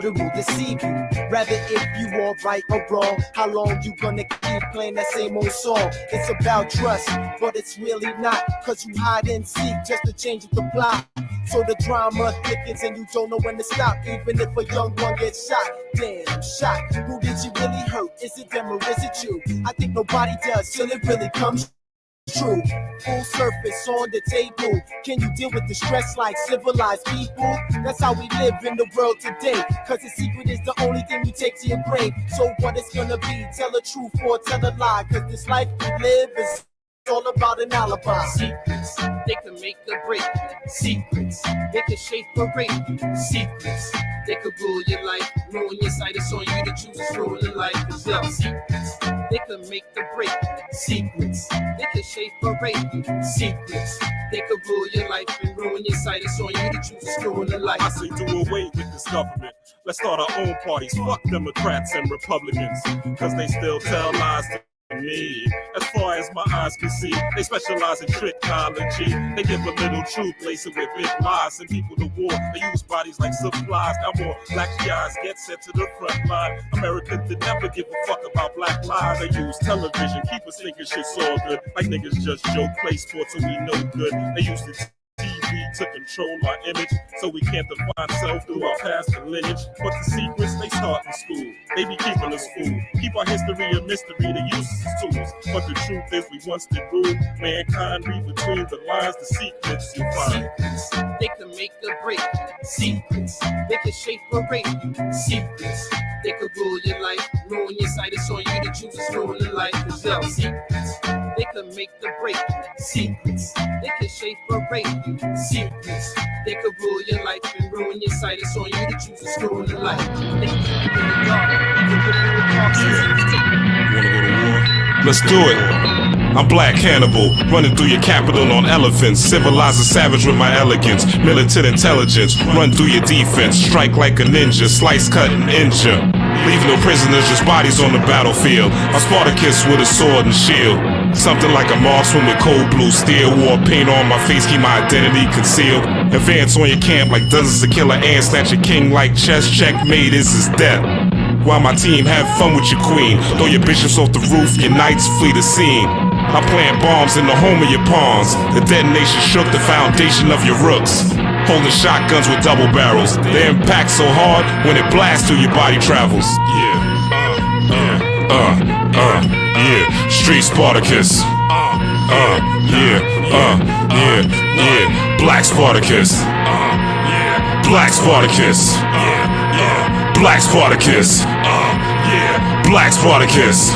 it will deceive you. Rather if you are right or wrong, how long you gonna keep playing that same old song? It's about trust, but it's really not, cause you hide and seek just to change the plot. So the drama thickens and you don't know when to stop, even if a young one gets shot. Damn, shot. Who did you really hurt? Is it them or is it you? I think nobody does till it really comes true. Full surface on the table. Can you deal with the stress like civilized people? That's how we live in the world today. Cause the secret is the only thing you take to your grave. So what it's gonna be? Tell the truth or tell a lie. Cause this life we live is all about an alibi. Secrets, they can make or break. Secrets, they can shape or break. Secrets, they can rule your life, ruin your sight. It's on you to choose to rule your life. Yo, secrets, they can make or break. Secrets, they can shape or break. Secrets, they can rule your life and ruin your sight. It's on you to choose to rule your life. I say do away with this government. Let's start our own parties. Fuck Democrats and Republicans, cause they still tell lies to me. As far as my eyes can see, they specialize in trickology. They give a little truth, lace it with big lies, and people to war. They use bodies like supplies. Now more black guys get sent to the front line. America did never give a fuck about black lives. They use television, keep us thinking shit's all good. Like niggas just joke, play sports, so we know good. They used to TV to control our image, so we can't define self through our past and lineage. But the secrets, they start in school. They be keeping us fooled. Keep our history a mystery, they use us as tools. But the truth is we once did rule mankind. Read between the lines, the secrets you find. Secrets, they can make or break. Secrets, they can shape or break. Secrets, they can rule your life, ruin your sight. It's on you to choose to rule your life. Yo, secrets, they can make or break. Secrets, they can shape or break. Secrets, they could rule your life and ruin your sight. It's on you to choose to screw your life. They can keep you in the dark. They can put you in the dark. You wanna go to war? Let's do it. I'm Black Hannibal, running through your capital on elephants. Civilize a savage with my elegance. Militant intelligence, run through your defense. Strike like a ninja, slice, cut, and injure. Leave no prisoners, just bodies on the battlefield. I'm Spartacus with a sword and shield. Something like a marksman with cold blue steel. War paint on my face, keep my identity concealed. Advance on your camp like dozens of killer ants. Snatch your king like chess, checkmate is his death. While my team have fun with your queen. Throw your bishops off the roof, your knights flee the scene. I plant bombs in the home of your pawns. The detonation shook the foundation of your rooks. Holding shotguns with double barrels. They impact so hard when it blasts through your body travels. Yeah. Street Spartacus. Black Spartacus. Black Spartacus. Black Spartacus. Black Spartacus.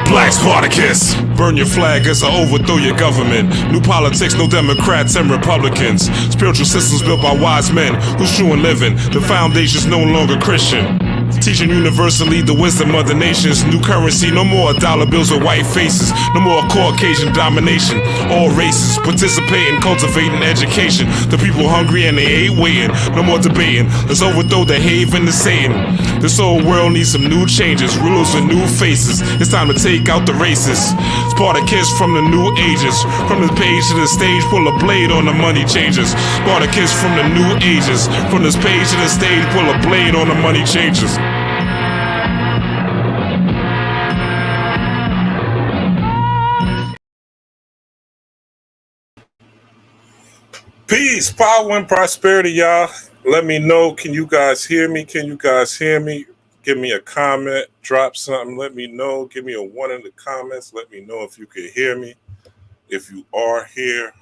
Black Spartacus. Burn your flag as I overthrow your government. New politics, no Democrats and Republicans. Spiritual systems built by wise men who's true in living. The foundation's no longer Christian. Teaching universally the wisdom of the nations. New currency, no more dollar bills with white faces. No more Caucasian domination. All races participate in cultivating education. The people hungry and they ain't waiting. No more debating. Let's overthrow the haven to Satan. This old world needs some new changes. Rulers with new faces. It's time to take out the racists. Spartacus from the new ages. From the page to the stage, pull a blade on the money changers. Spartacus from the new ages. From this page to the stage, pull a blade on the money changers. Peace, power, and prosperity, y'all. Let me know. Can you guys hear me? Can you guys hear me? Give me a comment. Drop something. Let me know. Give me a 1 in the comments. Let me know if you can hear me. If you are here,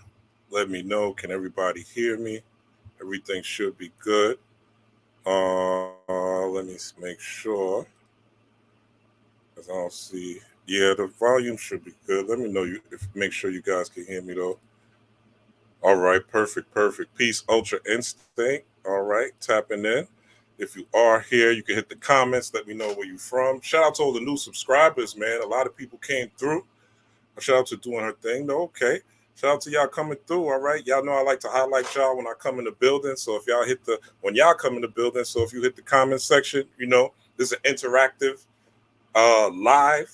let me know. Can everybody hear me? Everything should be good. Let me make sure. Because I don't see. Yeah, the volume should be good. Let me know. Make sure you guys can hear me, though. All right, perfect. Peace, Ultra Instinct. All right, tapping in. If you are here, you can hit the comments. Let me know where you're from. Shout out to all the new subscribers, man. A lot of people came through. Shout out to doing her thing, though. Okay. Shout out to y'all coming through. All right. Y'all know I like to highlight y'all when I come in the building. So if y'all when y'all come in the building, so if you hit the comment section, you know, this is an interactive live.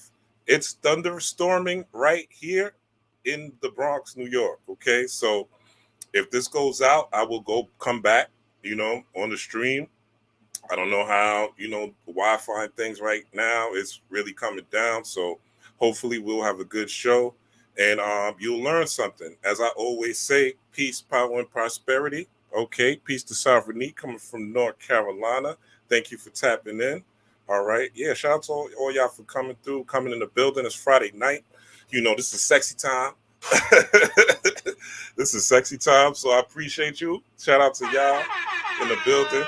It's thunderstorming right here in the Bronx, New York. Okay. So if this goes out, I will come back, you know, on the stream I don't know how, the Wi-Fi and things right now is really coming down. So hopefully we'll have a good show and you'll learn something. As I always say, peace, power, and prosperity. Okay, peace to sovereignty coming from North Carolina. Thank you for tapping in. All right. Yeah, shout out to all y'all for coming through, coming in the building. It's Friday night. This is sexy time. This is sexy time. So I appreciate you. Shout out to y'all in the building.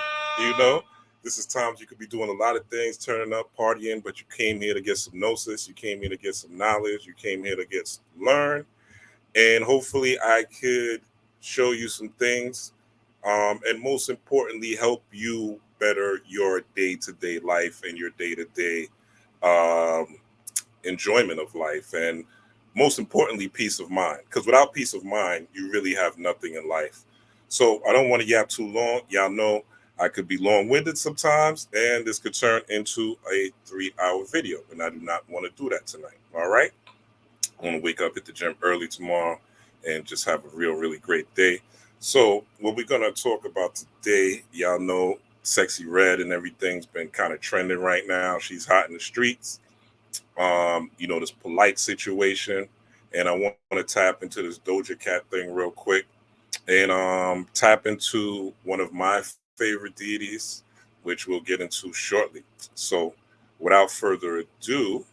This is times you could be doing a lot of things, turning up, partying, but you came here to get some gnosis. You came here to get some knowledge. You came here to learn. And hopefully I could show you some things. And most importantly, help you better your day-to-day life and your day-to-day enjoyment of life. And most importantly, peace of mind. Because without peace of mind, you really have nothing in life. So I don't want to yap too long. Y'all know I could be long-winded sometimes, and this could turn into a 3-hour video, and I do not want to do that tonight. All right? I want to wake up at the gym early tomorrow and just have a really great day. So what we're going to talk about today, y'all know Sexy Red and everything's been kind of trending right now. She's hot in the streets. This Polight situation, and I want to tap into this Doja Cat thing real quick and tap into one of my favorite deities, which we'll get into shortly. So without further ado,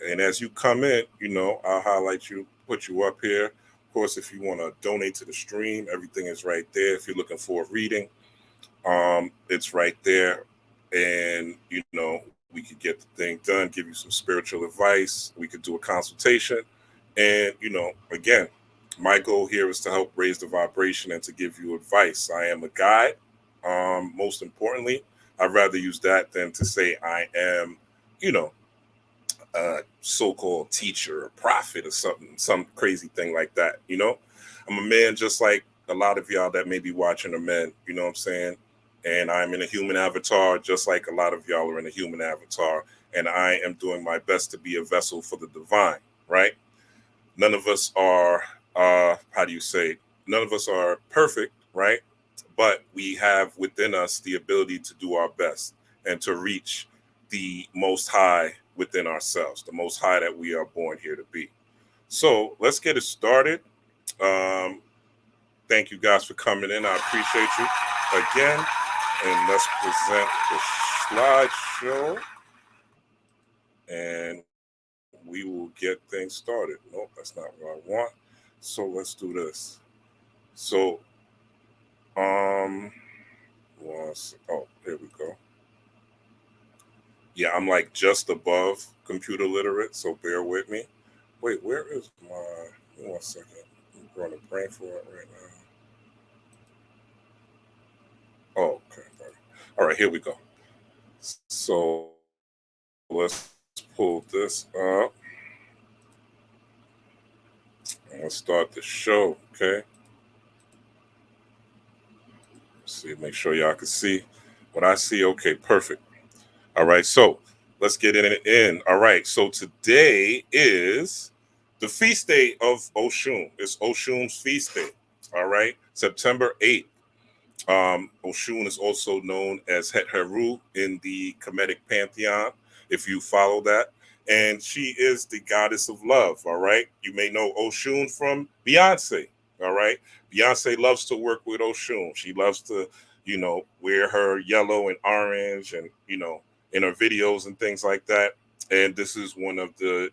and as you come in, I'll highlight you, put you up here. Of course, if you want to donate to the stream, everything is right there. If you're looking for a reading, it's right there. And, we could get the thing done, give you some spiritual advice. We could do a consultation. And, again, my goal here is to help raise the vibration and to give you advice. I am a guide. Most importantly, I'd rather use that than to say I am, a so-called teacher or prophet or something, some crazy thing like that. I'm a man just like a lot of y'all that may be watching are men, you know what I'm saying? And I'm in a human avatar just like a lot of y'all are in a human avatar. And I am doing my best to be a vessel for the divine, right? None of us are, none of us are perfect, right? But we have within us the ability to do our best and to reach the most high within ourselves, the most high that we are born here to be. So let's get it started. Thank you guys for coming in. I appreciate you again. And let's present the slideshow. And we will get things started. Nope, that's not what I want. So let's do this. So, here we go. Yeah, I'm like just above computer literate, so bear with me. Wait, where is my, 1 second. I'm running brain for it right now. Oh, okay. All right, here we go. So let's pull this up. And let's start the show, okay? Let's see, make sure y'all can see what I see. Okay, perfect. All right, so let's get in. All right, so today is the feast day of Oshun. It's Oshun's feast day. All right, September 8th. Oshun is also known as Het Heru in the Kemetic pantheon, if you follow that. And she is the goddess of love, all right? You may know Oshun from Beyonce, all right? Beyonce loves to work with Oshun. She loves to, wear her yellow and orange and, in her videos and things like that. And this is one of the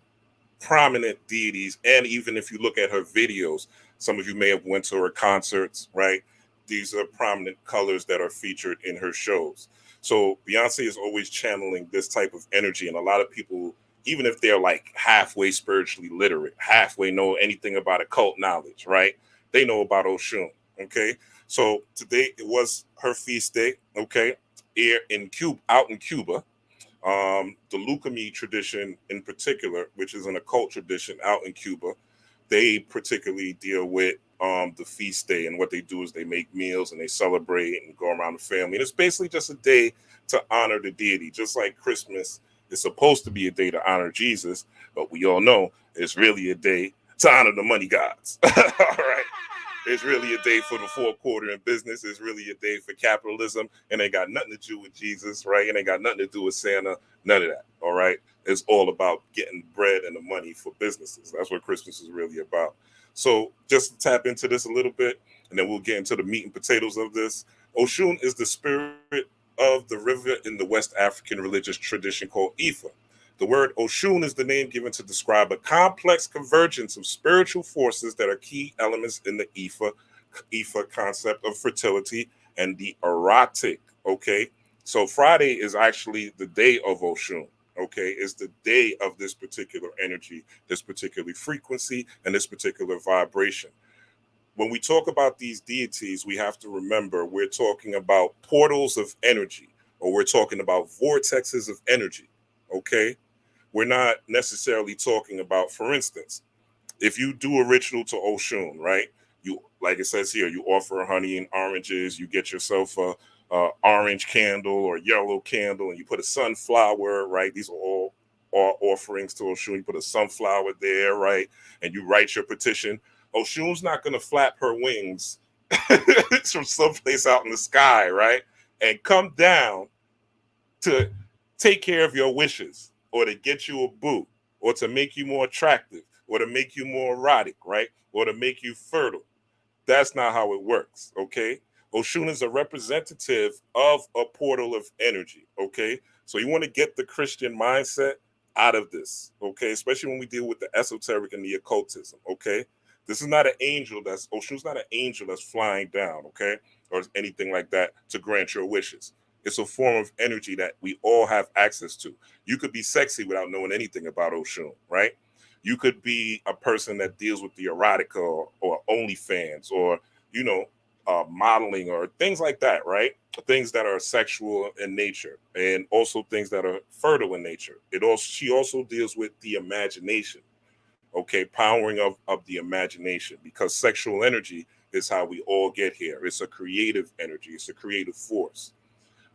prominent deities. And even if you look at her videos, some of you may have went to her concerts, right? These are prominent colors that are featured in her shows. So Beyonce is always channeling this type of energy. And a lot of people, even if they're like halfway spiritually literate, halfway know anything about occult knowledge, right? They know about Oshun, okay? So today it was her feast day, okay? Here in Cuba, out in Cuba, the Lucami tradition in particular, which is an occult tradition out in Cuba, they particularly deal with the feast day, and what they do is they make meals and they celebrate and go around the family. And it's basically just a day to honor the deity, just like Christmas is supposed to be a day to honor Jesus, but we all know it's really a day to honor the money gods. All right. It's really a day for the fourth quarter in business. It's really a day for capitalism, and ain't got nothing to do with Jesus, right? And ain't got nothing to do with Santa. None of that. All right. It's all about getting bread and the money for businesses. That's what Christmas is really about. So just to tap into this a little bit, and then we'll get into the meat and potatoes of this. Oshun is the spirit of the river in the West African religious tradition called Ifa. The word Oshun is the name given to describe a complex convergence of spiritual forces that are key elements in the Ifa concept of fertility and the erotic. Okay, so Friday is actually the day of Oshun. Okay, it's the day of this particular energy, this particular frequency, and this particular vibration. When we talk about these deities, we have to remember we're talking about portals of energy, or we're talking about vortexes of energy. Okay, we're not necessarily talking about, for instance, if you do a ritual to Oshun, right? You, like it says here, you offer honey and oranges, you get yourself a orange candle or yellow candle, and you put a sunflower, right? These are all offerings to Oshun. You put a sunflower there, right? And you write your petition. Oshun's not going to flap her wings from someplace out in the sky, right? And come down to take care of your wishes, or to get you a boo, or to make you more attractive, or to make you more erotic, right? Or to make you fertile. That's not how it works, okay? Oshun is a representative of a portal of energy, okay? So you want to get the Christian mindset out of this, okay? Especially when we deal with the esoteric and the occultism, okay? This is not an angel Oshun's not an angel that's flying down, okay? Or anything like that to grant your wishes. It's a form of energy that we all have access to. You could be sexy without knowing anything about Oshun, right? You could be a person that deals with the erotica or OnlyFans, or, you know, modeling or things like that, right? Things that are sexual in nature, and also things that are fertile in nature. She also deals with the imagination, okay? Powering of the imagination, because sexual energy is how we all get here. It's a creative energy. It's a creative force.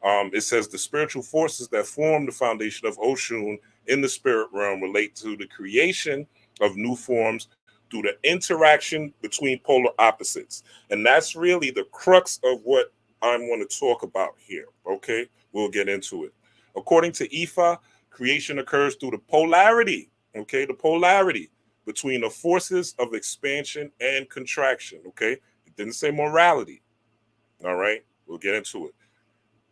It says the spiritual forces that form the foundation of Oshun in the spirit realm relate to the creation of new forms through the interaction between polar opposites. And that's really the crux of what I'm going to talk about here. Okay, we'll get into it. According to Ifa, creation occurs through the polarity, okay, the polarity between the forces of expansion and contraction. Okay, it didn't say morality. All right, we'll get into it.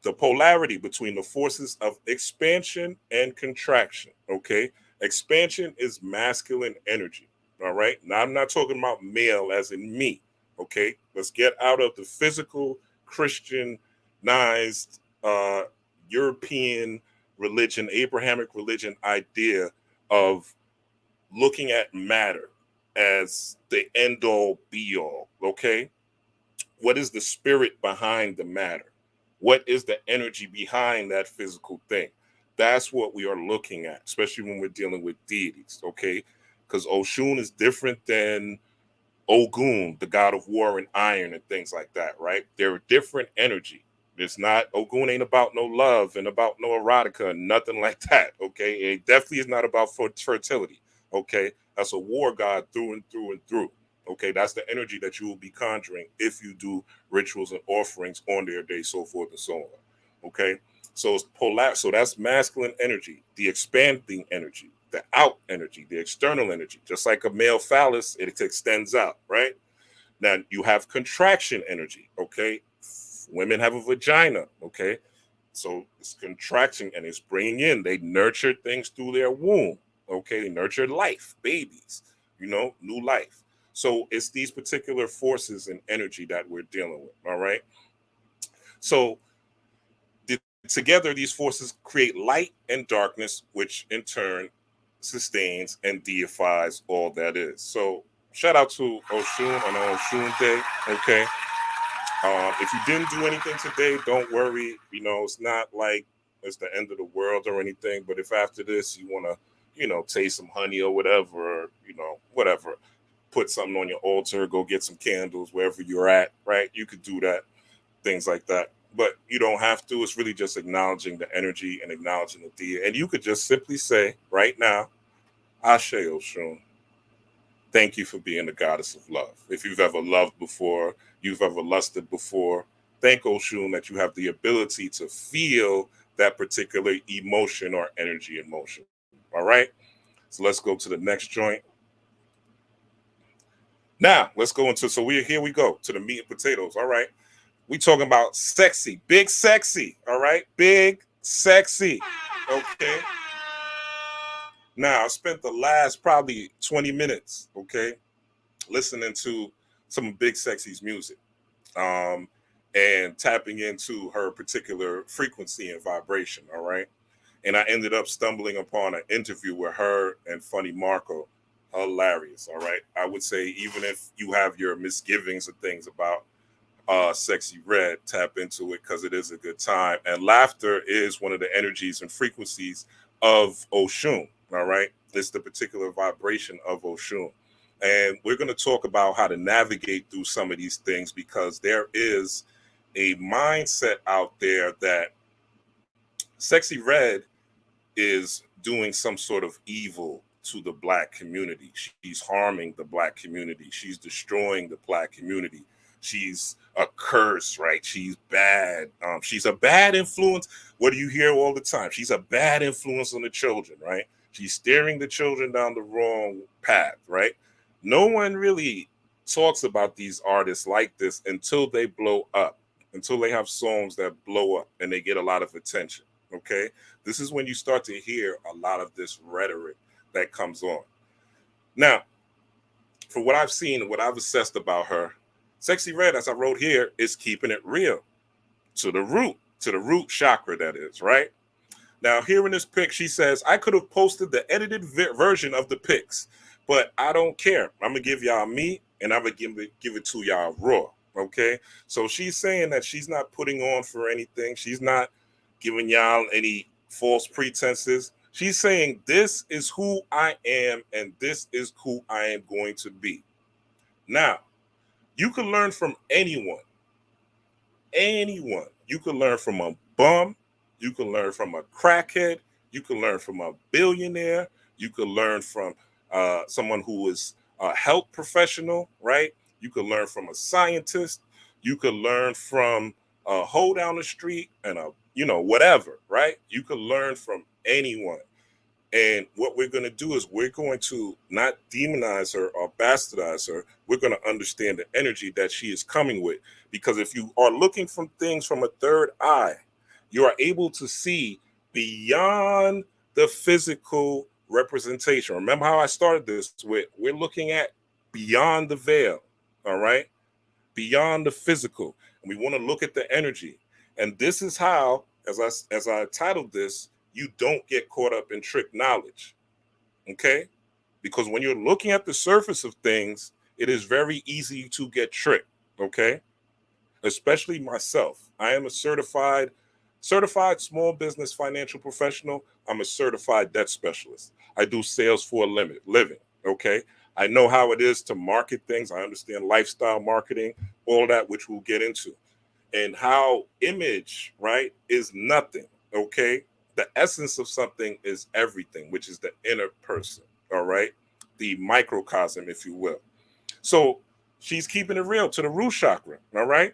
The polarity between the forces of expansion and contraction. Okay, expansion is masculine energy. All right, now I'm not talking about male as in me. Okay, let's get out of the physical Christianized European religion, Abrahamic religion idea of looking at matter as the end all be all. Okay, what is the spirit behind the matter? What is the energy behind that physical thing? That's what we are looking at, especially when we're dealing with deities, okay? Because Oshun is different than Ogun, the god of war and iron and things like that, right? They're a different energy. It's not, Ogun ain't about no love and about no erotica and nothing like that, okay? It definitely is not about fertility, okay? That's a war god through and through and through. Okay, that's the energy that you will be conjuring if you do rituals and offerings on their day, so forth and so on. Okay, so it's polar. So that's masculine energy, the expanding energy, the out energy, the external energy. Just like a male phallus, it extends out, right? Now you have contraction energy. Okay, women have a vagina. Okay, so it's contraction and it's bringing in. They nurture things through their womb. Okay, they nurture life, babies. You know, new life. So it's these particular forces and energy that we're dealing with. All right. So together, these forces create light and darkness, which in turn sustains and deifies all that is. So shout out to Oshun on Oshun Day. Okay. If you didn't do anything today, don't worry. You know, it's not like it's the end of the world or anything. But if after this you want to, you know, taste some honey or whatever, you know, whatever, put something on your altar, go get some candles wherever you're at, right? You could do that, things like that. But you don't have to. It's really just acknowledging the energy and acknowledging the deity. And you could just simply say right now, Ashe Oshun. Thank you for being the goddess of love. If you've ever loved before, you've ever lusted before, thank Oshun that you have the ability to feel that particular emotion or energy in motion. All right? So let's go to the next joint. Now, let's go into, here we go to the meat and potatoes. All right. We talking about sexy, big sexy. All right. Big sexy. Okay. Now, I spent the last probably 20 minutes, okay, listening to some of Big Sexy's music, and tapping into her particular frequency and vibration. All right. And I ended up stumbling upon an interview with her and Funny Marco. Hilarious. All right. I would say, even if you have your misgivings and things about Sexy Red, tap into it because it is a good time. And laughter is one of the energies and frequencies of Oshun. All right. It's the particular vibration of Oshun. And we're going to talk about how to navigate through some of these things, because there is a mindset out there that Sexy Red is doing some sort of evil to the Black community. She's harming the Black community. She's destroying the Black community. She's a curse, right? She's bad. She's a bad influence. What do you hear all the time? She's a bad influence on the children, right? She's steering the children down the wrong path, right? No one really talks about these artists like this until they blow up, until they have songs that blow up and they get a lot of attention, okay? This is when you start to hear a lot of this rhetoric that comes on. Now, for what I've seen and what I've assessed about her, Sexy Red, as I wrote here, is keeping it real to the root chakra, that is, right? Now, here in this pic, she says, I could have posted the edited version of the pics, but I don't care. I'm going to give y'all me, and I'm going to give it to y'all raw, okay? So she's saying that she's not putting on for anything. She's not giving y'all any false pretenses. She's saying, this is who I am, and this is who I am going to be. Now, you can learn from anyone. Anyone. You can learn from a bum. You can learn from a crackhead. You can learn from a billionaire. You can learn from someone who is a health professional, right? You can learn from a scientist. You can learn from a hoe down the street and whatever, right? You can learn from anyone. And what we're going to do is we're going to not demonize her or bastardize her. We're going to understand the energy that she is coming with. Because if you are looking from things from a third eye, you are able to see beyond the physical representation. Remember how I started this with, we're looking at beyond the veil, all right? Beyond the physical. And we want to look at the energy. And this is how, as I titled this, you don't get caught up in trick knowledge, okay? Because when you're looking at the surface of things, it is very easy to get tricked, okay? Especially myself. I am a certified small business financial professional. I'm a certified debt specialist. I do sales for a living, okay? I know how it is to market things. I understand lifestyle marketing, all that, which we'll get into. And how image, right, is nothing, okay? The essence of something is everything, which is the inner person, all right? The microcosm, if you will. So she's keeping it real to the root chakra, all right?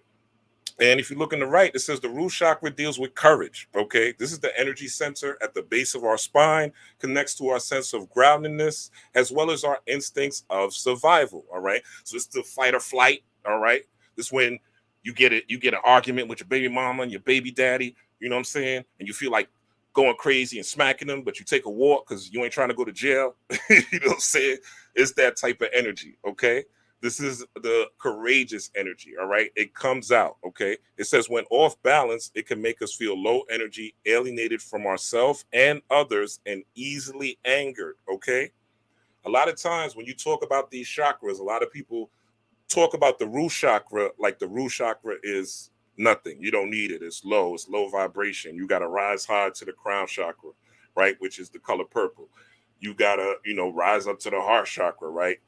And if you look on the right, it says the root chakra deals with courage, okay? This is the energy center at the base of our spine, connects to our sense of groundedness, as well as our instincts of survival, all right? So it's the fight or flight, all right? This is when you get an argument with your baby mama and your baby daddy, you know what I'm saying? And you feel like going crazy and smacking them, but you take a walk because you ain't trying to go to jail. You know what I'm saying? It's that type of energy, okay? This is the courageous energy, all right? It comes out, okay? It says when off balance, it can make us feel low energy, alienated from ourselves and others, and easily angered, okay? A lot of times when you talk about these chakras, a lot of people talk about the root chakra like the root chakra is nothing. You don't need it. It's low vibration. You got to rise high to the crown chakra, right? Which is the color purple. You got to, rise up to the heart chakra, right?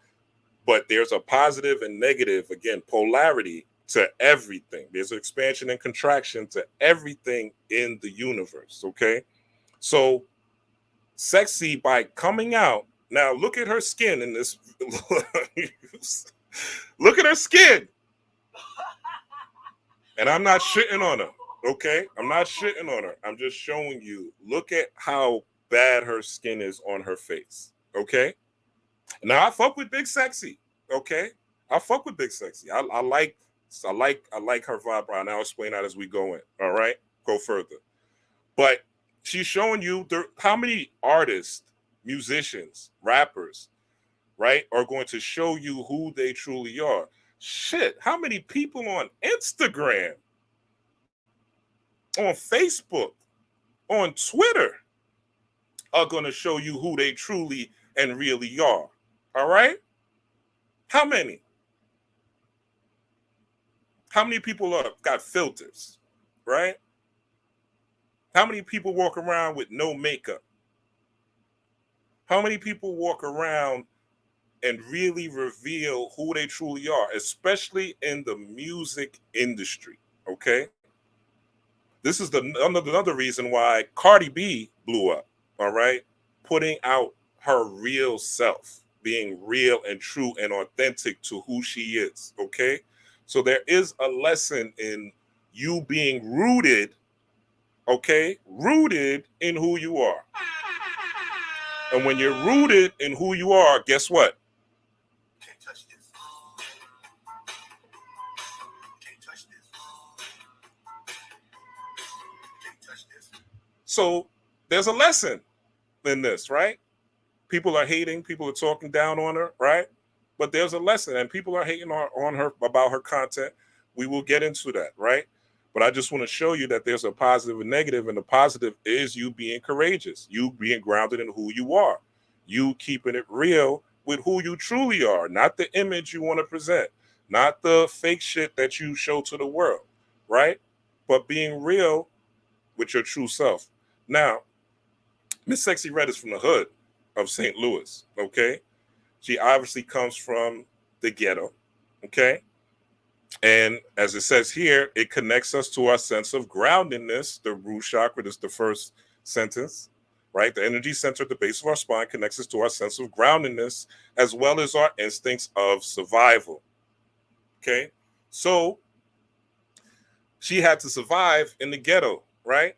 But there's a positive and negative, again, polarity to everything. There's an expansion and contraction to everything in the universe, okay? So Sexy, by coming out Now look at her skin in this. Look at her skin. And I'm not shitting on her. Okay, I'm not shitting on her. I'm just showing you. Look at how bad her skin is on her face. Okay. Now I fuck with Big Sexy. Okay, I fuck with Big Sexy. I like her vibe. Right now, I'll explain that as we go in. All right, go further. But she's showing you how many artists, musicians, rappers, right, are going to show you who they truly are. Shit, how many people on Instagram, on Facebook, on Twitter are going to show you who they truly and really are? All right? How many? How many people got filters, right? How many people walk around with no makeup? How many people walk around and really reveal who they truly are, especially in the music industry, okay? This is another reason why Cardi B blew up, all right? Putting out her real self, being real and true and authentic to who she is, okay? So there is a lesson in you being rooted, okay? Rooted in who you are. And when you're rooted in who you are, guess what? Can't touch this. Can't touch this. Can't touch this. So there's a lesson in this, right? People are hating, people are talking down on her, right? But there's a lesson, and people are hating on her about her content. We will get into that, right? But I just want to show you that there's a positive and negative, and the positive is you being courageous, you being grounded in who you are, you keeping it real with who you truly are, not the image you want to present, not the fake shit that you show to the world, right? But being real with your true self. Now, Miss Sexy Red is from the hood of St. Louis, okay? She obviously comes from the ghetto, okay? And as it says here, it connects us to our sense of groundedness. The root chakra, this is the first sentence, right? The energy center at the base of our spine connects us to our sense of groundedness as well as our instincts of survival, okay? So she had to survive in the ghetto, right?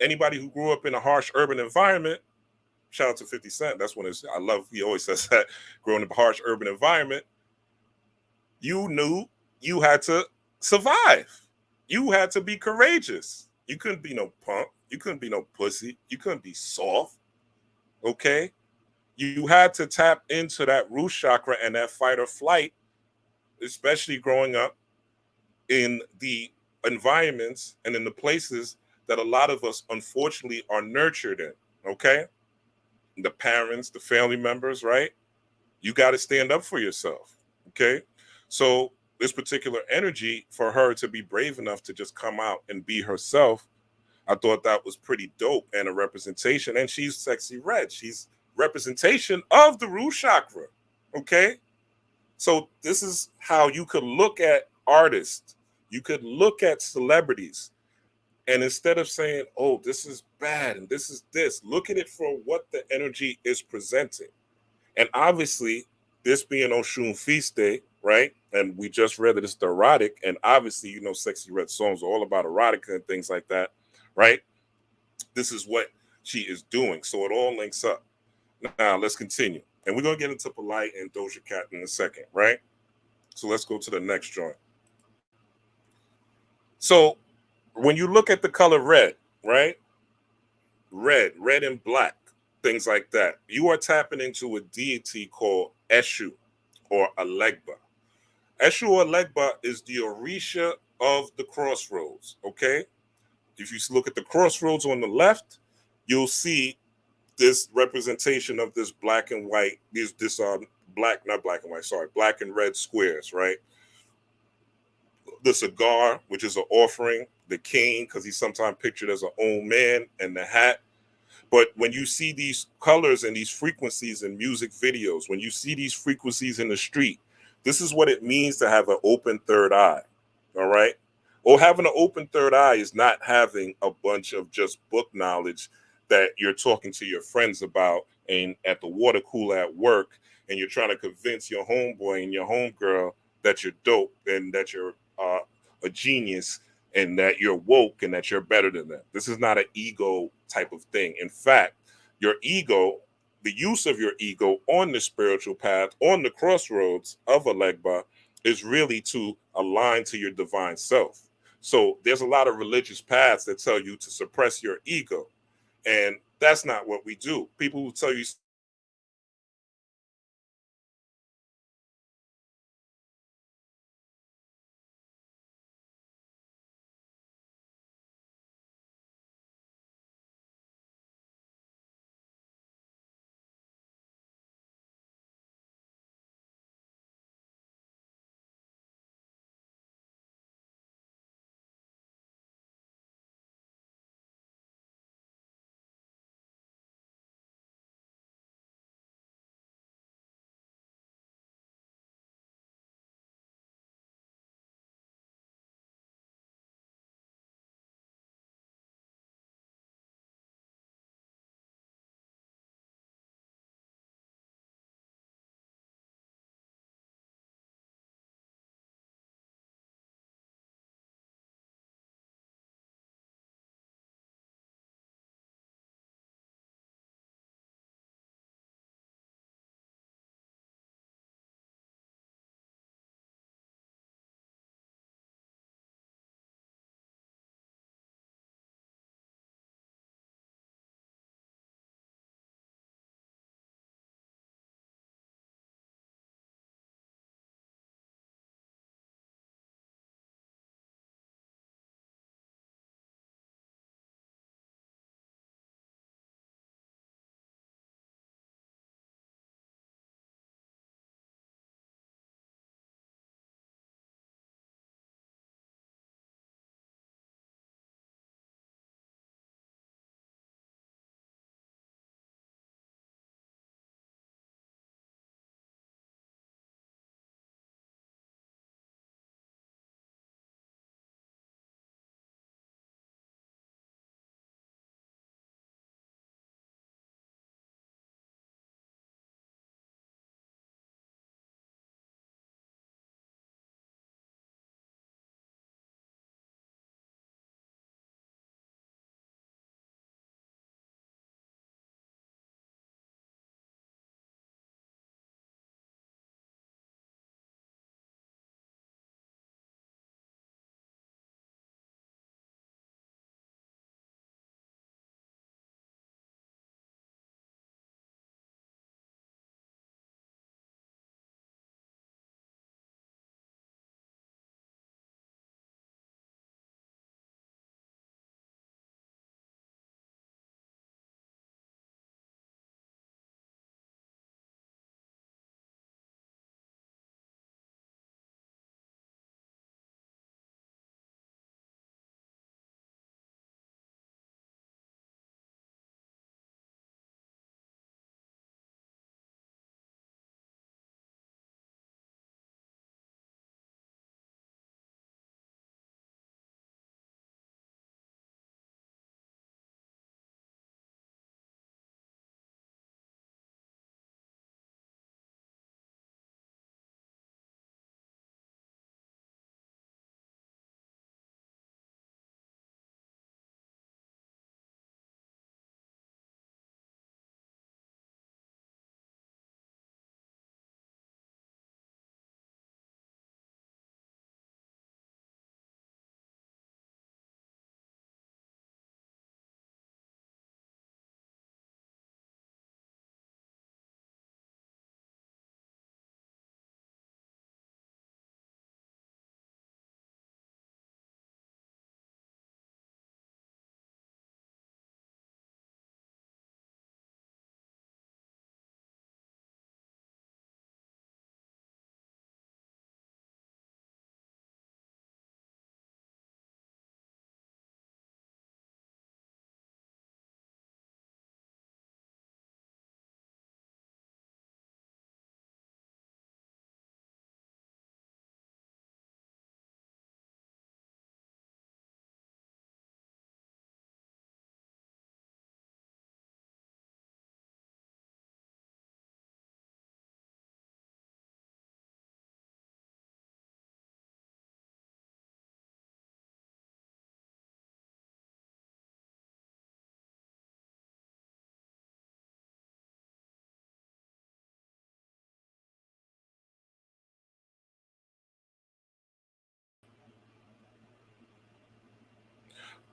Anybody who grew up in a harsh urban environment, shout out to 50 Cent. That's when I love, he always says that, growing in a harsh urban environment, you knew you had to survive. You had to be courageous. You couldn't be no punk. You couldn't be no pussy. You couldn't be soft. Okay? You had to tap into that root chakra and that fight or flight, especially growing up in the environments and in the places that a lot of us unfortunately are nurtured in. Okay? The parents, the family members, right? You got to stand up for yourself. Okay? So this particular energy, for her to be brave enough to just come out and be herself, I thought that was pretty dope and a representation. And she's Sexy Red. She's representation of the root chakra. Okay? So this is how you could look at artists. You could look at celebrities. And instead of saying, oh, this is bad and this is this, look at it for what the energy is presenting. And obviously, this being Oshun Feast Day, right? And we just read that it's the erotic. And obviously, you know, Sexy Red songs are all about erotica and things like that, right? This is what she is doing. So it all links up. Now, let's continue. And we're going to get into Polight and Doja Cat in a second, right? So let's go to the next joint. So when you look at the color red, right? Red and black, things like that. You are tapping into a deity called Eshu or Alegba. Eshu or Alegba is the Orisha of the Crossroads, okay? If you look at the Crossroads on the left, you'll see this representation of this black and white, black and red squares, right? The cigar, which is an offering, the king, because he's sometimes pictured as an old man, and the hat. But when you see these colors and these frequencies in music videos, when you see these frequencies in the street, this is what it means to have an open third eye, all right? Or having an open third eye is not having a bunch of just book knowledge that you're talking to your friends about and at the water cooler at work, and you're trying to convince your homeboy and your homegirl that you're dope and that you're a genius and that you're woke and that you're better than them. This is not an ego type of thing. In fact, your ego, the use of your ego on the spiritual path, on the crossroads of Alegba, is really to align to your divine self. So there's a lot of religious paths that tell you to suppress your ego. And that's not what we do. People will tell you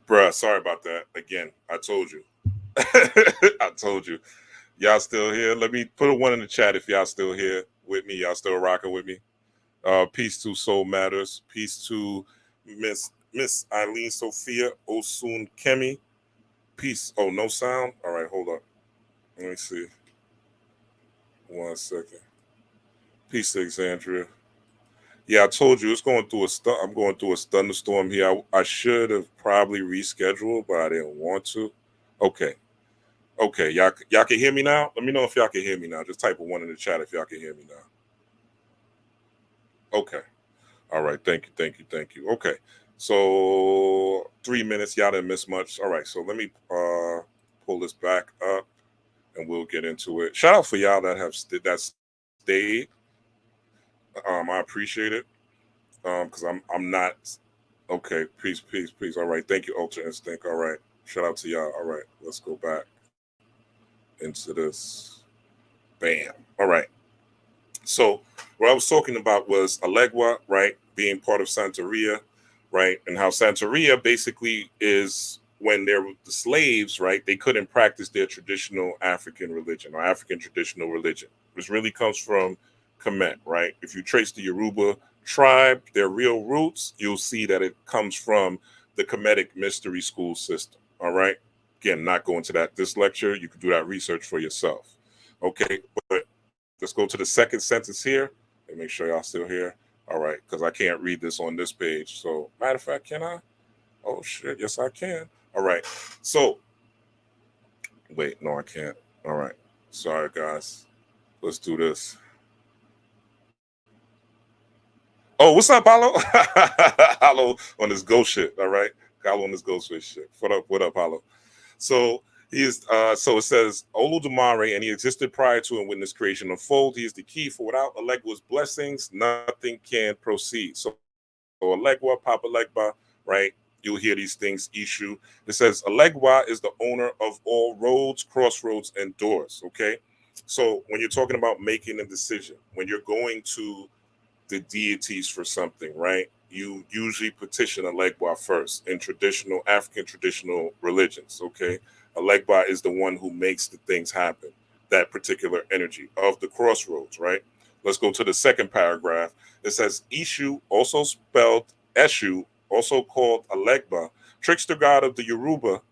Bruh, sorry about that. Again, I told you. I told you. Y'all still here? Let me put a one in the chat if y'all still here with me. Y'all still rocking with me? Peace to Soul Matters. Peace to Miss Eileen Sophia Osun Kemi. Peace. Oh, no sound? All right, hold up. Let me see. 1 second. Peace to Alexandria. Yeah, I told you it's going through I'm going through a thunderstorm here. I should have probably rescheduled, but I didn't want to. Okay. Okay, y'all can hear me now? Let me know if y'all can hear me now. Just type a one in the chat if y'all can hear me now. Okay. All right. Thank you. Okay. So 3 minutes. Y'all didn't miss much. All right. So let me pull this back up and we'll get into it. Shout out for y'all that have stayed. I appreciate it. Because I'm not okay. Peace. All right. Thank you, Ultra Instinct. All right. Shout out to y'all. All right. Let's go back into this. Bam. All right. So what I was talking about was Alegua, right? Being part of Santeria, right? And how Santeria basically is when they were the slaves, right? They couldn't practice their traditional African religion or African traditional religion, which really comes from Kemet, right? If you trace the Yoruba tribe, their real roots, you'll see that it comes from the Kemetic mystery school system. All right. Again, not going to that this lecture. You can do that research for yourself. Okay, but let's go to the second sentence here and make sure y'all still here. All right, because I can't read this on this page. So, matter of fact, can I? Oh, shit. Yes, I can. All right. So, wait, no, I can't. All right. Sorry, guys. Let's do this. Oh, what's up, Hollow? Hollow on this ghost shit. All right. Hollow on this ghost shit. What up, Hollow? So, so it says Oludumare, and he existed prior to and witnessed creation unfold. He is the key, for without Alegua's blessings, nothing can proceed. So Alegua, Papa Legba, right? You'll hear these things issue. It says Alegua is the owner of all roads, crossroads, and doors. Okay. So when you're talking about making a decision, when you're going to the deities for something, right? You usually petition Alegba first in traditional African traditional religions. Okay, Alegba is the one who makes the things happen. That particular energy of the crossroads, right? Let's go to the second paragraph. It says Ishu, also spelled Eshu, also called Alegba, trickster god of the Yoruba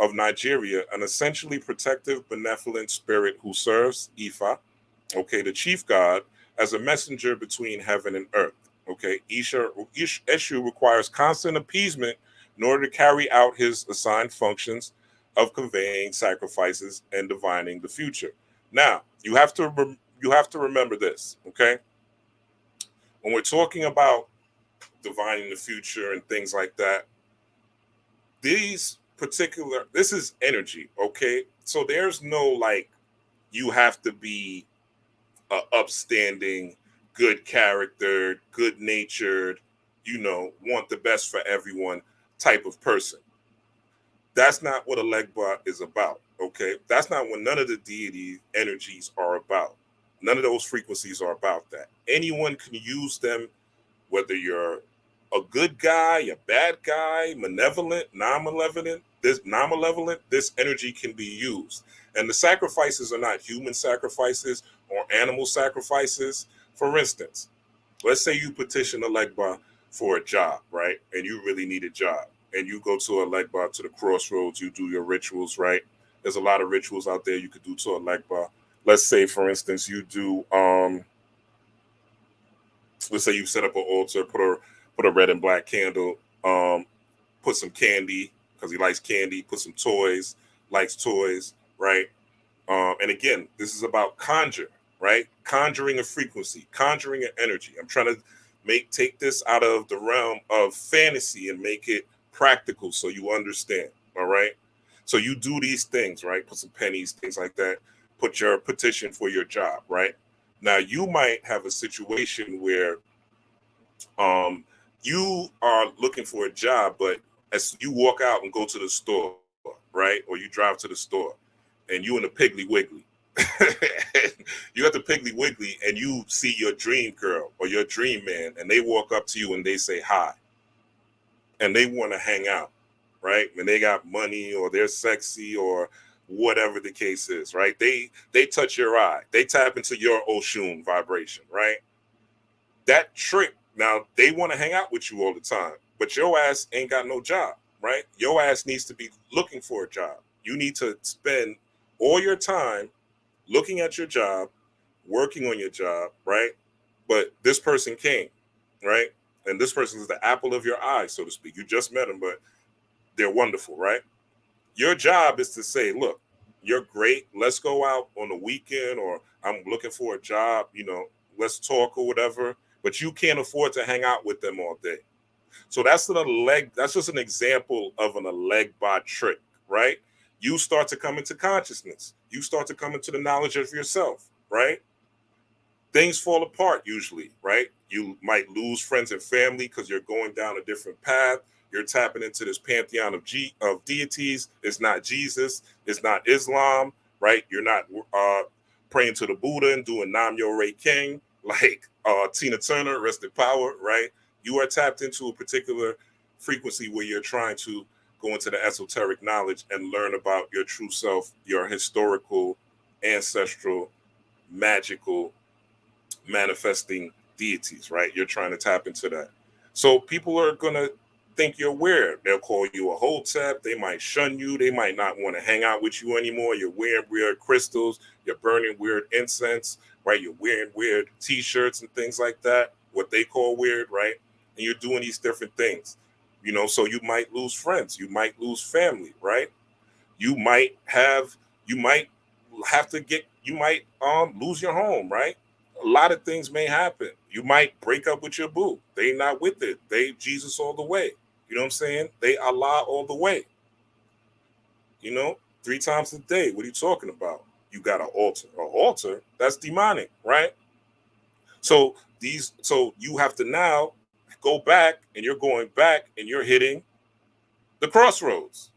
of Nigeria, an essentially protective, benevolent spirit who serves Ifa, okay, the chief god, as a messenger between heaven and earth. Okay, Eshu requires constant appeasement in order to carry out his assigned functions of conveying sacrifices and divining the future. Now, you have to remember this, okay? When we're talking about divining the future and things like that, this is energy, okay? So there's no like you have to be upstanding, good character, good natured, want the best for everyone type of person. That's not what Alegba is about. Okay. That's not what none of the deity energies are about. None of those frequencies are about that. Anyone can use them, whether you're a good guy, a bad guy, malevolent, non-malevolent, this energy can be used. And the sacrifices are not human sacrifices or animal sacrifices. For instance, let's say you petition Alegba for a job, right? And you really need a job. And you go to Alegba, to the crossroads, you do your rituals, right? There's a lot of rituals out there you could do to Alegba. Let's say, for instance, you do, let's say you set up an altar, put a red and black candle, put some candy, because he likes candy, put some toys, likes toys, right? And again, this is about conjure, right? Conjuring a frequency, conjuring an energy. I'm trying to take this out of the realm of fantasy and make it practical so you understand, all right? So you do these things, right? Put some pennies, things like that. Put your petition for your job, right? Now, you might have a situation where you are looking for a job, but as you walk out and go to the store, right? Or you drive to the store and you in a Piggly Wiggly. You at the Piggly Wiggly and you see your dream girl or your dream man and they walk up to you and they say hi. And they want to hang out. right? When they got money or they're sexy or whatever the case is, right? They touch your eye. They tap into your Oshun vibration, right? That trick, now they want to hang out with you all the time, but your ass ain't got no job, right? Your ass needs to be looking for a job. You need to spend all your time looking at your job, working on your job, right? But this person came, right? And this person is the apple of your eye, so to speak. You just met them, but they're wonderful, right? Your job is to say, look, you're great. Let's go out on the weekend, or I'm looking for a job, you know, let's talk or whatever. But you can't afford to hang out with them all day. So that's just an example of an Alegbot trick, right? You start to come into consciousness. You start to come into the knowledge of yourself, right? Things fall apart usually, right? You might lose friends and family because you're going down a different path. You're tapping into this pantheon of deities. It's not Jesus. It's not Islam, right? You're not praying to the Buddha and doing Nam Yo Rei King like Tina Turner, rest in power, right? You are tapped into a particular frequency where you're trying to go into the esoteric knowledge and learn about your true self, your historical, ancestral, magical, manifesting deities, right? You're trying to tap into that. So people are going to think you're weird. They'll call you a hotep. They might shun you. They might not want to hang out with you anymore. You're wearing weird crystals. You're burning weird incense, right? You're wearing weird t-shirts and things like that, what they call weird, right? And you're doing these different things, you know, so you might lose friends. You might lose family, right? You might have to lose your home, right? A lot of things may happen. You might break up with your boo. They not with it. They Jesus all the way. You know what I'm saying? They Allah all the way. You know, 3 times a day. What are you talking about? You got an altar. An altar? That's demonic, right? So you have to now go back, and you're going back and you're hitting the crossroads.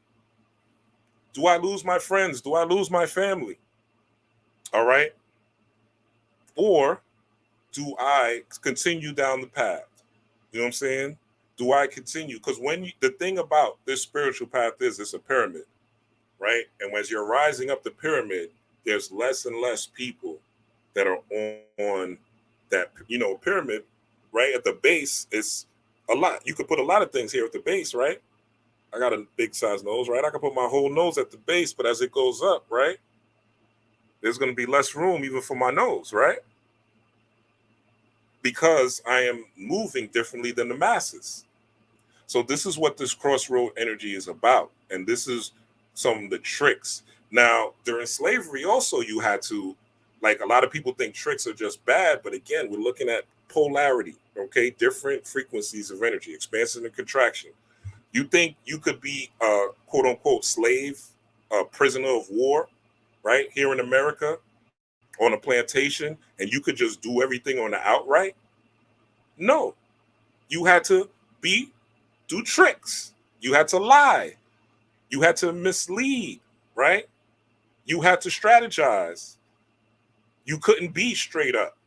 Do I lose my friends? Do I lose my family? All right. Or do I continue down the path? You know what I'm saying? Do I continue? Because the thing about this spiritual path is it's a pyramid, right? And as you're rising up the pyramid, there's less and less people that are on that, you know, pyramid, right? At the base, it's a lot. You could put a lot of things here at the base, right? I got a big size nose, right? I can put my whole nose at the base, but as it goes up, right, there's going to be less room even for my nose, right? Because I am moving differently than the masses. So this is what this crossroad energy is about. And this is some of the tricks. Now, during slavery also, you had to, like, a lot of people think tricks are just bad, but again, we're looking at polarity, okay? Different frequencies of energy, expansion and contraction. You think you could be a quote unquote slave, a prisoner of war, right? Here in America on a plantation, and you could just do everything on the outright? No, you had to do tricks. You had to lie. You had to mislead, right? You had to strategize. You couldn't be straight up.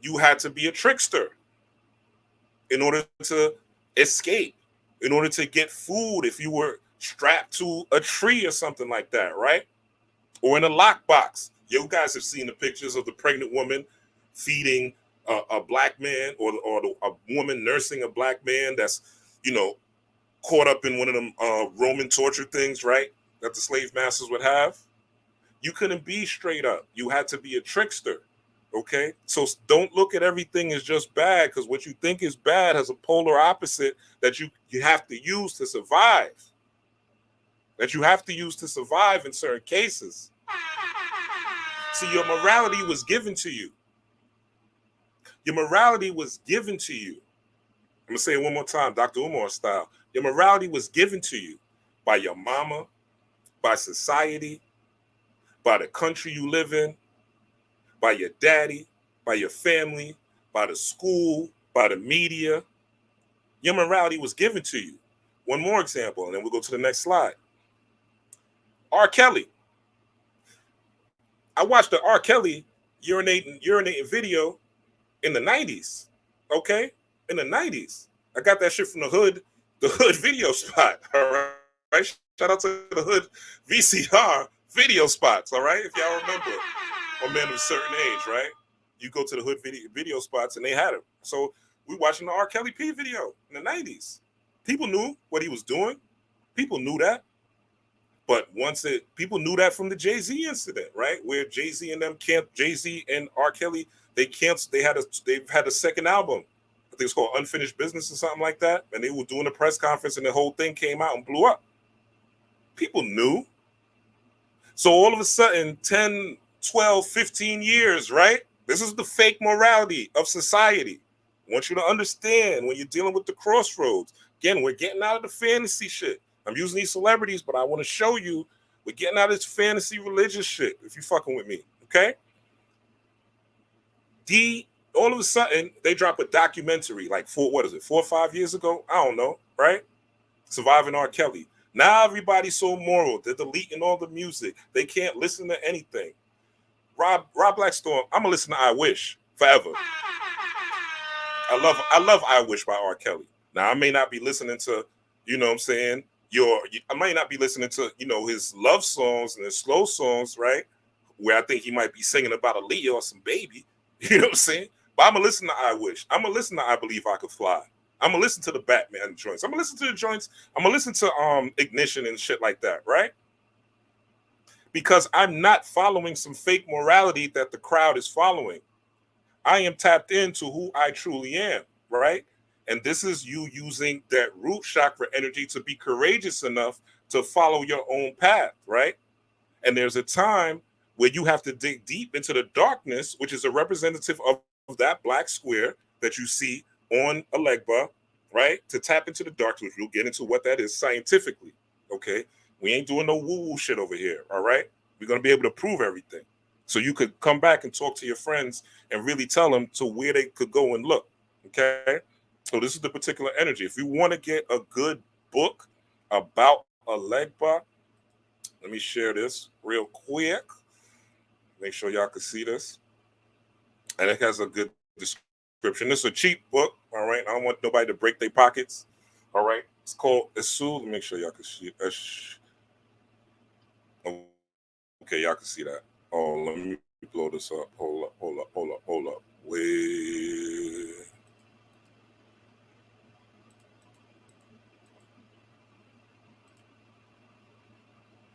You had to be a trickster in order to escape, in order to get food if you were strapped to a tree or something like that, right? Or in a lockbox. You guys have seen the pictures of the pregnant woman feeding a black man, or a woman nursing a black man that's, you know, caught up in one of them Roman torture things, right? That the slave masters would have. You couldn't be straight up. You had to be a trickster, okay? So don't look at everything as just bad, because what you think is bad has a polar opposite that you have to use to survive. That you have to use to survive in certain cases. See, your morality was given to you. Your morality was given to you. I'm going to say it one more time, Dr. Umar style. Your morality was given to you by your mama, by society, by the country you live in, by your daddy, by your family, by the school, by the media. Your morality was given to you. One more example, and then we'll go to the next slide. R. Kelly. I watched the R. Kelly urinating video in the 90s, okay? In the 90s. I got that shit from the hood, the hood video spot. All right. Shout out to the hood VCR video spots. All right. If y'all remember, a man of a certain age, right? You go to the hood video spots and they had him. So we watching the R. Kelly P video in the 90s. People knew what he was doing. People knew that. But people knew that from the Jay-Z incident, right? Where Jay-Z and R. Kelly, they've had a second album. I think it's called Unfinished Business or something like that. And they were doing a press conference and the whole thing came out and blew up. People knew. So all of a sudden, 10, 12, 15 years, right? This is the fake morality of society. I want you to understand when you're dealing with the crossroads. Again, we're getting out of the fantasy shit. I'm using these celebrities, but I want to show you we're getting out of this fantasy religious shit if you're fucking with me, okay? All of a sudden, they drop a documentary like 4 or 5 years ago? I don't know, right? Surviving R. Kelly. Now everybody's so moral. They're deleting all the music. They can't listen to anything. Rob Blackstorm, I'm going to listen to I Wish forever. I love I Wish by R. Kelly. Now, I may not be listening to, you know what I'm saying, I might not be listening to, you know, his love songs and his slow songs, right? Where I think he might be singing about Aaliyah or some baby. You know what I'm saying? But I'm going to listen to I Wish. I'm going to listen to I Believe I Could Fly. I'm going to listen to the Batman joints. I'm going to listen to the joints. I'm going to listen to Ignition and shit like that, right? Because I'm not following some fake morality that the crowd is following. I am tapped into who I truly am, right? And this is you using that root chakra energy to be courageous enough to follow your own path, right? And there's a time where you have to dig deep into the darkness, which is a representative of that black square that you see on a legba, right? To tap into the darkness. We'll get into what that is scientifically, okay? We ain't doing no woo-woo shit over here, all right? We're going to be able to prove everything. So you could come back and talk to your friends and really tell them to where they could go and look, okay? So this is the particular energy. If you want to get a good book about a legba, let me share this real quick. Make sure y'all can see this. And it has a good description. This is a cheap book, all right? I don't want nobody to break their pockets, all right? It's called Oshun. Let me make sure y'all can see it. Okay, y'all can see that. Oh, let me blow this up. Hold up. Wait.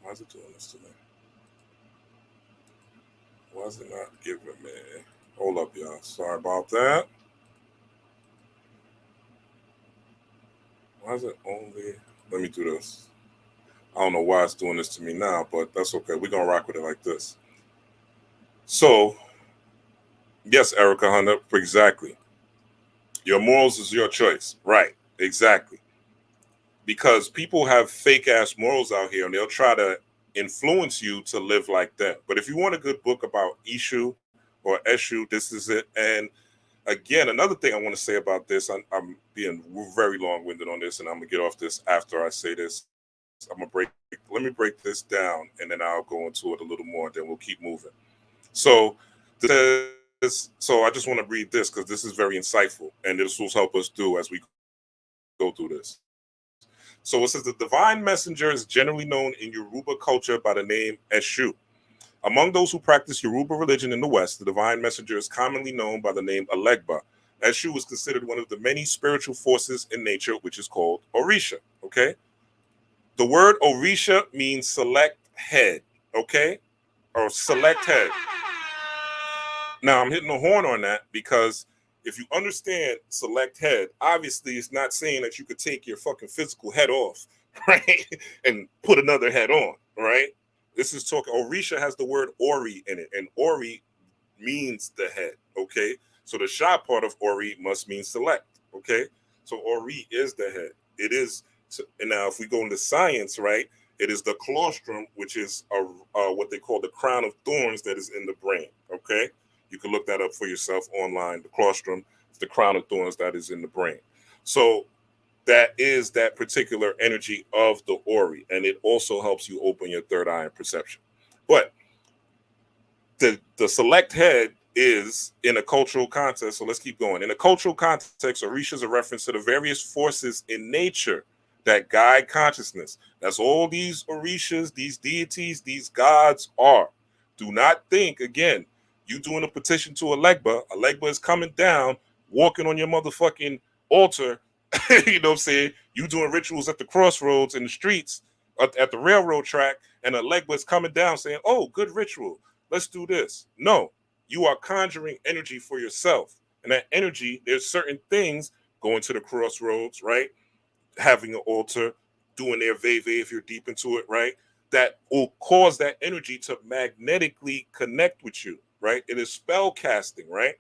Why is it doing this to me? Why is it not giving me? Hold up, y'all. Sorry about that. Why is it only... Let me do this. I don't know why it's doing this to me now, but that's okay. We're going to rock with it like this. So, yes, Erica Hunter, exactly. Your morals is your choice. Right, exactly. Because people have fake-ass morals out here, and they'll try to influence you to live like them. But if you want a good book about Ishu or Eshu, this is it. And again, another thing I want to say about this, I'm being very long-winded on this, and I'm going to get off this after I say this. Let me break this down, and then I'll go into it a little more, and then we'll keep moving. So I just want to read this because this is very insightful, and this will help us do as we go through this. So it says the divine messenger is generally known in Yoruba culture by the name Eshu. Among those who practice Yoruba religion in the West, the divine messenger is commonly known by the name Alegba. Eshu is considered one of the many spiritual forces in nature, which is called Orisha, okay? The word Orisha means select head, okay? Or select head. Now, I'm hitting the horn on that because if you understand select head, obviously it's not saying that you could take your fucking physical head off, right? And put another head on, right? This is talking, Orisha has the word Ori in it, and Ori means the head, okay? So the Sha part of Ori must mean select, okay? So Ori is the head. It is, and now if we go into science, right, it is the claustrum, which is what they call the crown of thorns that is in the brain, okay? You can look that up for yourself online. The claustrum is the crown of thorns that is in the brain. So that is that particular energy of the Ori, and it also helps you open your third eye and perception. But the select head is in a cultural context. So let's keep going. In a cultural context, Orisha is a reference to the various forces in nature that guide consciousness. That's all these Orishas, these deities, these gods are. Do not think, again, you doing a petition to Alegba. Alegba is coming down, walking on your motherfucking altar. You know what I'm saying? You doing rituals at the crossroads in the streets, at the railroad track, and Alegba is coming down saying, oh, good ritual. Let's do this. No, you are conjuring energy for yourself. And that energy, there's certain things going to the crossroads, right? Having an altar, doing their veve if you're deep into it, right? That will cause that energy to magnetically connect with you, right? It is spell casting, right?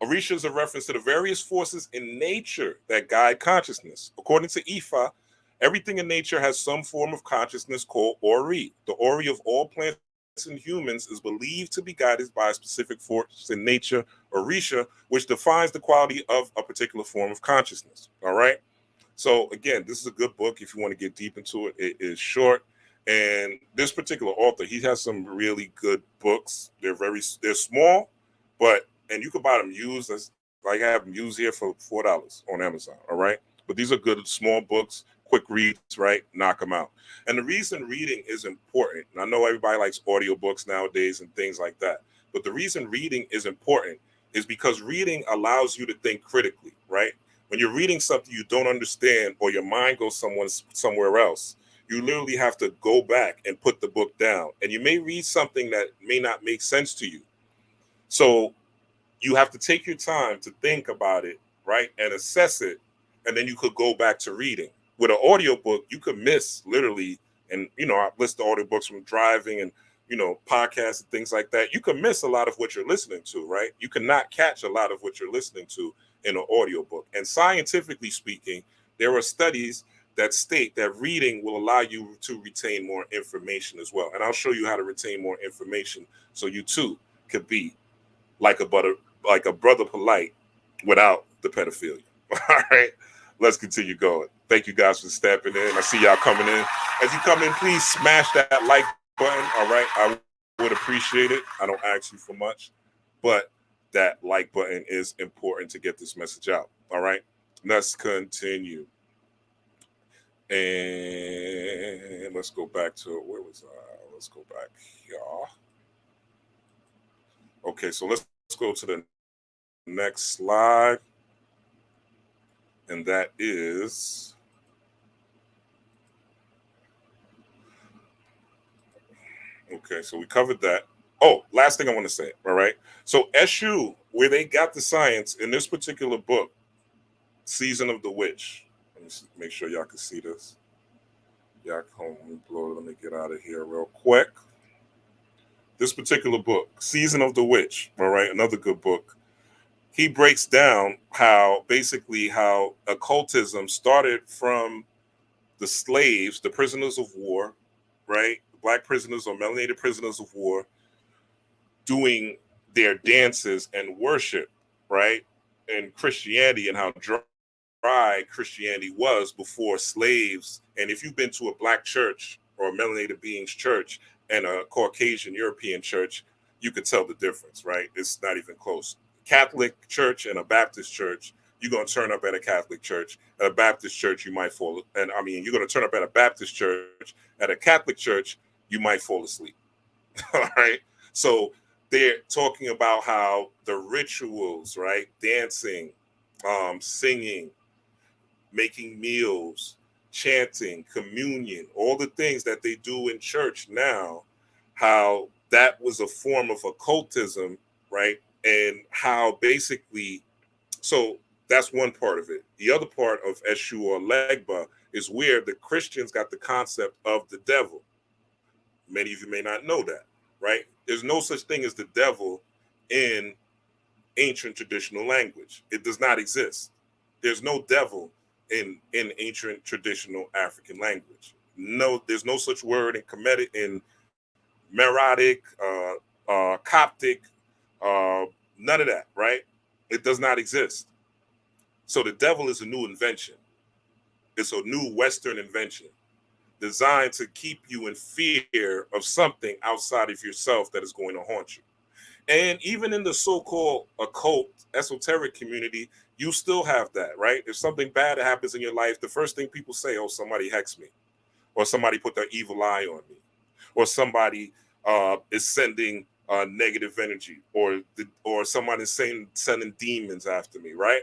Orisha is a reference to the various forces in nature that guide consciousness. According to Ifa, everything in nature has some form of consciousness called Ori. The Ori of all plants and humans is believed to be guided by a specific force in nature, Orisha, which defines the quality of a particular form of consciousness. All right. So again, this is a good book if you want to get deep into it. It is short, and this particular author, he has some really good books. They're small, and you can buy them used. I have them used here for $4 on Amazon. All right, but these are good small books, quick reads, right? Knock them out. And the reason reading is important, and I know everybody likes audiobooks nowadays and things like that, but the reason reading is important is because reading allows you to think critically, right? When you're reading something you don't understand or your mind goes somewhere else, you literally have to go back and put the book down. And you may read something that may not make sense to you. So you have to take your time to think about it, right? And assess it. And then you could go back to reading. With an audiobook, you could miss literally, and I listen to audiobooks from driving and podcasts and things like that. You can miss a lot of what you're listening to, right? You cannot catch a lot of what you're listening to in an audiobook. And scientifically speaking, there are studies that state that reading will allow you to retain more information as well. And I'll show you how to retain more information so you too could be like a brother Polight without the pedophilia. All right, let's continue going. Thank you guys for stepping in. I see y'all coming in. As you come in, please smash that like button. All right, I would appreciate it. I don't ask you for much, but that like button is important to get this message out. All right, let's continue. And let's go back to where was I? Let's go back here. Okay, so let's go to the next slide. And that is okay, so we covered that. Oh, last thing I want to say, all right? So Eshu, where they got the science in this particular book, Season of the Witch. Let me make sure y'all can see this. Y'all come blow. Let me get out of here real quick. This particular book, Season of the Witch, all right, another good book. He breaks down how occultism started from the slaves, the prisoners of war, right? Black prisoners or melanated prisoners of war doing their dances and worship, right? And Christianity, and how dry Christianity was before slaves. And if you've been to a black church or a melanated being's church and a Caucasian European church, you could tell the difference, right? It's not even close. Catholic church and a Baptist church, you're going to turn up at a Catholic church. At a Baptist church, you might fall. And I mean, you're going to turn up at a Baptist church. At a Catholic church, you might fall asleep. All right. So they're talking about how the rituals, right? Dancing, singing, making meals, chanting, communion, all the things that they do in church now, how that was a form of occultism, right? And how basically, so that's one part of it. The other part of Eshu or Legba is where the Christians got the concept of the devil. Many of you may not know that, right? There's no such thing as the devil in ancient traditional language. It does not exist. There's no devil in ancient traditional African language. No, there's no such word in Kemetic, in Meroitic, Coptic, none of that, right? It does not exist. So the devil is a new invention. It's a new Western invention designed to keep you in fear of something outside of yourself that is going to haunt you. And even in the so-called occult, esoteric community, you still have that, right? If something bad happens in your life, the first thing people say, oh, somebody hexed me, or somebody put their evil eye on me, or somebody is sending negative energy, or someone is sending demons after me, right?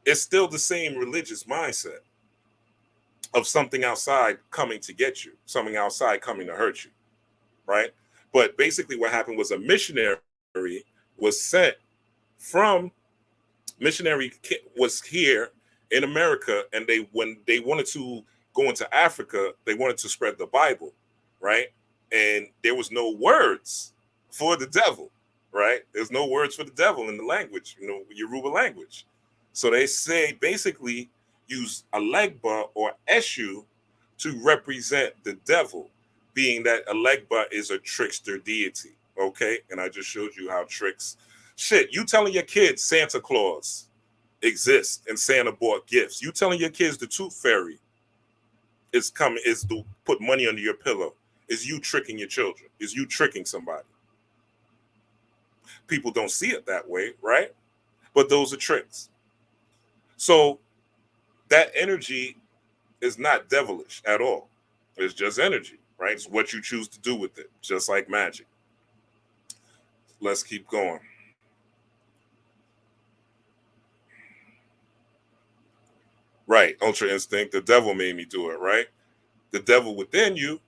It's still the same religious mindset of something outside coming to get you, something outside coming to hurt you, right? But basically what happened was a missionary was sent from was here in America, and when they wanted to go into Africa, they wanted to spread the Bible, right? And there was no words for the devil, right? There's no words for the devil in the language, Yoruba language. So they say basically use Alegba or Eshu to represent the devil, being that Alegba is a trickster deity, okay? And I just showed you how tricks. Shit, you telling your kids Santa Claus exists and Santa bought gifts. You telling your kids the Tooth Fairy is to put money under your pillow. Is you tricking your children? Is you tricking somebody? People don't see it that way, right? But those are tricks. So that energy is not devilish at all. It's just energy, right? It's what you choose to do with it, just like magic. Let's keep going. Right, Ultra Instinct, the devil made me do it, right? The devil within you,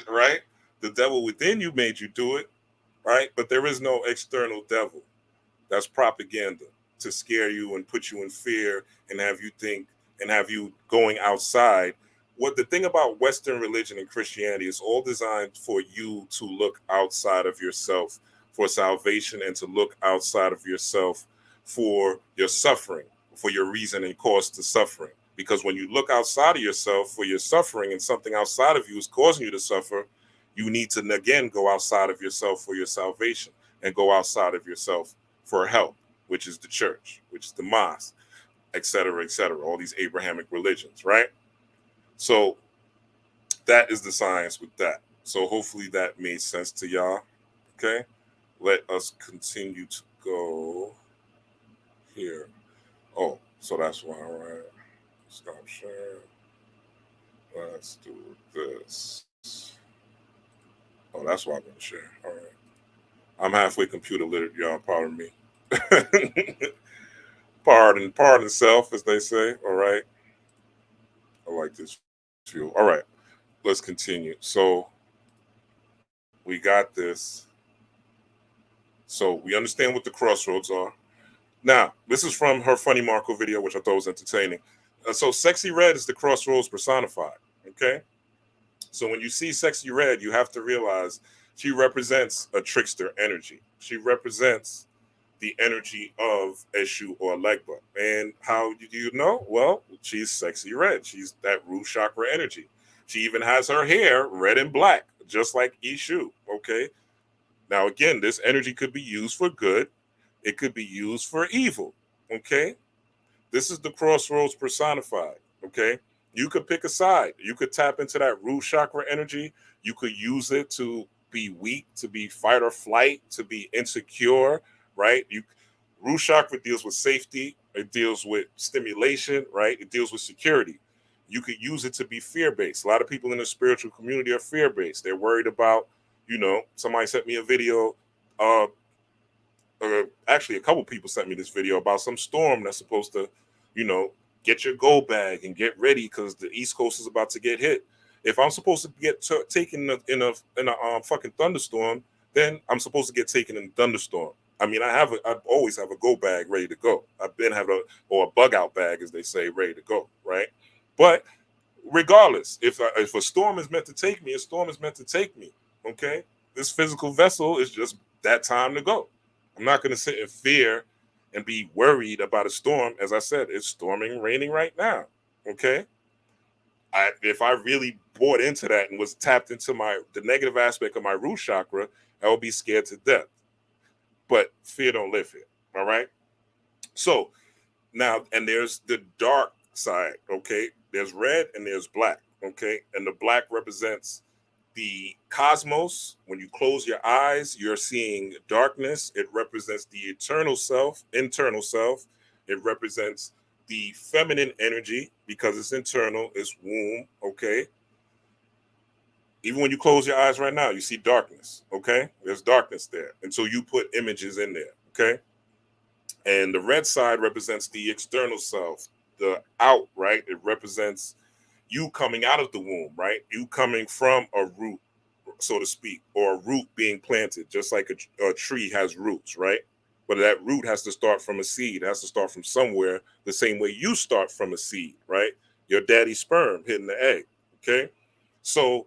right? The devil within you made you do it, right? But there is no external devil. That's propaganda to scare you and put you in fear and have you think and have you going outside. What the thing about Western religion and Christianity is all designed for you to look outside of yourself for salvation and to look outside of yourself for your suffering, for your reason and cause to suffering. Because when you look outside of yourself for your suffering and something outside of you is causing you to suffer, you need to again go outside of yourself for your salvation and go outside of yourself for help, which is the church, which is the mosque, et cetera, all these Abrahamic religions, right? So that is the science with that. So hopefully that made sense to y'all. Okay, let us continue to go here. Oh, so that's why, all right. Stop sharing. Let's do this. Oh, that's why I'm going to share. All right. I'm halfway computer literate, y'all. Pardon me. Pardon self, as they say. All right. I like this fuel. All right. Let's continue. So we got this. So we understand what the crossroads are. Now, this is from her Funny Marco video, which I thought was entertaining. So Sexy Red is the crossroads personified. Okay. So when you see Sexy Red, you have to realize she represents a trickster energy. She represents the energy of Eshu or Legba. And how do you know? Well, she's Sexy Red. She's that root chakra energy. She even has her hair red and black, just like Eshu. Okay. Now, again, this energy could be used for good. It could be used for evil. Okay. This is the crossroads personified. Okay. You could pick a side. You could tap into that root chakra energy. You could use it to be weak, to be fight or flight, to be insecure, right? Root chakra deals with safety. It deals with stimulation, right? It deals with security. You could use it to be fear-based. A lot of people in the spiritual community are fear-based. They're worried about, somebody sent me a video. Actually, a couple people sent me this video about some storm that's supposed to, get your go bag and get ready because the East Coast is about to get hit. If I'm supposed to get taken in a fucking thunderstorm, then I'm supposed to get taken in a thunderstorm. I mean, I always have a go bag ready to go. I've been having a bug out bag, as they say, ready to go, right? But regardless, if a storm is meant to take me, a storm is meant to take me. Okay, this physical vessel is just that time to go. I'm not going to sit in fear and be worried about a storm. As I said, it's storming, raining right now. Okay. If I really bought into that and was tapped into the negative aspect of my root chakra, I would be scared to death. But fear don't live here. All right. So now, and there's the dark side. Okay. There's red and there's black. Okay. And the black represents the cosmos. When you close your eyes, you're seeing darkness. It represents the eternal self, internal self. It represents the feminine energy because it's internal, it's womb, okay? Even when you close your eyes right now, you see darkness, okay? There's darkness there. And so you put images in there, okay? And the red side represents the external self, the out, right? It represents you coming out of the womb, right? You coming from a root, so to speak, or a root being planted, just like a tree has roots, right? But that root has to start from a seed. It has to start from somewhere, the same way you start from a seed, right? Your daddy's sperm hitting the egg, okay? So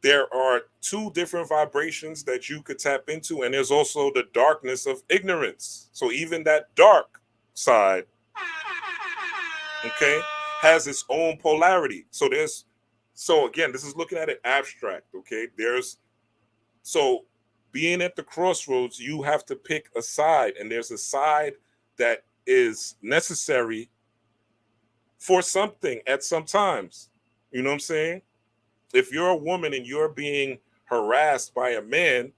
there are two different vibrations that you could tap into, and there's also the darkness of ignorance. So even that dark side, okay, has its own polarity. So again, this is looking at it abstract, okay? So being at the crossroads, you have to pick a side, and there's a side that is necessary for something at some times. You know what I'm saying? If you're a woman and you're being harassed by a man,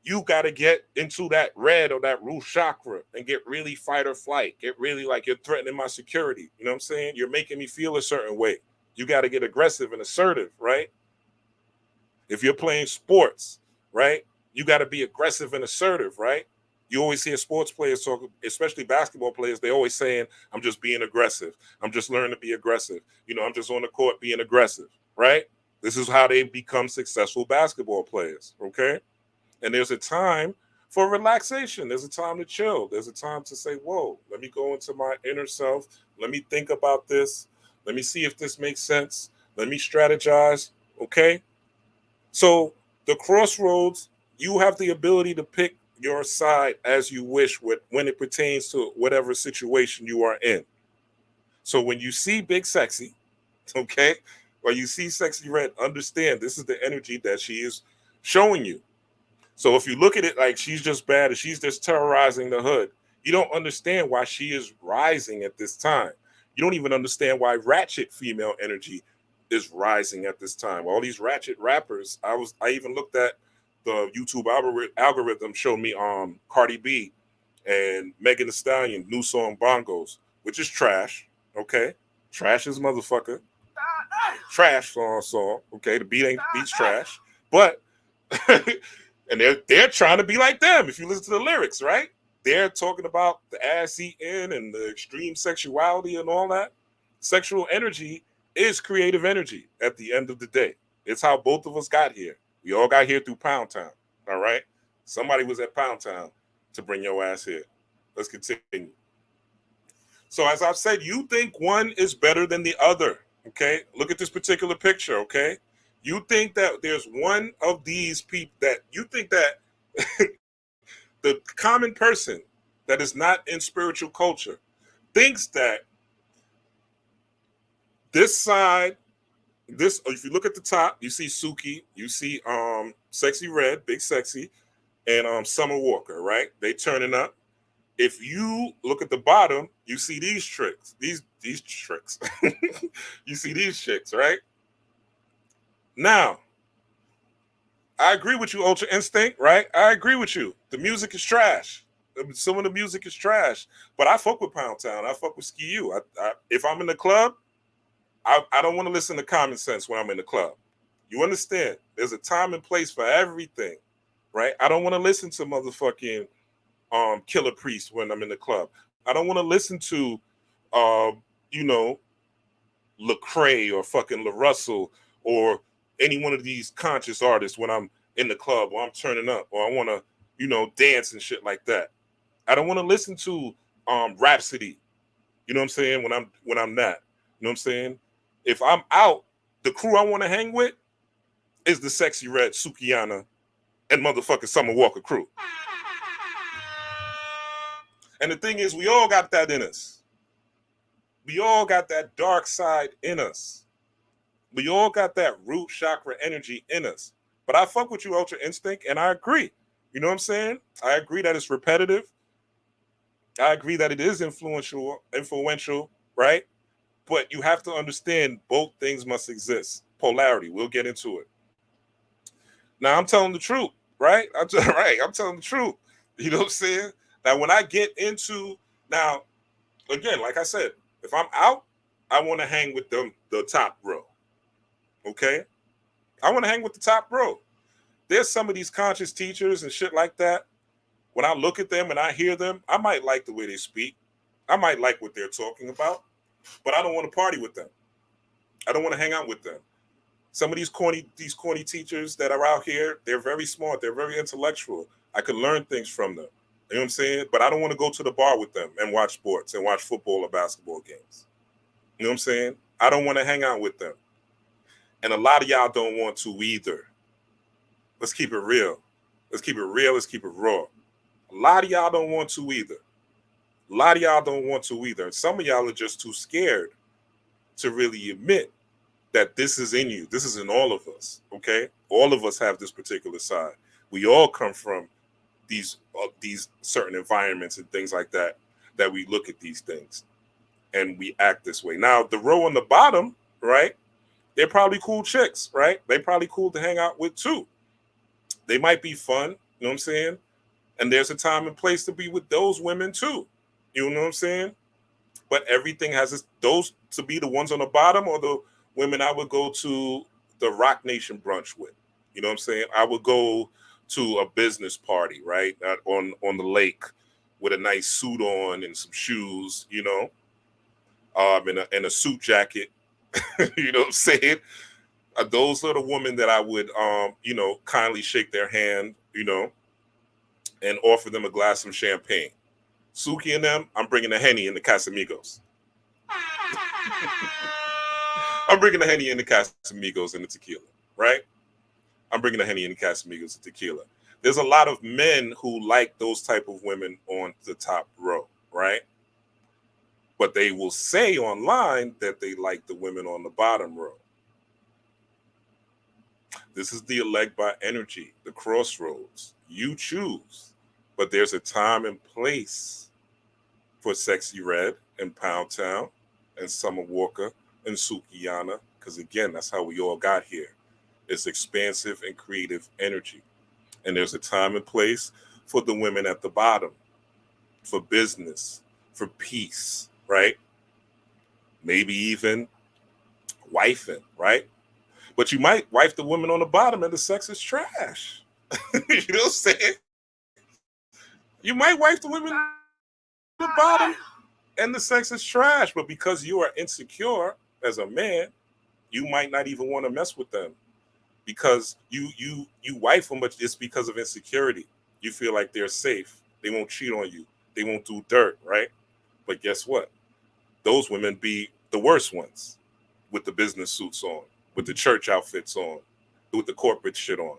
you got to get into that red or that root chakra and get really fight or flight. Get really like you're threatening my security. You know what I'm saying? You're making me feel a certain way. You got to get aggressive and assertive, right? If you're playing sports, right, you got to be aggressive and assertive, right? You always hear sports players talk, especially basketball players, they always saying, I'm just being aggressive. I'm just learning to be aggressive. You know, I'm just on the court being aggressive, right? This is how they become successful basketball players, okay? And there's a time for relaxation. There's a time to chill. There's a time to say, whoa, let me go into my inner self. Let me think about this. Let me see if this makes sense. Let me strategize, okay? So the crossroads, you have the ability to pick your side as you wish when it pertains to whatever situation you are in. So when you see Big Sexy, okay, or you see Sexy Red, understand this is the energy that she is showing you. So if you look at it like she's just bad and she's just terrorizing the hood, you don't understand why she is rising at this time. You don't even understand why ratchet female energy is rising at this time. All these ratchet rappers, I even looked at the YouTube algorithm showed me Cardi B and Megan Thee Stallion new song Bongos, which is trash, okay? Trash is motherfucker. Trash song, okay? The beat's trash. But and they're trying to be like them if you listen to the lyrics, right? They're talking about the ass eating and the extreme sexuality and all that. Sexual energy is creative energy at the end of the day. It's how both of us got here. We all got here through Pound Town, all right? Somebody was at Pound Town to bring your ass here. Let's continue. So as I've said, you think one is better than the other, okay? Look at this particular picture, okay? You think that there's one of these people that you think that the common person that is not in spiritual culture thinks that this side, if you look at the top, you see Suki, you see Sexy Red, Big Sexy, and Summer Walker, right? They turning up. If you look at the bottom, you see these tricks, these tricks. You see these chicks, right? Now, I agree with you, Ultra Instinct, right? I agree with you. The music is trash. Some of the music is trash, but I fuck with Pound Town. I fuck with Ski U. If I'm in the club, I don't want to listen to Common Sense when I'm in the club. You understand? There's a time and place for everything, right? I don't want to listen to motherfucking Killer Priest when I'm in the club. I don't want to listen to, Lecrae or fucking LaRussell or any one of these conscious artists when I'm in the club or I'm turning up or I want to, dance and shit like that. I don't want to listen to Rhapsody. You know what I'm saying? When I'm not. You know what I'm saying? If I'm out, the crew I want to hang with is the Sexy Red, Sukiana, and motherfucking Summer Walker crew. And the thing is, we all got that in us. We all got that dark side in us. We all got that root chakra energy in us. But I fuck with you, Ultra Instinct, and I agree. You know what I'm saying? I agree that it's repetitive. I agree that it is influential, right? But you have to understand both things must exist. Polarity, we'll get into it. Now I'm telling the truth, right? I'm telling the truth. You know what I'm saying? Now when I get into now, again, like I said, if I'm out, I want to hang with them, the top row. Okay? I want to hang with the top row. There's some of these conscious teachers and shit like that. When I look at them and I hear them, I might like the way they speak. I might like what they're talking about, but I don't want to party with them. I don't want to hang out with them. Some of these corny teachers that are out here, they're very smart. They're very intellectual. I could learn things from them. You know what I'm saying? But I don't want to go to the bar with them and watch sports and watch football or basketball games. You know what I'm saying? I don't want to hang out with them. And a lot of y'all don't want to either. Let's keep it real. Let's keep it real. Let's keep it raw. A lot of y'all don't want to either. A lot of y'all don't want to either. And some of y'all are just too scared to really admit that this is in you. This is in all of us, okay? All of us have this particular side. We all come from these certain environments and things like that, that we look at these things and we act this way. Now, the row on the bottom, right? They're probably cool chicks, right? They probably cool to hang out with too. They might be fun, you know what I'm saying? And there's a time and place to be with those women too. You know what I'm saying? But everything has those to be the ones on the bottom or the women I would go to the Rock Nation brunch with. You know what I'm saying? I would go to a business party, right? On the lake with a nice suit on and some shoes, you know, and a suit jacket. You know what I'm saying? Those are the women that I would, you know, kindly shake their hand, you know, and offer them a glass of champagne. Suki and them, I'm bringing the Henny and the Casamigos. I'm bringing the Henny and the Casamigos and the tequila, right? I'm bringing the Henny and the Casamigos and tequila. There's a lot of men who like those type of women on the top row, right? But they will say online that they like the women on the bottom row. This is the elect by energy, the crossroads. You choose, but there's a time and place for Sexy Red and Pound Town and Summer Walker and Sukiyana, because again, that's how we all got here. It's expansive and creative energy. And there's a time and place for the women at the bottom, for business, for peace, right? Maybe even wifing, right? But you might wife the women on the bottom and the sex is trash. You know what I'm saying? You might wife the women on the bottom and the sex is trash, but because you are insecure as a man, you might not even want to mess with them because you wife them, but it's because of insecurity. You feel like they're safe. They won't cheat on you. They won't do dirt, right? But guess what? Those women be the worst ones with the business suits on, with the church outfits on, with the corporate shit on.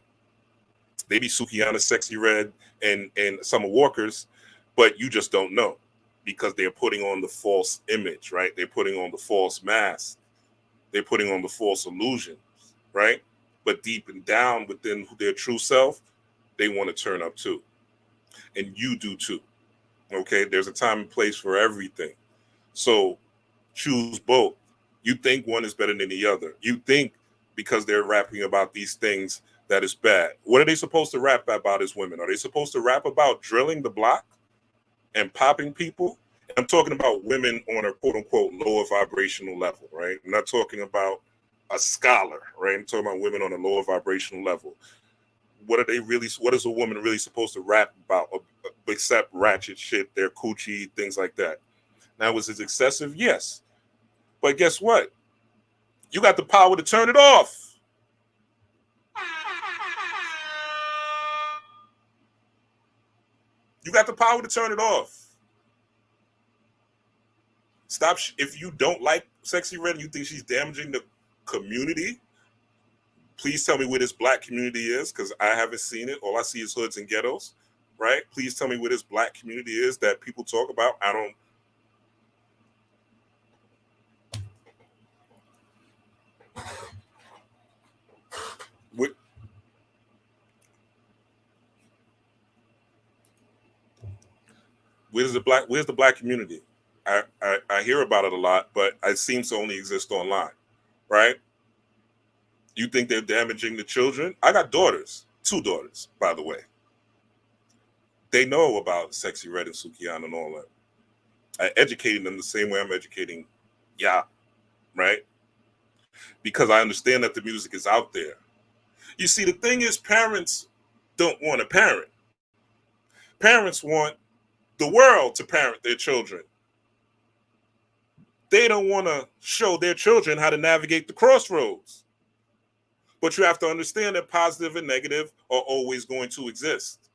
They be Sukiyana, Sexy Red, and Summer Walkers, but you just don't know because they're putting on the false image, right? They're putting on the false mask. They're putting on the false illusions, right? But deep and down within their true self, they want to turn up too. And you do too, okay? There's a time and place for everything. So choose both. You think one is better than the other. You think because they're rapping about these things that is bad. What are they supposed to rap about as women? Are they supposed to rap about drilling the block and popping people? I'm talking about women on a quote unquote lower vibrational level, right? I'm not talking about a scholar, right? I'm talking about women on a lower vibrational level. What is a woman really supposed to rap about except ratchet shit, their coochie, things like that? Now, was it excessive? Yes. But guess what? You got the power to turn it off. You got the power to turn it off. Stop. If you don't like Sexy Red and you think she's damaging the community, please tell me where this black community is, because I haven't seen it. All I see is hoods and ghettos, right? Please tell me where this black community is that people talk about. I don't. Where's the black community? I hear about it a lot, but it seems to only exist online, right? You think they're damaging the children? I got daughters. 2 daughters, by the way. They know about Sexy Red and Sukiana and all that. I educated them the same way I'm educating y'all, right? Because I understand that the music is out there. You see, the thing is, parents don't want a parent. Parents want the world to parent their children. They don't want to show their children how to navigate the crossroads. But you have to understand that positive and negative are always going to exist.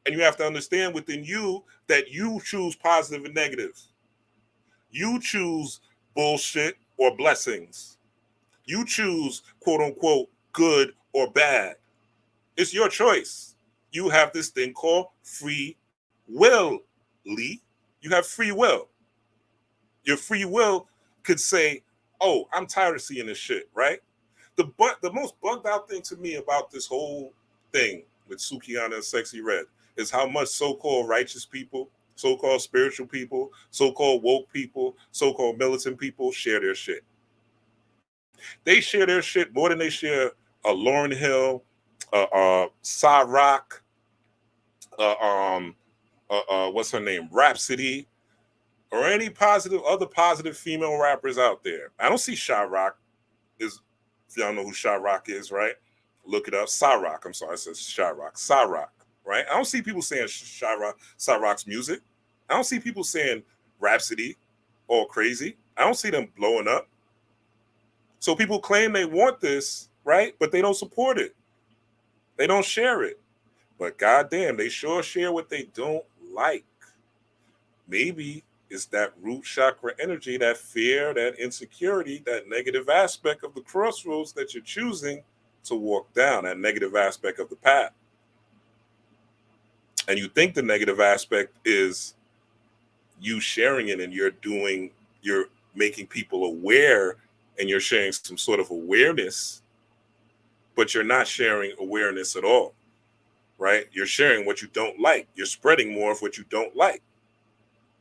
And you have to understand within you that you choose positive and negative. You choose bullshit or blessings. You choose, quote unquote, good or bad. It's your choice. You have this thing called free will, Lee. You have free will. Your free will could say, oh, I'm tired of seeing this shit, right? The most bugged out thing to me about this whole thing with Sukiana and Sexy Red is how much so-called righteous people, so-called spiritual people, so-called woke people, so-called militant people share their shit. They share their shit more than they share Lauryn Hill, Rock, what's her name, Rhapsody, or any other positive female rappers out there. I don't see Rock. If y'all know who Rock is, right? Look it up. Rock. I'm sorry, I said Rock. Rock, right? I don't see people saying Rock's music. I don't see people saying Rhapsody all crazy. I don't see them blowing up. So people claim they want this, right? But they don't support it. They don't share it. But goddamn, they sure share what they don't like. Maybe it's that root chakra energy, that fear, that insecurity, that negative aspect of the crossroads that you're choosing to walk down, that negative aspect of the path. And you think the negative aspect is you sharing it and you're making people aware and you're sharing some sort of awareness, but you're not sharing awareness at all, right? You're sharing what you don't like. You're spreading more of what you don't like.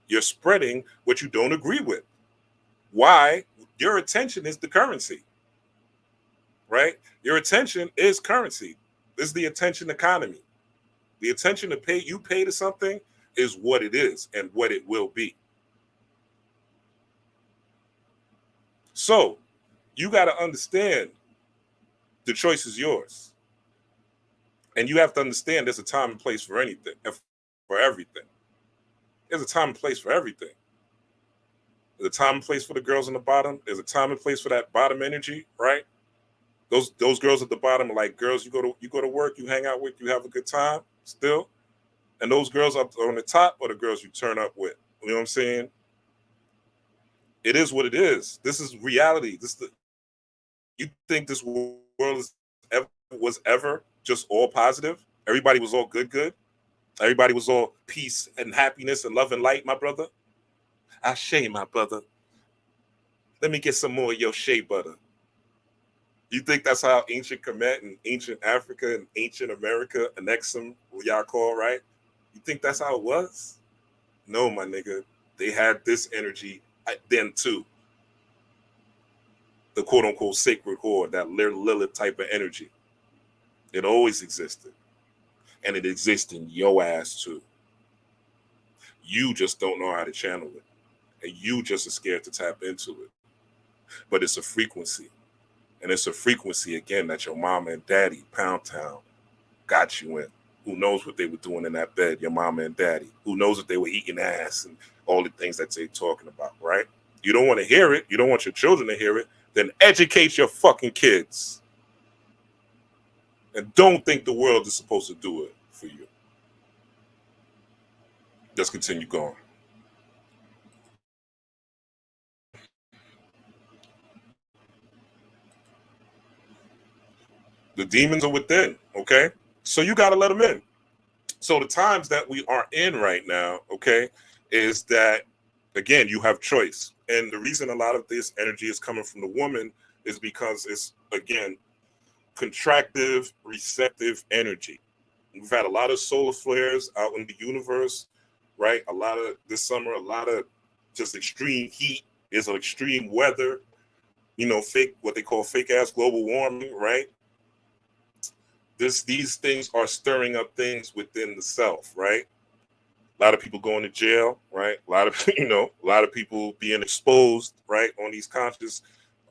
You're spreading what you don't agree with. Why? Your attention is the currency, right? Your attention is currency. This is the attention economy. The attention you pay to something is what it is and what it will be. So you got to understand the choice is yours. And you have to understand there's a time and place for anything, for everything. There's a time and place for everything. There's a time and place for the girls on the bottom. There's a time and place for that bottom energy, right? Those girls at the bottom are like girls you go to work, you hang out with, you have a good time still. And those girls up on the top are the girls you turn up with. You know what I'm saying? It is what it is. This is reality. You think this world was ever just all positive? Everybody was all good? Everybody was all peace and happiness and love and light, my brother? I shame, my brother. Let me get some more of your shea butter. You think that's how ancient Kemet and ancient Africa and ancient America, Anexum, what y'all call, right? You think that's how it was? No, my nigga. They had this energy then too. The quote-unquote sacred horde, that Lilith type of energy. It always existed. And it exists in your ass too. You just don't know how to channel it. And you just are scared to tap into it. But it's a frequency. And it's a frequency, again, that your mama and daddy, Pound Town, got you in. Who knows what they were doing in that bed, your mama and daddy? Who knows if they were eating ass and all the things that they're talking about, right? You don't want to hear it. You don't want your children to hear it. Then educate your fucking kids. And don't think the world is supposed to do it for you. Let's continue going. The demons are within, okay? So you got to let them in. So the times that we are in right now, okay, is that, again, you have choice. And the reason a lot of this energy is coming from the woman is because it's, again, contractive, receptive energy. We've had a lot of solar flares out in the universe, right? A lot of this summer, a lot of just extreme heat. There's an extreme weather, what they call fake ass global warming, right? these things are stirring up things within the self, right? A lot of people going to jail, right? A lot of a lot of people being exposed, right, on these conscious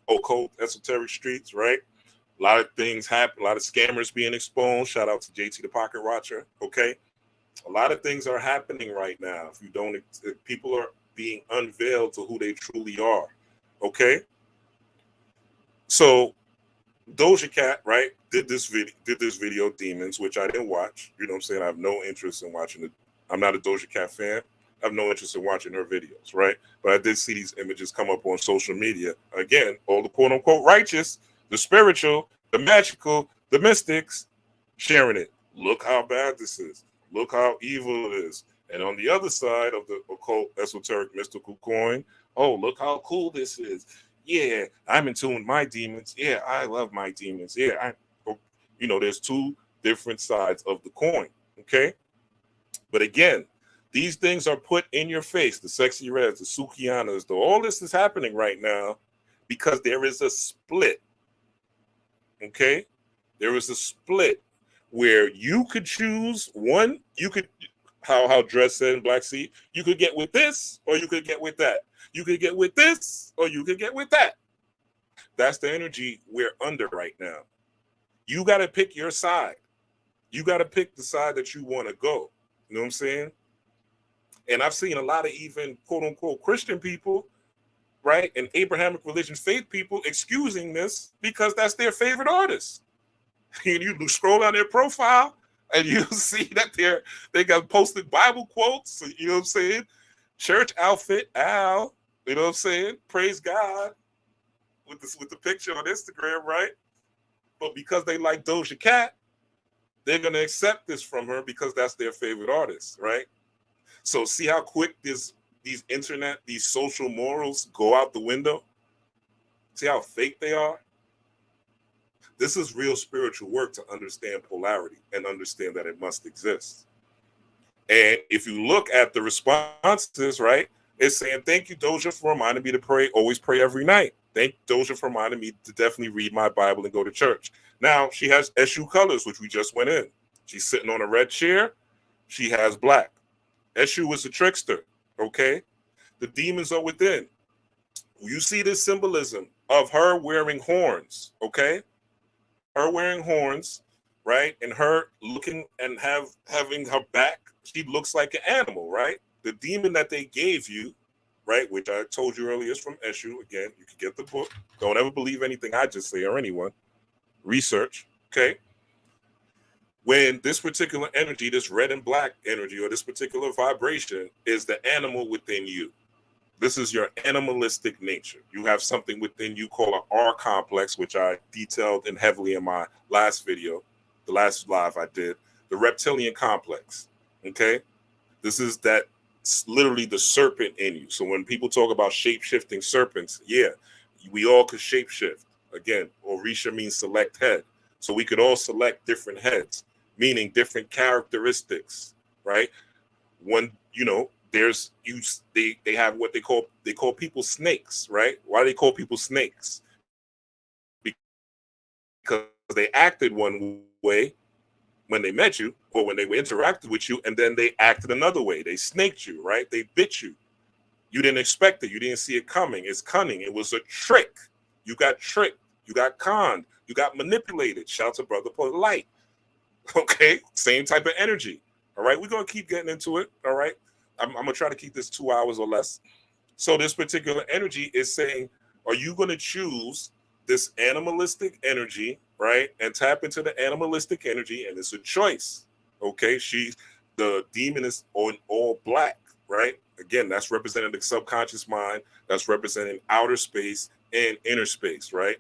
occult esoteric streets, right? A lot of things happen, a lot of scammers being exposed. Shout out to JT the Pocket Watcher. Okay. A lot of things are happening right now. If people are being unveiled to who they truly are. Okay. So Doja Cat, right, did this video, Demons, which I didn't watch. You know what I'm saying? I have no interest in watching it. I'm not a Doja Cat fan. I have no interest in watching her videos, right? But I did see these images come up on social media. Again, all the quote unquote righteous, the spiritual, the magical, the mystics sharing it. Look how bad this is. Look how evil it is. And on the other side of the occult, esoteric, mystical coin, oh, look how cool this is. Yeah, I'm in tune with my demons. Yeah, I love my demons. Yeah, there's two different sides of the coin, okay? But again, these things are put in your face, the sexy reds, the Sukianas, all this is happening right now because there is a split, okay? There is a split where you could choose one, how Dress said in Black Sea, you could get with this or you could get with that. You could get with this or you could get with that. That's the energy we're under right now. You got to pick your side. You got to pick the side that you want to go. You know what I'm saying? And I've seen a lot of even quote unquote Christian people, right, and Abrahamic religion faith people excusing this because that's their favorite artist. And you scroll down their profile and you see that they got posted Bible quotes, you know what I'm saying? Church outfit, Al, you know what I'm saying? Praise God with the picture on Instagram, right? But because they like Doja Cat, they're going to accept this from her because that's their favorite artist, right? So see how quick these social morals go out the window? See how fake they are? This is real spiritual work to understand polarity and understand that it must exist. And if you look at the responses, right, it's saying, thank you, Doja, for reminding me to pray, always pray every night. Thank Doja for reminding me to definitely read my Bible and go to church. Now, she has Eshu colors, which we just went in. She's sitting on a red chair. She has black. Eshu is a trickster, okay? The demons are within. You see this symbolism of her wearing horns, okay? Her wearing horns, right? And her looking and having her back, she looks like an animal, right? The demon that they gave you, right, which I told you earlier is from Eshu. Again, you can get the book. Don't ever believe anything I just say or anyone. Research, okay? When this particular energy, this red and black energy, or this particular vibration is the animal within you. This is your animalistic nature. You have something within you called an R complex, which I detailed in heavily in my last video, the last live I did, the reptilian complex, okay? This is literally the serpent in you. So when people talk about shape-shifting serpents, yeah, we all could shape-shift. Again, Orisha means select head. So we could all select different heads, meaning different characteristics, right? When, they have what they call people snakes, right? Why do they call people snakes? Because they acted one way when they met you or when they interacted with you, and then they acted another way. They snaked you, right? They bit you. You didn't expect it. You didn't see it coming. It's cunning. It was a trick. You got tricked. You got conned. You got manipulated. Shout to Brother Polight. Okay? Same type of energy. All right? We're going to keep getting into it. All right? I'm going to try to keep this 2 hours or less. So this particular energy is saying, are you going to choose this animalistic energy, right, and tap into the animalistic energy? And it's a choice. Okay? The demon is on all black, right? Again, that's representing the subconscious mind. That's representing outer space and inner space, right?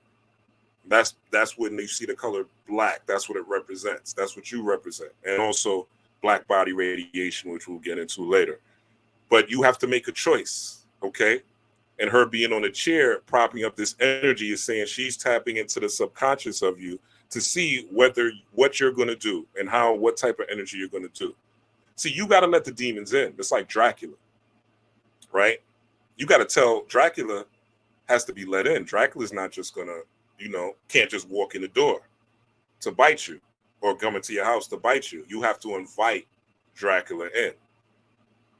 That's when you see the color black. That's what it represents. That's what you represent. And also black body radiation, which we'll get into later. But you have to make a choice, okay? And her being on a chair, propping up this energy is saying she's tapping into the subconscious of you to see what you're going to do and what type of energy you're going to do. See, you got to let the demons in. It's like Dracula, right? You got to tell Dracula has to be let in. Dracula's not just going to, can't just walk in the door to bite you. or come into your house to bite you. You have to invite Dracula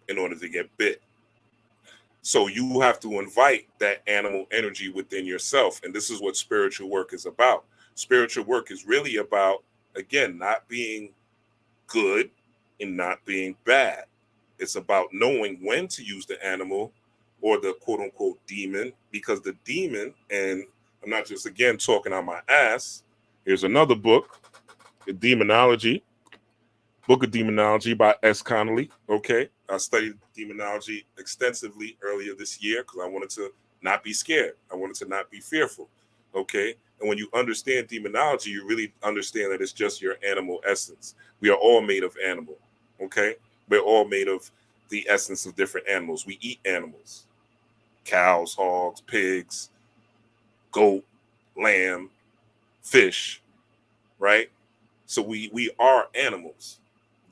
in order to get bit. So you have to invite that animal energy within yourself. And this is what spiritual work is about. Spiritual work is really about, again, not being good and not being bad. It's about knowing when to use the animal or the quote unquote demon, because the demon, and I'm not just again talking on my ass. Here's another book, The Demonology, Book of Demonology by S. Connolly. Okay. I studied demonology extensively earlier this year because I wanted to not be scared. I wanted to not be fearful. Okay. And when you understand demonology, you really understand that it's just your animal essence. We are all made of animal. Okay. We're all made of the essence of different animals. We eat animals: cows, hogs, pigs, goat, lamb, fish, right? So we are animals.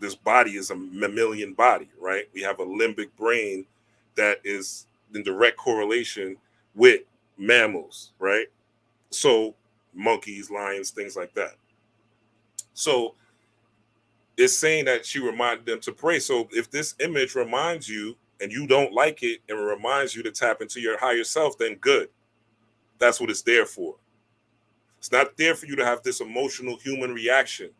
This body is a mammalian body, right? We have a limbic brain that is in direct correlation with mammals, right? So monkeys, lions, things like that. So it's saying that she reminded them to pray. So if this image reminds you and you don't like it and it reminds you to tap into your higher self, then good. That's what it's there for. It's not there for you to have this emotional human reaction.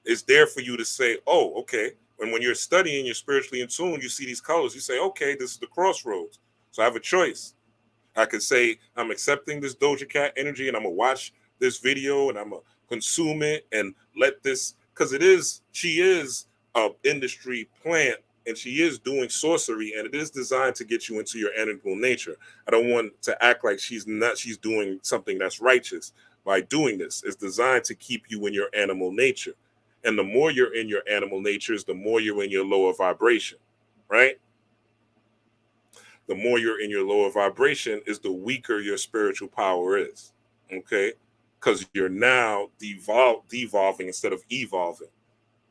It's there for you to say, oh, okay. And when you're studying, you're spiritually in tune, you see these colors, you say, okay, this is the crossroads. So I have a choice. I could say, I'm accepting this Doja Cat energy and I'm going to watch this video and I'm going to consume it and let this, because she is a industry plant and she is doing sorcery and it is designed to get you into your animal nature. I don't want to act like she's doing something that's righteous by doing this. It's designed to keep you in your animal nature. And the more you're in your animal natures, the more you're in your lower vibration, right? The more you're in your lower vibration is the weaker your spiritual power is, okay? Because you're now devolving instead of evolving.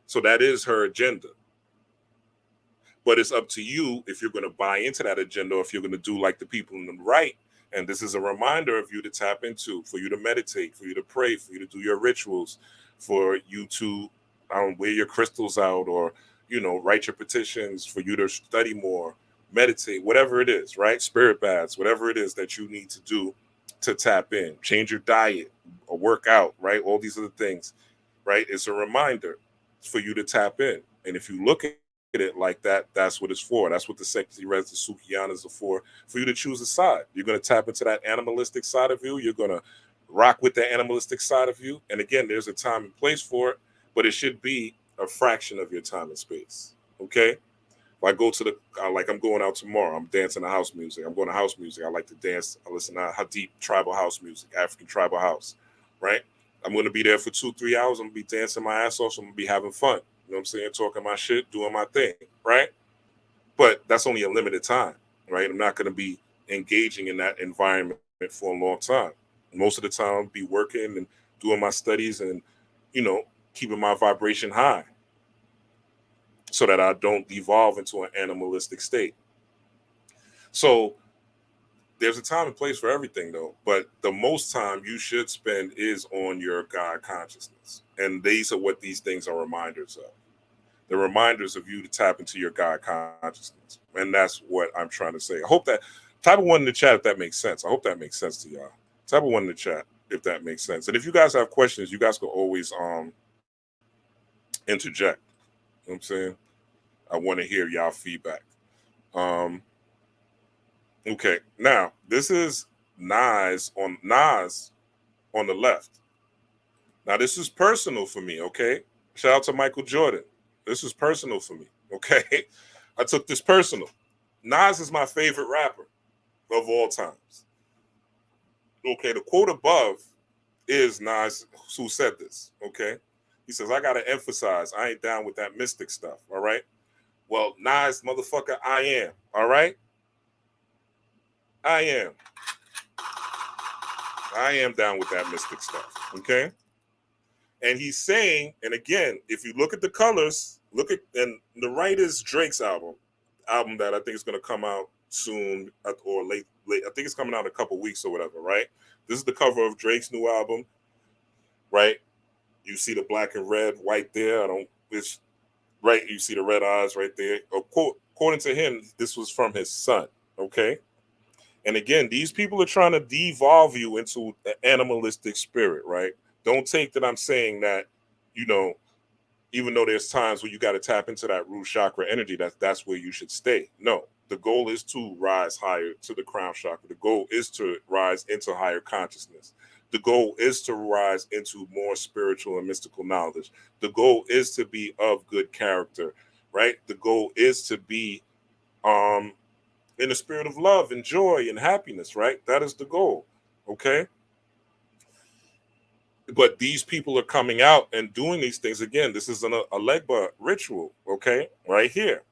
So that is her agenda. But it's up to you if you're going to buy into that agenda or if you're going to do like the people in the right. And this is a reminder of you to tap into, for you to meditate, for you to pray, for you to do your rituals, for you to wear your crystals out or, write your petitions, for you to study more, meditate, whatever it is, right? Spirit baths, whatever it is that you need to do to tap in, change your diet or work out, right? All these other things, right? It's a reminder for you to tap in. And if you look at it like that, that's what it's for. That's what the sexy reds, the Sukiyanas are for you to choose a side. You're going to tap into that animalistic side of you. You're going to rock with the animalistic side of you. And again, there's a time and place for it, but it should be a fraction of your time and space. Okay? If I go to like I'm going out tomorrow, I'm dancing to house music. I'm going to house music. I like to dance. I listen to Hadith tribal house music, African tribal house, right? I'm going to be there for 2-3 hours. I'm going to be dancing my ass off. So I'm going to be having fun. You know what I'm saying? Talking my shit, doing my thing, right? But that's only a limited time, right? I'm not going to be engaging in that environment for a long time. Most of the time, I'll be working and doing my studies and, keeping my vibration high so that I don't devolve into an animalistic state. So there's a time and place for everything, though. But the most time you should spend is on your God consciousness. And these are what these things are reminders of. The reminders of you to tap into your God consciousness. And that's what I'm trying to say. I hope that, type of one in the chat if that makes sense. I hope that makes sense to y'all. Type of one in the chat if that makes sense. And if you guys have questions, you guys can always interject. You know what I'm saying? I want to hear y'all feedback. Okay, now this is Nas on the left. Now this is personal for me, okay? Shout out to Michael Jordan. This is personal for me, okay? I took this personal. Nas is my favorite rapper of all times. Okay, the quote above is Nas who said this, okay? He says, I got to emphasize, I ain't down with that mystic stuff, all right? Well, Nas, motherfucker, I am, all right? I am down with that mystic stuff, okay? And he's saying, and again, if you look at the colors, and the right is Drake's album that I think is going to come out soon or late. I think it's coming out in a couple weeks or whatever, right? This is the cover of Drake's new album, right? You see the black and red white there. It's right. You see the red eyes right there. According to him, this was from his son. Okay. And again, these people are trying to devolve you into an animalistic spirit, right? Don't take that I'm saying that, you know, even though there's times where you got to tap into that root chakra energy, that's where you should stay. No, the goal is to rise higher to the crown chakra. The goal is to rise into higher consciousness. The goal is to rise into more spiritual and mystical knowledge. The goal is to be of good character, right? The goal is to be in the spirit of love and joy and happiness, right? That is the goal, okay? But these people are coming out and doing these things. Again, this is a Legba ritual, okay? Right here.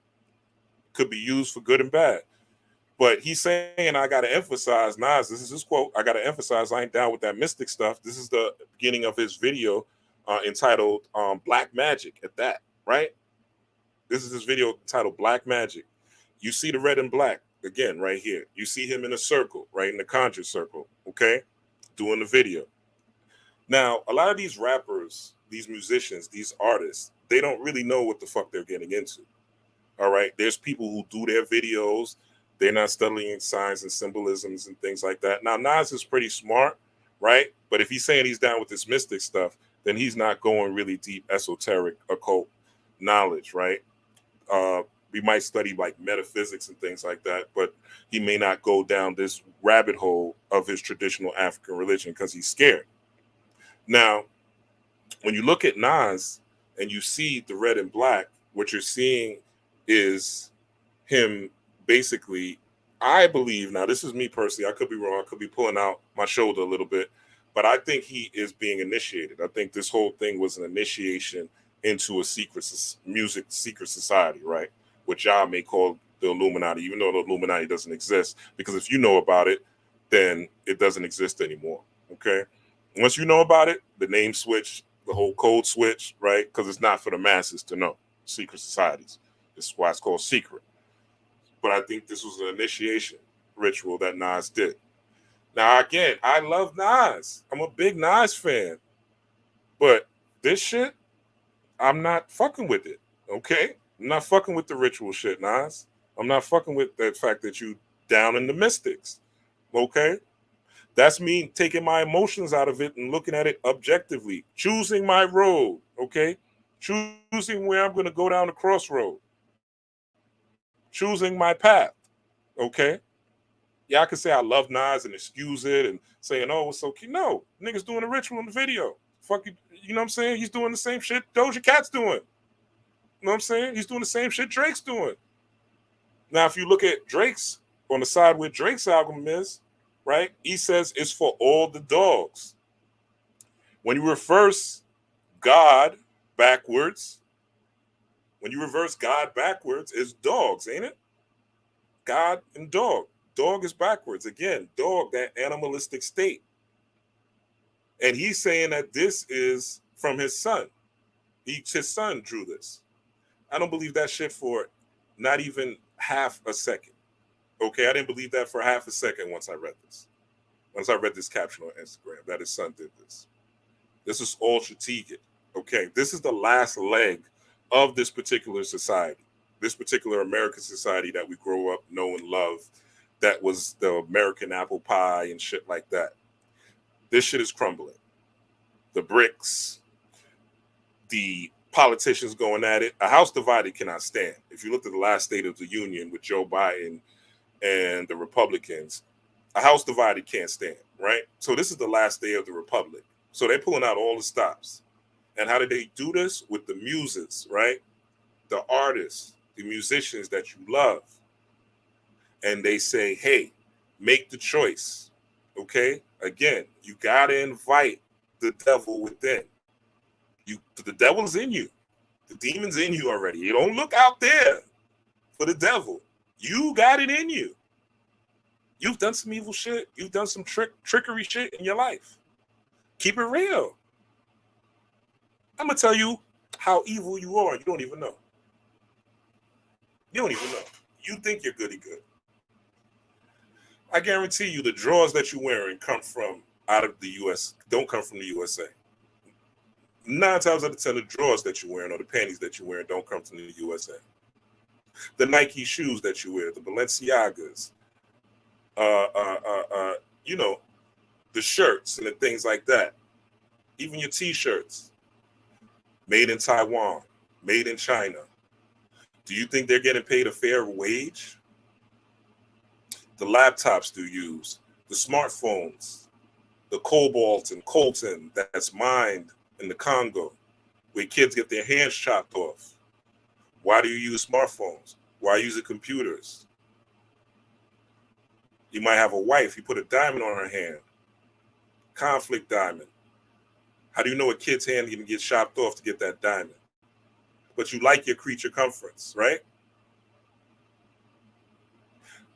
Could be used for good and bad. But he's saying, I got to emphasize, Nas, this is his quote, I got to emphasize I ain't down with that mystic stuff. This is the beginning of his video entitled Black Magic at that, right? This is his video entitled Black Magic. You see the red and black, again, right here. You see him in a circle, right, in the conjure circle, okay, doing the video. Now, a lot of these rappers, these musicians, these artists, they don't really know what the fuck they're getting into, all right? There's people who do their videos. They're not studying signs and symbolisms and things like that. Now, Nas is pretty smart, right? But if he's saying he's down with this mystic stuff, then he's not going really deep, esoteric, occult knowledge, right? We might study like metaphysics and things like that, but he may not go down this rabbit hole of his traditional African religion because he's scared. Now, when you look at Nas and you see the red and black, what you're seeing is him basically, I believe, now this is me personally, I could be wrong, I could be pulling out my shoulder a little bit, but I think he is being initiated. I think this whole thing was an initiation into a secret society, right? Which y'all may call the Illuminati, even though the Illuminati doesn't exist, because if you know about it, then it doesn't exist anymore, okay? Once you know about it, the name switch, the whole code switch, right? Because it's not for the masses to know, secret societies. This is why it's called secret. But I think this was an initiation ritual that Nas did. Now, again, I love Nas. I'm a big Nas fan. But this shit, I'm not fucking with it, okay? I'm not fucking with the ritual shit, Nas. I'm not fucking with the fact that you down in the mystics, okay? That's me taking my emotions out of it and looking at it objectively, choosing my road, okay? Choosing where I'm going to go down the crossroad, choosing my path, okay? Yeah, I can say I love Nas and excuse it and saying, oh, it's so cute. No, nigga's doing a ritual in the video. Fuck you know what I'm saying? He's doing the same shit Doja Cat's doing. You know what I'm saying? He's doing the same shit Drake's doing. Now, if you look at Drake's, on the side where Drake's album is, right? He says it's for all the dogs. When you reverse God backwards, it's dogs, ain't it? God and dog. Dog is backwards. Again, dog, that animalistic state. And he's saying that this is from his son. His son drew this. I don't believe that shit for not even half a second. Okay, I didn't believe that for half a second once I read this. Once I read this caption on Instagram, that his son did this. This is all strategic. Okay, this is the last leg of this particular society, this particular American society that we grow up, know, and love, that was the American apple pie and shit like that. This shit is crumbling. The bricks, the politicians going at it. A house divided cannot stand. If you look at the last State of the Union with Joe Biden and the Republicans, a house divided can't stand, right? So this is the last day of the Republic. So they're pulling out all the stops. And how did they do this? With the muses, right? The artists, the musicians that you love. And they say, hey, make the choice, okay? Again, you got to invite the devil within. The devil's in you. The demon's in you already. You don't look out there for the devil. You got it in you. You've done some evil shit. You've done some trickery shit in your life. Keep it real. I'm going to tell you how evil you are. You don't even know. You don't even know. You think you're goody good. I guarantee you the drawers that you're wearing come from out of the U.S., don't come from the USA. 9 times out of 10, the drawers that you're wearing or the panties that you're wearing don't come from the USA. The Nike shoes that you wear, the Balenciagas, you know, the shirts and the things like that, even your T-shirts, made in Taiwan, made in China. Do you think they're getting paid a fair wage? The laptops you use, the smartphones, the cobalt and coltan that's mined in the Congo, where kids get their hands chopped off. Why do you use smartphones? Why use the computers? You might have a wife, you put a diamond on her hand, conflict diamond. How do you know a kid's hand can get chopped off to get that diamond? But you like your creature comforts, right?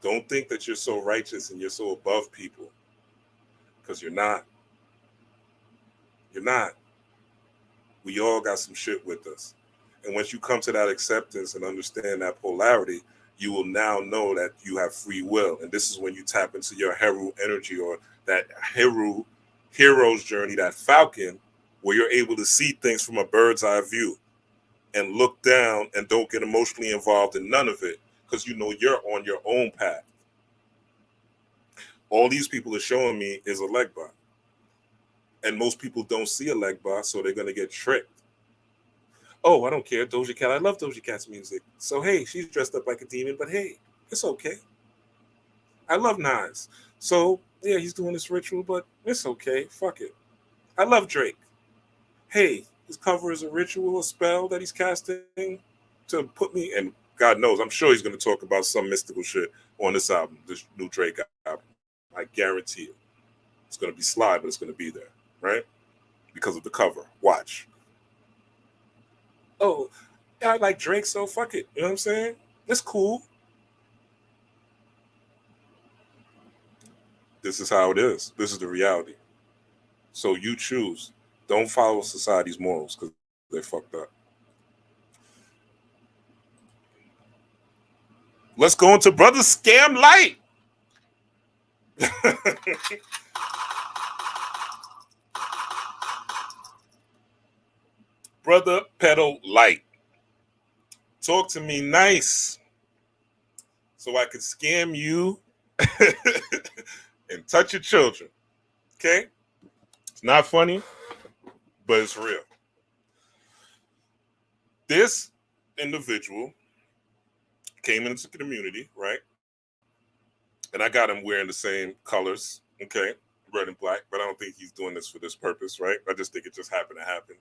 Don't think that you're so righteous and you're so above people, because you're not. You're not. We all got some shit with us. And once you come to that acceptance and understand that polarity, you will now know that you have free will. And this is when you tap into your Heru energy, or that hero's journey, that falcon, where you're able to see things from a bird's eye view and look down and don't get emotionally involved in none of it, because you know you're on your own path. All these people are showing me is a legba. And most people don't see a legba, so they're going to get tricked. Oh, I don't care, Doja Cat. I love Doja Cat's music. So, hey, she's dressed up like a demon, but hey, it's okay. I love Nas. So, yeah, he's doing this ritual, but it's okay. Fuck it. I love Drake. Hey, his cover is a ritual, a spell that he's casting to put me, and God knows, I'm sure he's going to talk about some mystical shit on this album, this new Drake album. I guarantee it. It's going to be sly, but it's going to be there, right? Because of the cover. Watch. Oh, I like Drake, so fuck it. You know what I'm saying? It's cool. This is how it is. This is the reality. So you choose. Don't follow society's morals, because they're fucked up. Let's go into Brother Scam Light. Brother Pedal Light. Talk to me nice so I can scam you and touch your children. Okay? It's not funny, but it's real. This individual came into the community, right? And I got him wearing the same colors, okay? Red and black, but I don't think he's doing this for this purpose, right? I just think it just happened to happen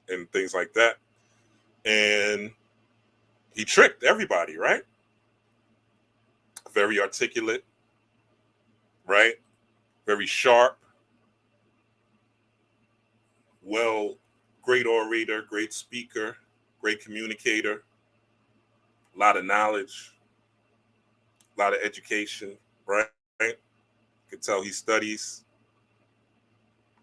and things like that. And he tricked everybody, right? Very articulate, right? Very sharp. Well, great orator, great speaker, great communicator, a lot of knowledge, a lot of education, right? You can tell he studies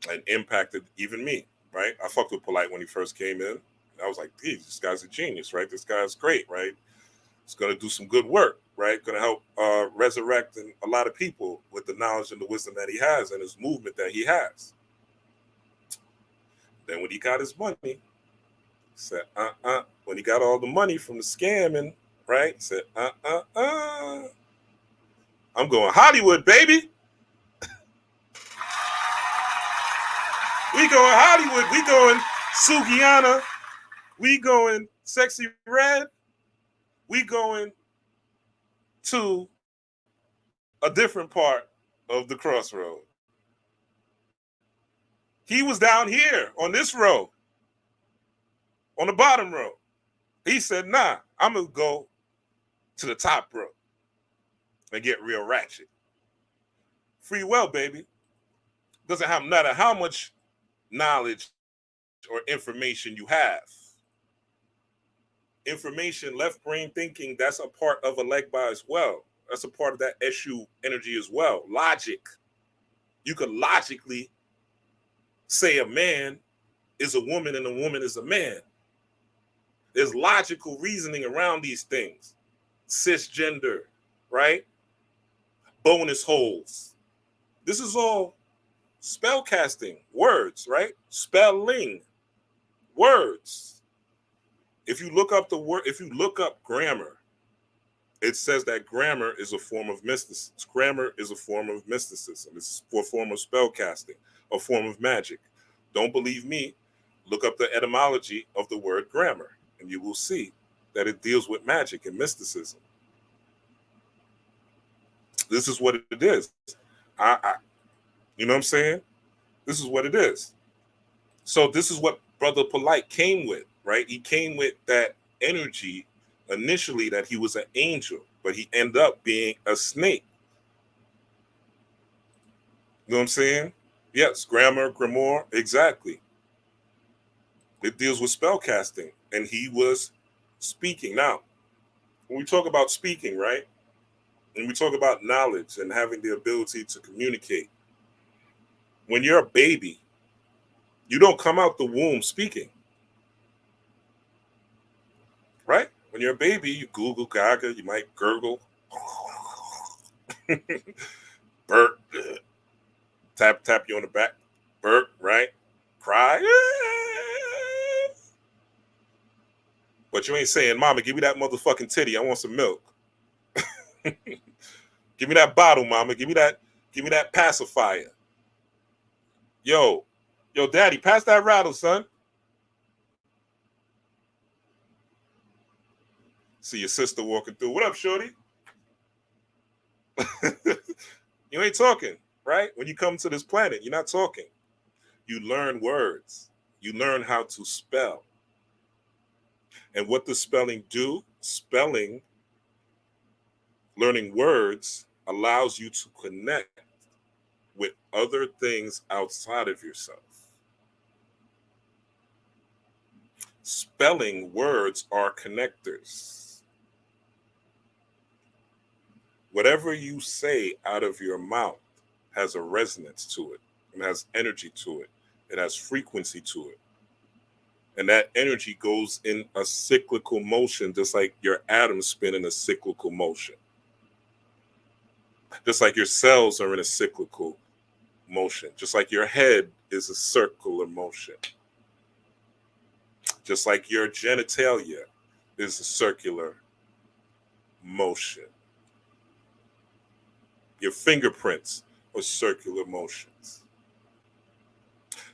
and impacted even me, right? I fucked with Polight when he first came in. I was like, geez, this guy's a genius, right? This guy's great, right? He's going to do some good work, right? Going to help resurrect a lot of people with the knowledge and the wisdom that he has and his movement that he has. Then when he got his money, he said, when he got all the money from the scamming, right? He said, I'm going Hollywood, baby. We going Hollywood. We going Sugiana. We going Sexy Red. We going to a different part of the Crossroad. He was down here on this row, on the bottom row. He said, nah, I'm going to go to the top row and get real ratchet. Free will, baby. Doesn't matter how much knowledge or information you have. Information, left brain thinking, that's a part of a legba as well. That's a part of that Eshu energy as well. Logic. You could logically say a man is a woman and a woman is a man. There's logical reasoning around these things. Cisgender, right? Bonus holes. This is all spell casting words, right? Spelling. Words. If you look up the word, if you look up grammar, it says that grammar is a form of mysticism. Grammar is a form of mysticism. It's a form of spell casting, a form of magic. Don't believe me? Look up the etymology of the word grammar, and you will see that it deals with magic and mysticism. This is what it is. You know what I'm saying? This is what it is. So this is what Brother Polight came with, right? He came with that energy initially that he was an angel, but he ended up being a snake. You know what I'm saying? Yes, grammar, grimoire, exactly. It deals with spell casting, and he was speaking. Now, when we talk about speaking, right? And we talk about knowledge and having the ability to communicate. When you're a baby, you don't come out the womb speaking, right? When you're a baby, you Google Gaga, you might gurgle, burp, tap you on the back, burp, right? Cry. But you ain't saying, Mama, give me that motherfucking titty. I want some milk. Give me that bottle, Mama. Give me that pacifier. Yo, Daddy, pass that rattle, son. See your sister walking through. What up, shorty? You ain't talking, right? When you come to this planet, you're not talking. You learn words. You learn how to spell. And what does spelling do? Spelling, learning words, allows you to connect with other things outside of yourself. Spelling words are connectors. Whatever you say out of your mouth has a resonance to it. It has energy to it. It has frequency to it. And that energy goes in a cyclical motion, just like your atoms spin in a cyclical motion. Just like your cells are in a cyclical motion. Just like your head is a circular motion. Just like your genitalia is a circular motion. Your fingerprints are circular motions.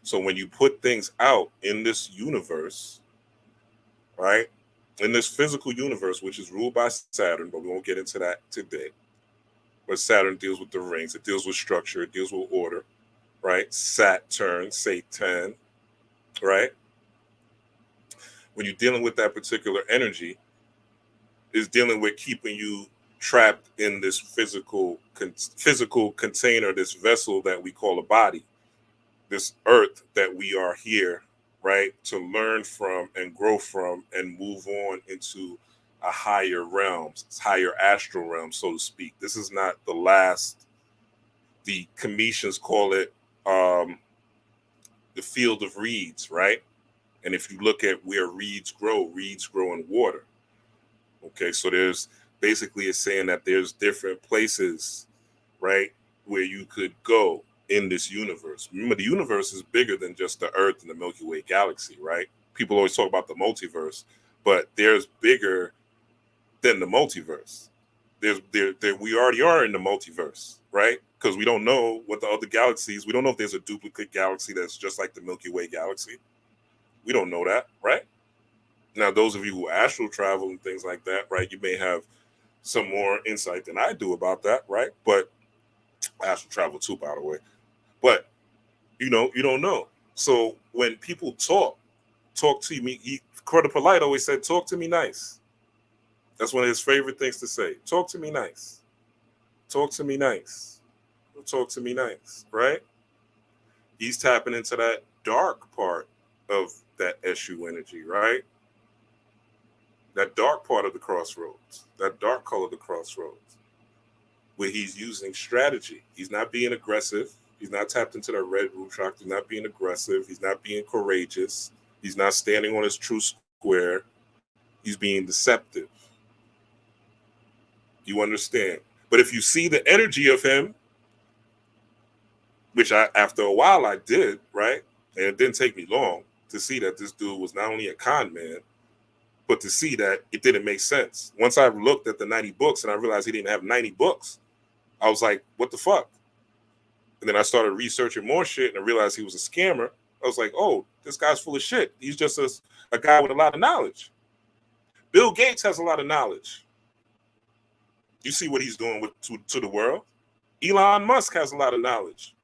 So when you put things out in this universe, right, in this physical universe, which is ruled by Saturn, but we won't get into that today, but Saturn deals with the rings, it deals with structure, it deals with order, right? Saturn, Satan, right? When you're dealing with that particular energy, is dealing with keeping you trapped in this physical container, this vessel that we call a body, this earth that we are here, right, to learn from and grow from and move on into a higher realms, higher astral realm, so to speak. This is not the last. The Cometians call it the field of reeds, right? And if you look at where reeds grow in water. Okay, so there's basically it's saying that there's different places, right, where you could go in this universe. Remember, the universe is bigger than just the Earth and the Milky Way galaxy, right? People always talk about the multiverse, but there's bigger than the multiverse. We already are in the multiverse, right? Because we don't know what the other galaxies, we don't know if there's a duplicate galaxy that's just like the Milky Way galaxy. We don't know that, right? Now, those of you who astral travel and things like that, right, you may have some more insight than I do about that, right? But astral travel too, by the way. But, you don't know. So when people talk to me, Brother Polight always said, talk to me nice. That's one of his favorite things to say. Talk to me nice. Talk to me nice. Talk to me nice, right? He's tapping into that dark part of that SU energy, right? That dark part of the crossroads, that dark color of the crossroads, where he's using strategy. He's not being aggressive. He's not tapped into that red root chakra. He's not being aggressive. He's not being courageous. He's not standing on his true square. He's being deceptive. You understand? But if you see the energy of him, which after a while I did, right? And it didn't take me long. to see that this dude was not only a con man, but to see that it didn't make sense. Once I looked at the 90 books and I realized he didn't have 90 books, I was like, what the fuck? And then I started researching more shit and I realized he was a scammer. I was like, oh, this guy's full of shit. He's just a guy with a lot of knowledge. Bill Gates has a lot of knowledge. You see what he's doing to the world? Elon Musk has a lot of knowledge.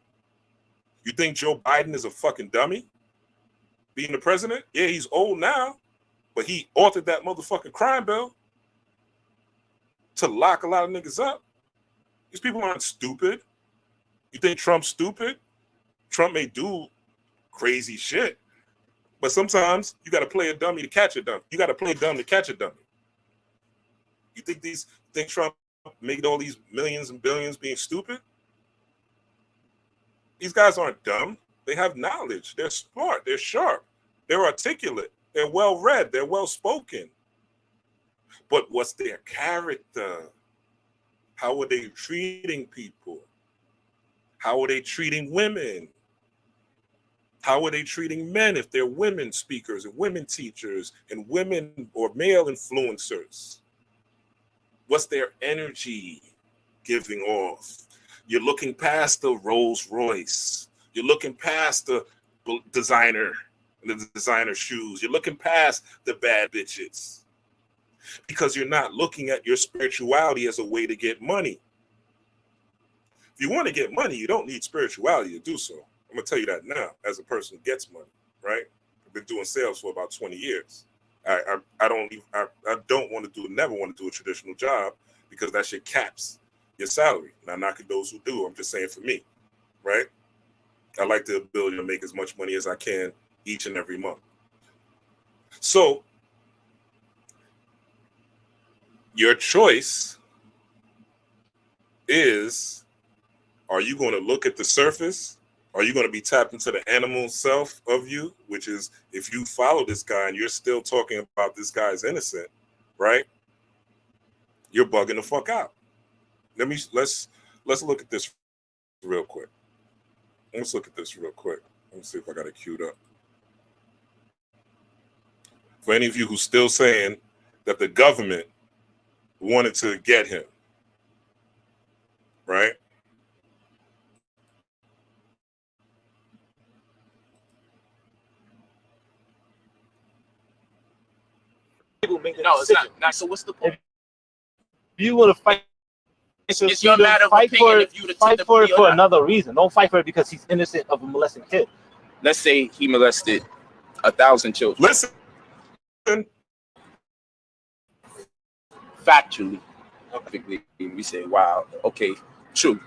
You think Joe Biden is a fucking dummy being the president? Yeah, he's old now, but he authored that motherfucking crime bill to lock a lot of niggas up. These people aren't stupid. You think Trump's stupid? Trump may do crazy shit, but sometimes you got to play a dummy to catch a dummy. You got to play dumb to catch a dummy. You think Trump made all these millions and billions being stupid? These guys aren't dumb. They have knowledge. They're smart. They're sharp. They're articulate. They're well read. They're well spoken. But what's their character? How are they treating people? How are they treating women? How are they treating men if they're women speakers and women teachers and women or male influencers? What's their energy giving off? You're looking past the Rolls Royce. You're looking past the designer shoes. You're looking past the bad bitches because you're not looking at your spirituality as a way to get money. If you want to get money, you don't need spirituality to do so. I'm gonna tell you that now, as a person who gets money, right? I've been doing sales for about 20 years. I don't want to never want to do a traditional job because that shit caps your salary. Not knocking those who do. I'm just saying for me, right? I like the ability to make as much money as I can each and every month. So your choice is, are you going to look at the surface? Are you going to be tapped into the animal self of you, which is if you follow this guy and you're still talking about this guy's innocent, right? You're bugging the fuck out. Let's look at this real quick. Let's look at this real quick. Let me see if I got it queued up. For any of you who's still saying that the government wanted to get him, right? No, it's not. So what's the point? If you want to fight, It's your matter of fight opinion for if you would fight attend for the it plea or for not. another reason. Don't fight for it because he's innocent of a molesting kid. Let's say he molested 1,000 children. Listen. Factually, we say, wow, okay, true.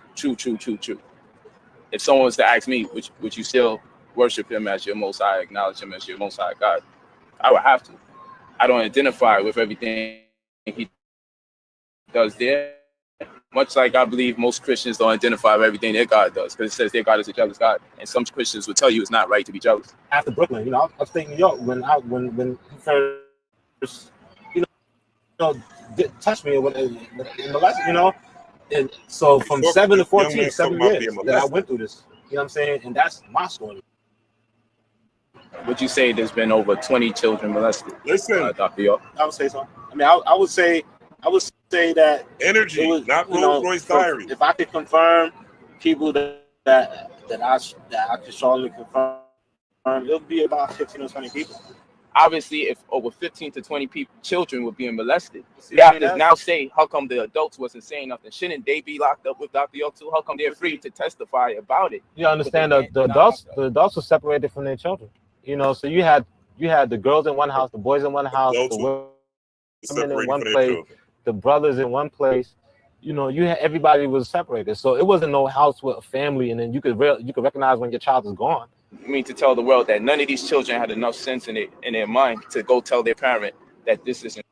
If someone was to ask me, would you still worship him as your most high, acknowledge him as your most high God? I would have to. I don't identify with everything he does there, much like I believe most Christians don't identify with everything their God does, because it says their God is a jealous God, and some Christians would tell you it's not right to be jealous. After Brooklyn, I was staying in New York when he first, touched me in the lesson, and so from 7 to 14, 7 years that I went through this, what I'm saying, and that's my story. Would you say there's been over 20 children molested? Listen, Dr. York. I would say so. I mean, I would say that energy, it was, not Rolls Royce diary. If I could confirm people that I could strongly confirm, it would be about 15 or 20 people. Obviously, if over 15 to 20 children were being molested, they have to now say, how come the adults wasn't saying nothing? Shouldn't they be locked up with Dr. York too? How come they're free to testify about it? You understand the adults were separated from their children. So you had the girls in one house, the boys in one house, the women in one place, the brothers in one place. Everybody was separated. So it wasn't no house with a family, and then you could recognize when your child is gone. You mean to tell the world that none of these children had enough sense in their mind to go tell their parent that this isn't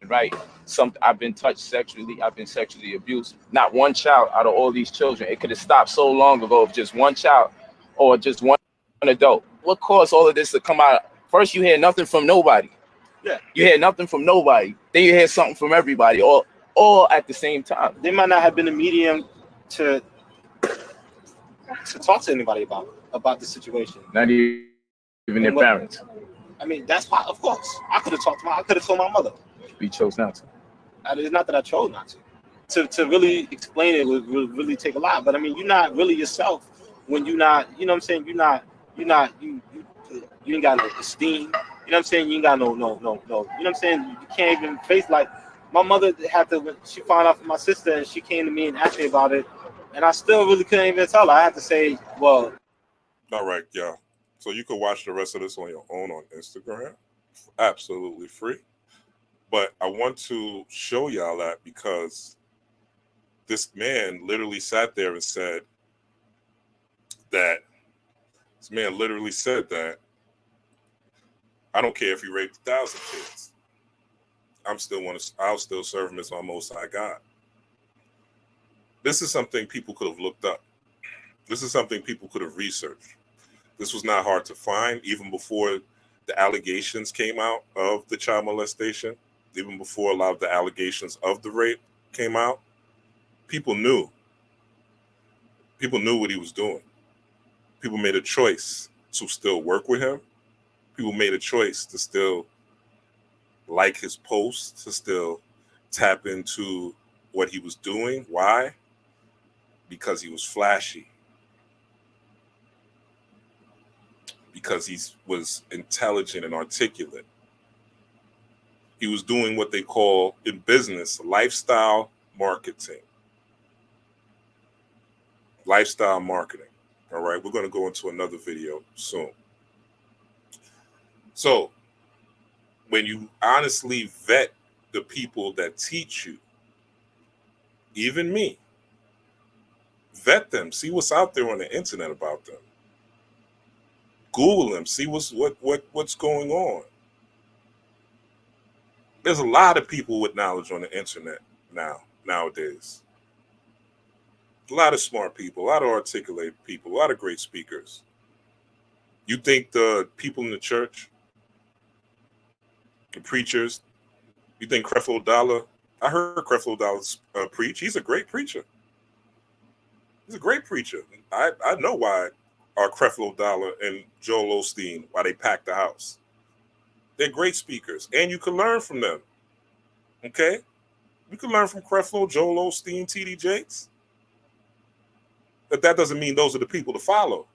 right? I've been touched sexually, I've been sexually abused. Not one child out of all these children. It could have stopped so long ago if just one child or just one adult. What caused all of this to come out? First, you hear nothing from nobody. Yeah. You hear nothing from nobody. Then you hear something from everybody, all at the same time. They might not have been a medium to talk to anybody about the situation. Not even Even their parents. I mean, that's why, of course, I could have talked to I could have told my mother. You chose not to. It's not that I chose not to. To really explain it would really take a lot. But I mean, you're not really yourself when you're not. You know what I'm saying? You ain't got no esteem. You know what I'm saying? You ain't got no. You know what I'm saying? You can't even face like my mother had to. When she found out from my sister, and she came to me and asked me about it, and I still really couldn't even tell her. I had to say, well. All right, yeah. So you can watch the rest of this on your own on Instagram, absolutely free. But I want to show y'all that because this man literally sat there and said that. This man literally said that I don't care if he raped 1,000 kids. I'll still serve him as my Most High God. This is something people could have looked up. This is something people could have researched. This was not hard to find, even before the allegations came out of the child molestation, even before a lot of the allegations of the rape came out. People knew. People knew what he was doing. People made a choice to still work with him. People made a choice to still like his posts, to still tap into what he was doing. Why? Because he was flashy. Because he was intelligent and articulate. He was doing what they call in business lifestyle marketing. Lifestyle marketing. All right, we're going to go into another video soon. So when you honestly vet the people that teach you, even me, vet them, see what's out there on the internet about them. Google them, see what's going on. There's a lot of people with knowledge on the internet nowadays. A lot of smart people, a lot of articulate people, a lot of great speakers. You think the people in the church, the preachers, you think Creflo Dollar? I heard Creflo Dollar preach. He's a great preacher. He's a great preacher. I know why Creflo Dollar and Joel Osteen, why they packed the house. They're great speakers, and you can learn from them. Okay? You can learn from Creflo, Joel Osteen, T.D. Jakes. But that doesn't mean those are the people to follow.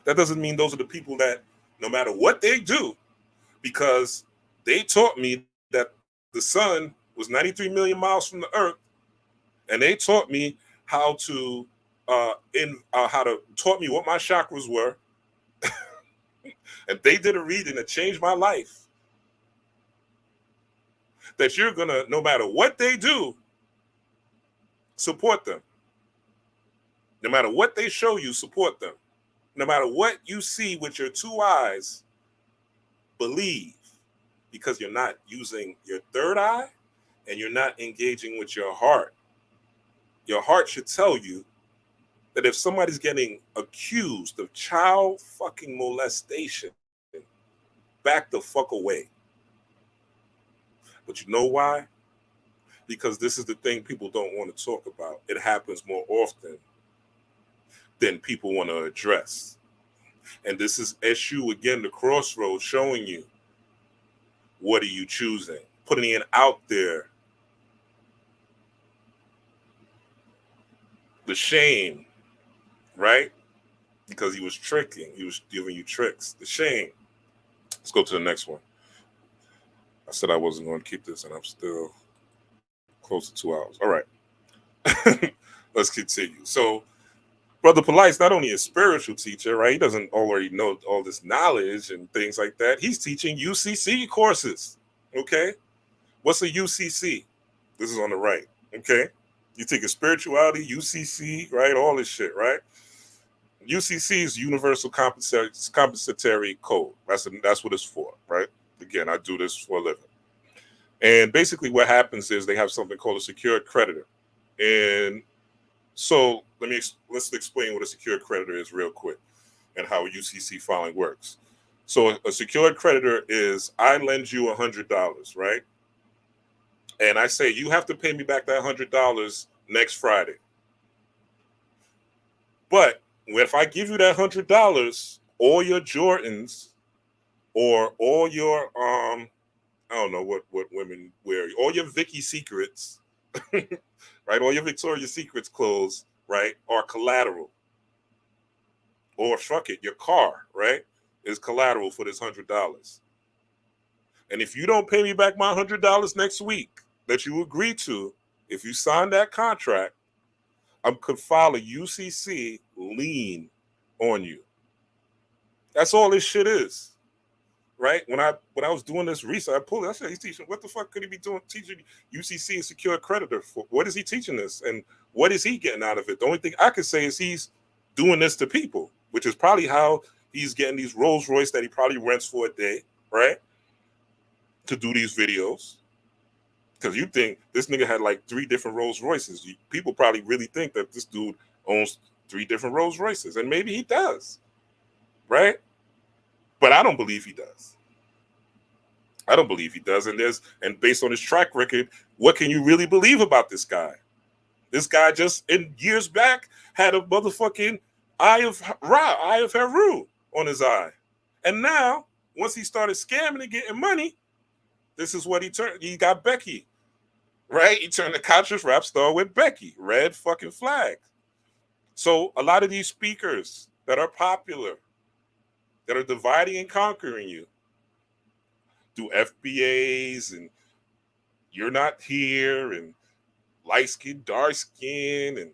That doesn't mean those are the people that, no matter what they do, because they taught me that the sun was 93 million miles from the earth, and they taught me how to taught me what my chakras were, and they did a reading that changed my life. That you're gonna, no matter what they do, support them. No matter what they show you, support them. No matter what you see with your two eyes, believe, because you're not using your third eye and you're not engaging with your heart. Your heart should tell you that if somebody's getting accused of child fucking molestation, back the fuck away. But you know why? Because this is the thing people don't want to talk about. It happens more often than people want to address. And this is SU, again, the Crossroads, showing you, what are you choosing? Putting it out there. The shame, right? Because he was tricking. He was giving you tricks. The shame. Let's go to the next one. I said I wasn't going to keep this, and I'm still close to 2 hours. All right. Let's continue. So, Brother Polight's not only a spiritual teacher, right? He doesn't already know all this knowledge and things like that. He's teaching UCC courses, okay? What's a UCC? This is on the right, okay? You take a spirituality, UCC, right? All this shit, right? UCC is Universal Compensatory Code. That's what it's for, right? Again, I do this for a living. And basically what happens is they have something called a secured creditor. And so let's explain what a secured creditor is real quick and how UCC filing works. So a secured creditor is, I lend you $100, right? And I say, you have to pay me back that $100 next Friday. But if I give you that $100, all your Jordans or all your I don't know what women wear, all your Vicky Secrets, right? All your Victoria's Secrets clothes, right, are collateral. Or fuck it, your car, right, is collateral for this $100. And if you don't pay me back my $100 next week that you agreed to, if you sign that contract, I could file a UCC lien on you. That's all this shit is, right? When I was doing this research, I pulled it. I said, he's teaching. What the fuck could he be doing? Teaching UCC and secure creditor for? What is he teaching this? And what is he getting out of it? The only thing I could say is he's doing this to people, which is probably how he's getting these Rolls Royce that he probably rents for a day, right? To do these videos. Because you think this nigga had like 3 different Rolls Royces. People probably really think that this dude owns 3 different Rolls Royces. And maybe he does, right? But I don't believe he does. I don't believe he does. And based on his track record, what can you really believe about this guy? This guy just in years back had a motherfucking eye of Heru on his eye. And now, once he started scamming and getting money, this is what he turned. He got Becky, right? He turned the conscious rap star with Becky. Red fucking flag. So a lot of these speakers that are popular, that are dividing and conquering you, do FBAs and you're not here and light skin, dark skin, and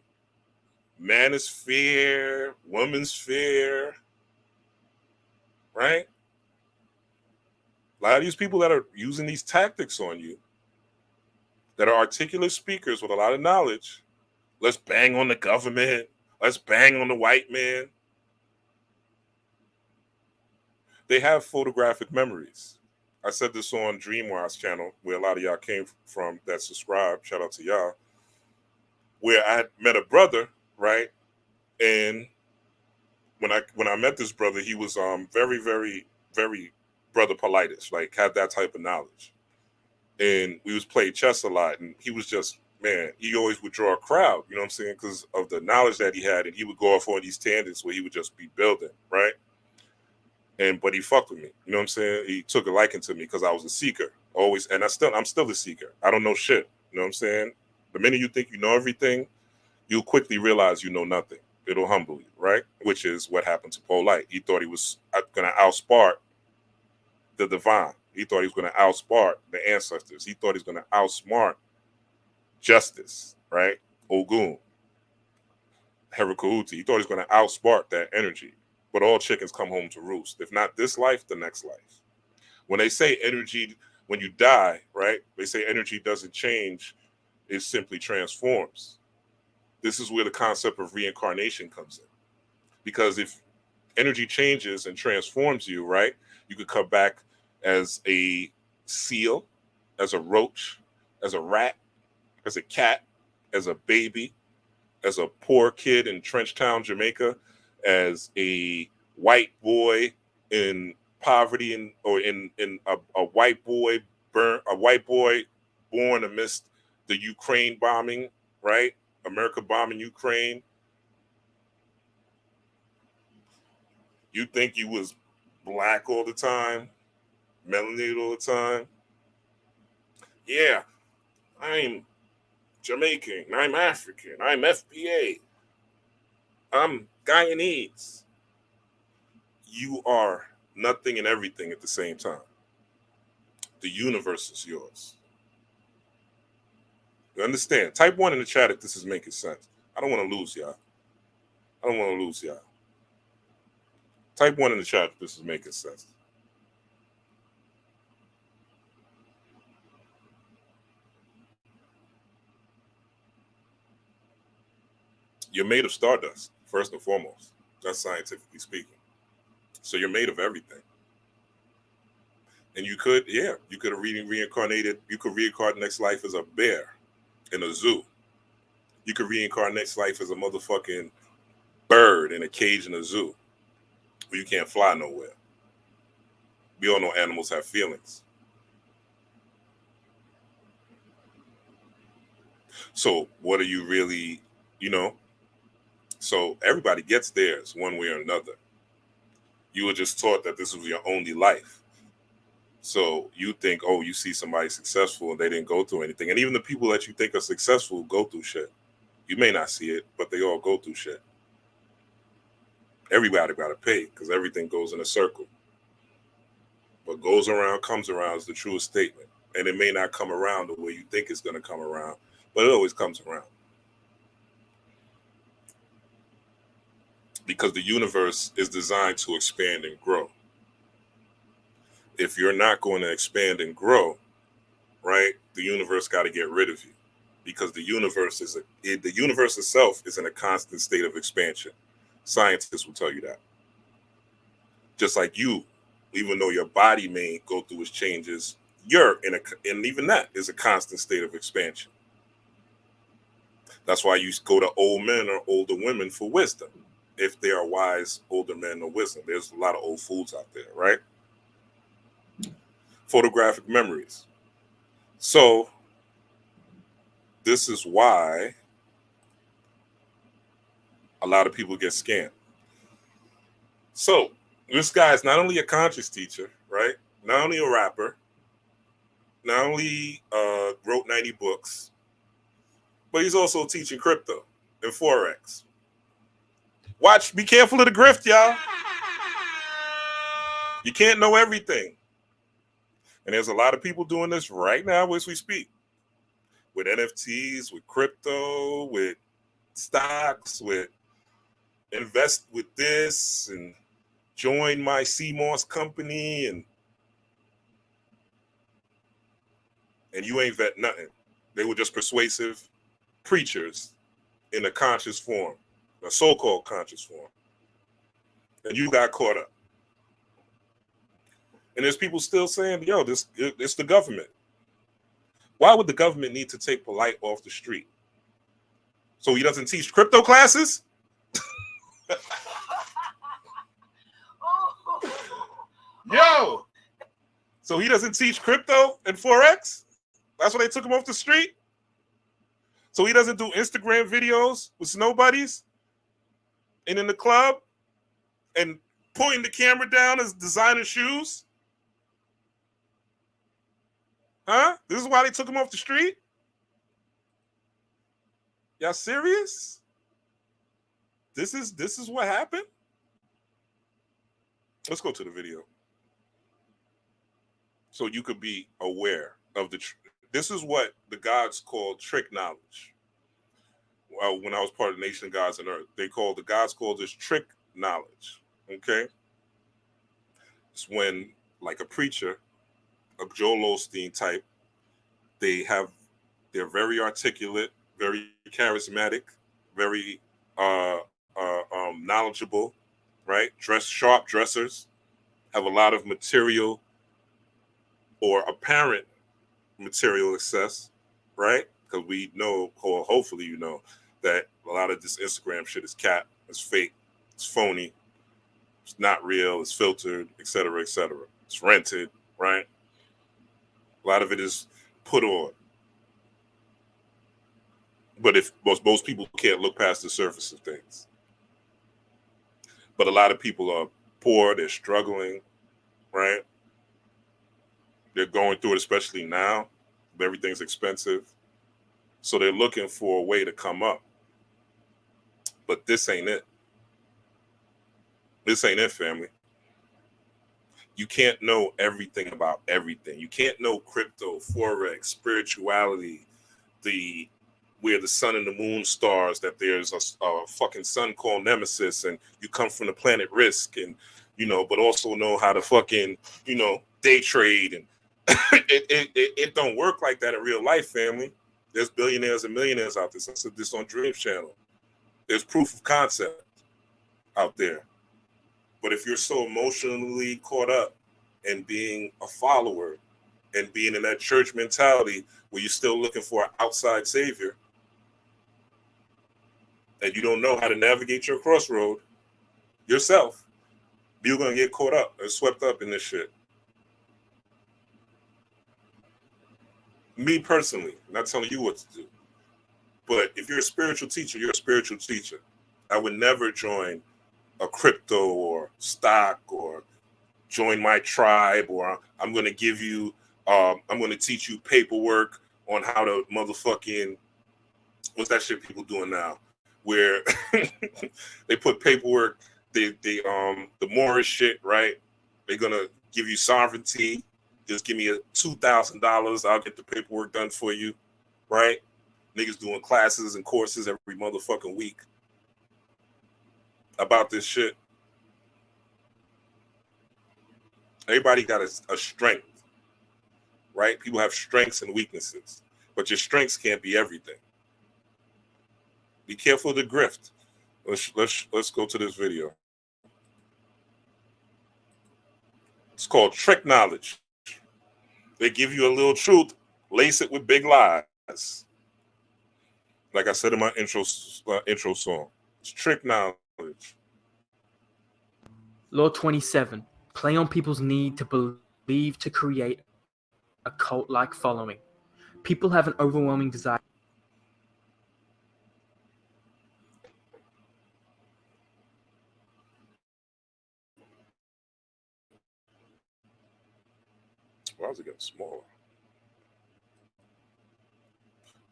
man is fair, woman's fair, right? A lot of these people that are using these tactics on you, that are articulate speakers with a lot of knowledge, let's bang on the government, let's bang on the white man. They have photographic memories. I said this on DreamWise channel, where a lot of y'all came from that subscribe. Shout out to y'all. Where I had met a brother, right? And when I met this brother, he was very, very, very brother Polightish, like had that type of knowledge. And we was playing chess a lot, and he was just, man, he always would draw a crowd, you know what I'm saying, because of the knowledge that he had, and he would go off on these tangents where he would just be building, right? But he fucked with me, you know what I'm saying? He took a liking to me because I was a seeker, always, and I'm still a seeker. I don't know shit, you know what I'm saying? The minute you think you know everything, you'll quickly realize you know nothing. It'll humble you, right? Which is what happened to Polight. He thought he was going to outsmart the divine. He thought he was going to outsmart the ancestors. He thought he was going to outsmart justice, right? Ogun, Herakahuti. He thought he was going to outsmart that energy. But all chickens come home to roost. If not this life, the next life. When they say energy, when you die, right? They say energy doesn't change. It simply transforms. This is where the concept of reincarnation comes in. Because if energy changes and transforms you, right? You could come back as a seal, as a roach, as a rat, as a cat, as a baby, as a poor kid in Trenchtown, Jamaica, as a white boy in poverty, or in a white boy born amidst the Ukraine bombing, right? America bombing Ukraine. You think you was black all the time, melanated all the time? Yeah, I'm Jamaican, I'm African, I'm FBA, I'm Guyanese. You are nothing and everything at the same time. The universe is yours. You understand? Type 1 in the chat if this is making sense. I don't want to lose y'all. Type 1 in the chat if this is making sense. You're made of stardust, first and foremost. That's scientifically speaking. So you're made of everything. And you could have reincarnated. You could reincarnate next life as a bear in a zoo. You could reincarnate next life as a motherfucking bird in a cage in a zoo where you can't fly nowhere. We all know animals have feelings. So what are you really, So everybody gets theirs one way or another. You were just taught that this was your only life. So you think, oh, you see somebody successful and they didn't go through anything. And even the people that you think are successful go through shit. You may not see it, but they all go through shit. Everybody got to pay because everything goes in a circle. What goes around comes around is the truest statement. And it may not come around the way you think it's going to come around, but it always comes around. Because the universe is designed to expand and grow. If you're not going to expand and grow, right, the universe got to get rid of you. Because the universe the universe itself is in a constant state of expansion. Scientists will tell you that. Just like you, even though your body may go through its changes, and even that is a constant state of expansion. That's why you go to old men or older women for wisdom. If they are wise, older men or wisdom. There's a lot of old fools out there, right? Photographic memories. So this is why a lot of people get scammed. So this guy is not only a conscious teacher, right? Not only a rapper, not only wrote 90 books, but he's also teaching crypto and Forex. Watch, be careful of the grift, y'all. You can't know everything. And there's a lot of people doing this right now as we speak. With NFTs, with crypto, with stocks, with invest with this and join my CMOS company and you ain't vet nothing. They were just persuasive preachers in a conscious form, a so-called conscious form. And you got caught up. And there's people still saying, yo, it's the government. Why would the government need to take Polight off the street? So he doesn't teach crypto classes? Yo! So he doesn't teach crypto and Forex? That's why they took him off the street? So he doesn't do Instagram videos with snow buddies and in the club and pointing the camera down as designer shoes? Huh? This is why they took him off the street? Y'all serious? This is what happened? Let's go to the video. So you could be aware of this is what the gods call trick knowledge. Well, when I was part of the Nation of Gods and Earth, the gods called this trick knowledge. Okay? It's when, like a preacher, a Joel Osteen type, they're very articulate, very charismatic, very knowledgeable, right? Sharp dressers, have a lot of material or apparent material access, right? Because we know, or hopefully you know, that a lot of this Instagram shit is cap, it's fake, it's phony, it's not real, it's filtered, et cetera, it's rented, right? A lot of it is put on. But if most people can't look past the surface of things. But a lot of people are poor, they're struggling, right? They're going through it, especially now. Everything's expensive. So they're looking for a way to come up. But this ain't it. This ain't it, family. You can't know everything about everything. You can't know crypto, Forex, spirituality, where the sun and the moon stars, that there's a fucking sun called Nemesis, and you come from the planet Risk, and but also know how to fucking day trade, and it don't work like that in real life, family. There's billionaires and millionaires out there. I said this on Dream Channel. There's proof of concept out there. But if you're so emotionally caught up in being a follower and being in that church mentality where you're still looking for an outside savior, and you don't know how to navigate your crossroad yourself, you're going to get caught up and swept up in this shit. Me personally, I'm not telling you what to do. But if you're a spiritual teacher, you're a spiritual teacher. I would never join a crypto or stock or join my tribe, or I'm going to give you, I'm going to teach you paperwork on how to motherfucking, what's that shit people doing now? Where they put paperwork, the Morris shit, right? They're going to give you sovereignty. Just give me $2,000. I'll get the paperwork done for you, right? Niggas doing classes and courses every motherfucking week about this shit. Everybody got a strength, right? People have strengths and weaknesses, but your strengths can't be everything. Be careful of the grift. Let's go to this video. It's called Trick Knowledge. They give you a little truth, lace it with big lies. Like I said in my intro song, it's trick knowledge. Law 27. Play on people's need to believe to create a cult-like following. People have an overwhelming desire. Why is it getting smaller?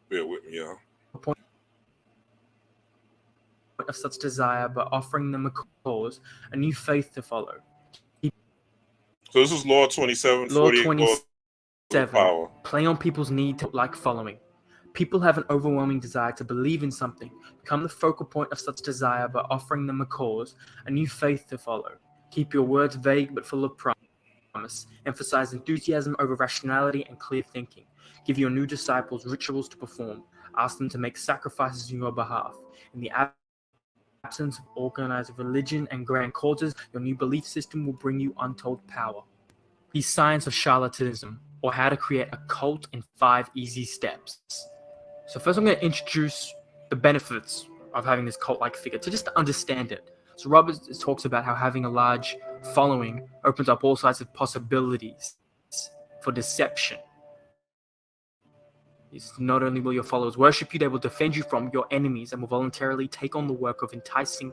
Bear with me, y'all. Of such desire, but offering them a cause, a new faith to follow. So this is Law 27. Law 27. Power. Play on people's need to like following. People have an overwhelming desire to believe in something, become the focal point of such desire by offering them a cause, a new faith to follow. Keep your words vague but full of promise. Emphasize enthusiasm over rationality and clear thinking. Give your new disciples rituals to perform. Ask them to make sacrifices on your behalf. In the absence of organized religion and grand causes, your new belief system will bring you untold power. The science of charlatanism, or how to create a cult in 5 easy steps. So first I'm going to introduce the benefits of having this cult-like figure, to just understand it. So Robert talks about how having a large following opens up all sorts of possibilities for deception. It's not only will your followers worship you, they will defend you from your enemies and will voluntarily take on the work of enticing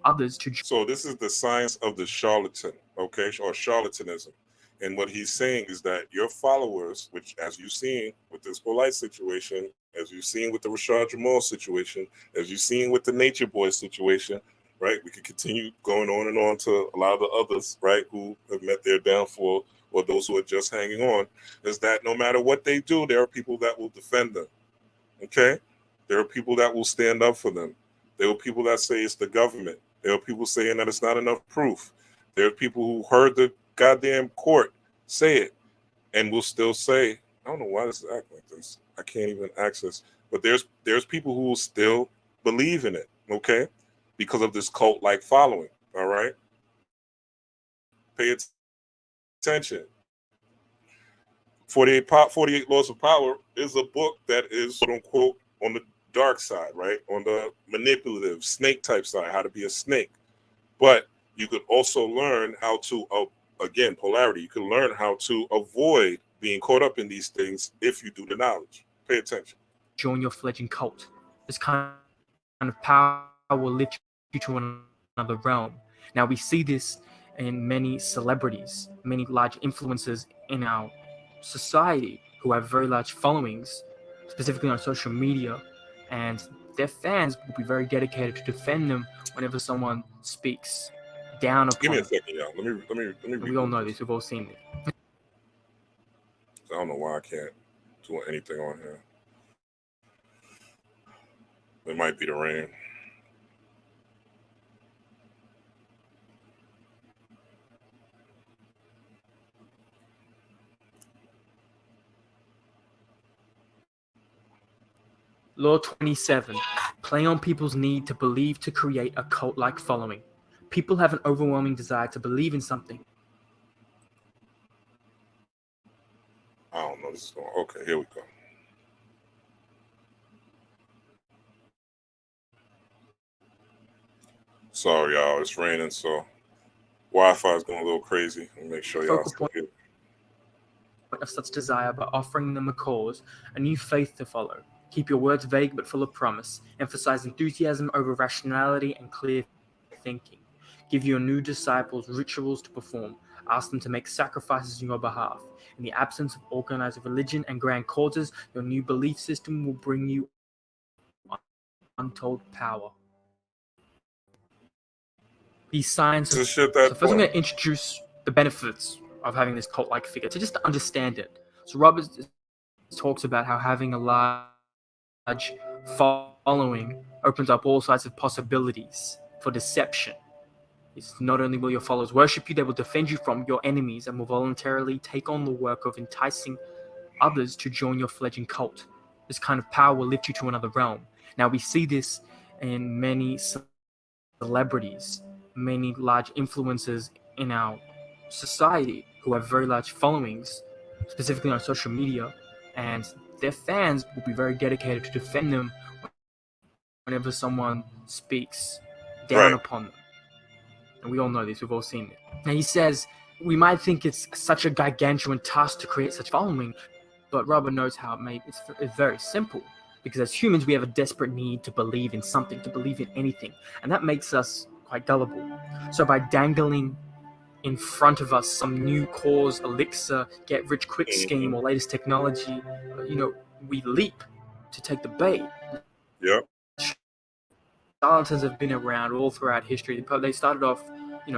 others to... So this is the science of the charlatan, okay, or charlatanism. And what he's saying is that your followers, which as you've seen with this Polight situation, as you've seen with the Rashad Jamal situation, as you've seen with the Nature Boy situation, right? We could continue going on and on to a lot of the others, right, who have met their downfall, or those who are just hanging on, is that no matter what they do, there are people that will defend them, okay? There are people that will stand up for them. There are people that say it's the government. There are people saying that it's not enough proof. There are people who heard the goddamn court say it and will still say, I don't know why this is acting like this. I can't even access, but there's people who will still believe in it, okay? Because of this cult-like following, all right? Pay attention. 48 Laws of Power is a book that is, quote unquote, on the dark side, right? On the manipulative snake type side, how to be a snake. But you could also learn how to, again, polarity, you can learn how to avoid being caught up in these things if you do the knowledge. Pay attention. Join your fledgling cult. This kind of power will lift you to another realm. Now we see this in many celebrities, many large influencers in our society who have very large followings, specifically on social media, and their fans will be very dedicated to defend them whenever someone speaks down upon. Give me a second, y'all. Let me. We all know this. We've all seen it. I don't know why I can't do anything on here. It might be the rain. Law 27. Play on people's need to believe to create a cult-like following. People have an overwhelming desire to believe in something. I don't know. This is going. Okay, here we go. Sorry, y'all. It's raining, so Wi-Fi is going a little crazy. Let me make sure y'all still of such desire by offering them a cause, a new faith to follow. Keep your words vague but full of promise. Emphasize enthusiasm over rationality and clear thinking. Give your new disciples rituals to perform. Ask them to make sacrifices on your behalf. In the absence of organized religion and grand causes, your new belief system will bring you untold power. These signs. So first, I'm going to introduce the benefits of having this cult-like figure, to just understand it. So Robert talks about how having a large following opens up all sorts of possibilities for deception. It's not only will your followers worship you, they will defend you from your enemies and will voluntarily take on the work of enticing others to join your fledgling cult. This kind of power will lift you to another realm. Now, we see this in many celebrities, many large influencers in our society who have very large followings, specifically on social media, and their fans will be very dedicated to defend them whenever someone speaks down upon them. And we all know this, we've all seen it. Now he says, we might think it's such a gargantuan task to create such following, but Robert knows how it's very simple. Because as humans, we have a desperate need to believe in something, to believe in anything. And that makes us quite gullible. So by dangling in front of us some new cause, elixir, get-rich-quick scheme, or latest technology, we leap to take the bait. Yep. Charlatans have been around all throughout history. They started off,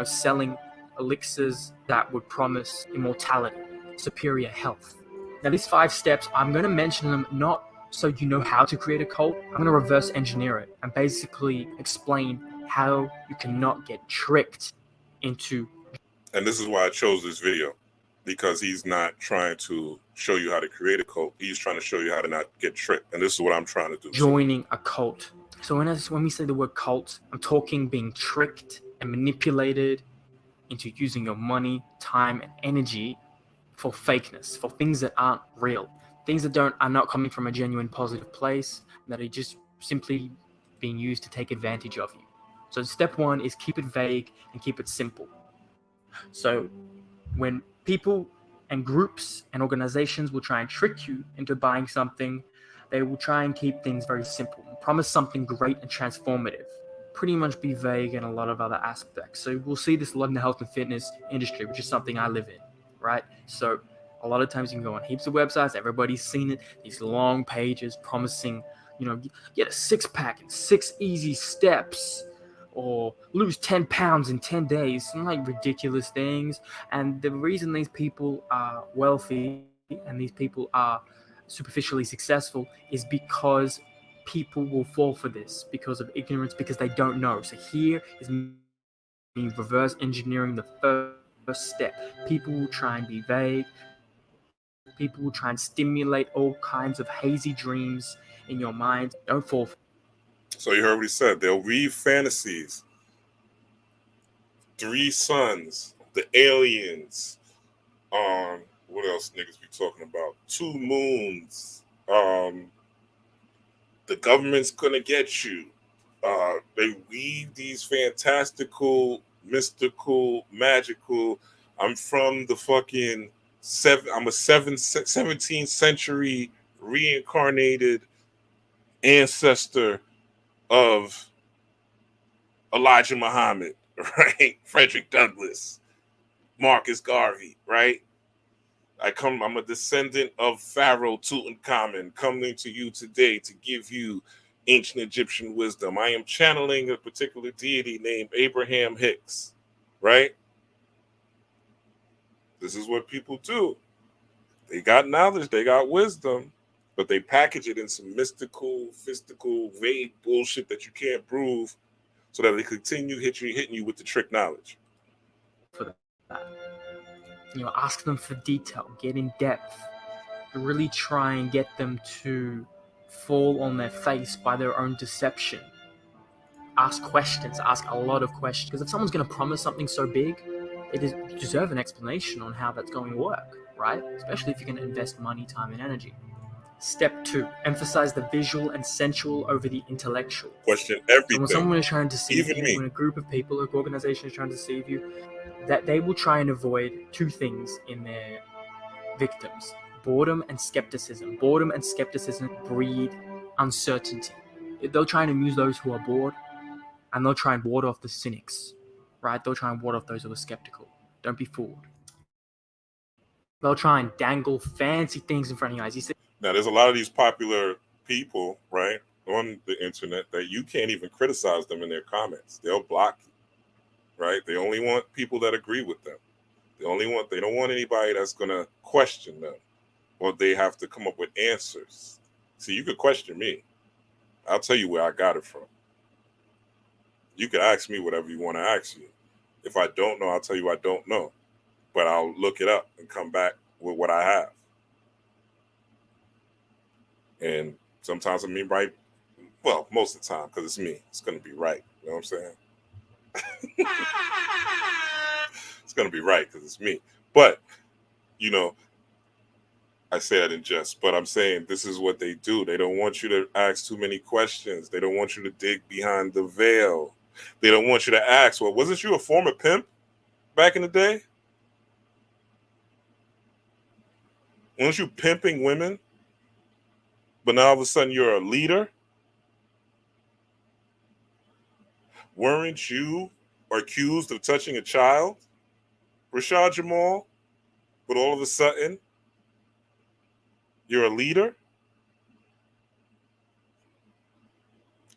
selling elixirs that would promise immortality, superior health. Now, these 5 steps, I'm going to mention them not so you know how to create a cult. I'm going to reverse engineer it and basically explain how you cannot get tricked into. And this is why I chose this video, because he's not trying to show you how to create a cult. He's trying to show you how to not get tricked. And this is what I'm trying to do. Joining a cult. So when we say the word cult, I'm talking being tricked and manipulated into using your money, time, and energy for fakeness, for things that aren't real, things that are not coming from a genuine positive place, that are just simply being used to take advantage of you. So step 1 is keep it vague and keep it simple. So when people and groups and organizations will try and trick you into buying something, they will try and keep things very simple, promise something great and transformative, pretty much be vague in a lot of other aspects. So we'll see this a lot in the health and fitness industry, which is something I live in, right? So a lot of times you can go on heaps of websites, everybody's seen it, these long pages promising, get a 6-pack in 6 easy steps, or lose 10 pounds in 10 days, some like ridiculous things. And the reason these people are wealthy and these people are superficially successful is because people will fall for this because of ignorance, because they don't know. So here is me reverse engineering the first step. People will try and be vague. People will try and stimulate all kinds of hazy dreams in your mind. Don't fall for it. So you heard what he said. They'll weave fantasies. 3 suns, the aliens, what else niggas be talking about? 2 moons, the government's gonna get you. They weave these fantastical, mystical, magical. I'm from the fucking I'm a 17th century reincarnated ancestor of Elijah Muhammad, right? Frederick Douglass, Marcus Garvey, right? I'm a descendant of Pharaoh Tutankhamun, coming to you today to give you ancient Egyptian wisdom. I am channeling a particular deity named Abraham Hicks, right? This is what people do. They got knowledge, they got wisdom, but they package it in some mystical, mystical, vague bullshit that you can't prove, so that they continue hitting you with the trick knowledge. For that, ask them for detail, get in depth, really try and get them to fall on their face by their own deception. Ask questions, ask a lot of questions, because if someone's going to promise something so big, you deserve an explanation on how that's going to work, right? Especially if you're going to invest money, time, and energy. Step 2, emphasize the visual and sensual over the intellectual. Question everything. So when someone is trying to deceive you, when a group of people, an organization is trying to deceive you, that they will try and avoid 2 things in their victims: boredom and skepticism. Boredom and skepticism breed uncertainty. They'll try and amuse those who are bored, and they'll try and ward off the cynics, right? They'll try and ward off those who are skeptical. Don't be fooled. They'll try and dangle fancy things in front of your eyes. Now, there's a lot of these popular people, right, on the internet that you can't even criticize them in their comments. They'll block you, right? They only want people that agree with them. They don't want anybody that's going to question them, or they have to come up with answers. See, you could question me. I'll tell you where I got it from. You could ask me whatever you want to ask you. If I don't know, I'll tell you I don't know. But I'll look it up and come back with what I have. And sometimes I mean right. Well, most of the time, because it's me. It's going to be right. You know what I'm saying? It's going to be right because it's me. But, you know, I say that in jest, but I'm saying this is what they do. They don't want you to ask too many questions. They don't want you to dig behind the veil. They don't want you to ask, well, wasn't you a former pimp back in the day? Weren't you pimping women? But now all of a sudden you're a leader? Weren't you accused of touching a child, Rashad Jamal? But all of a sudden, you're a leader?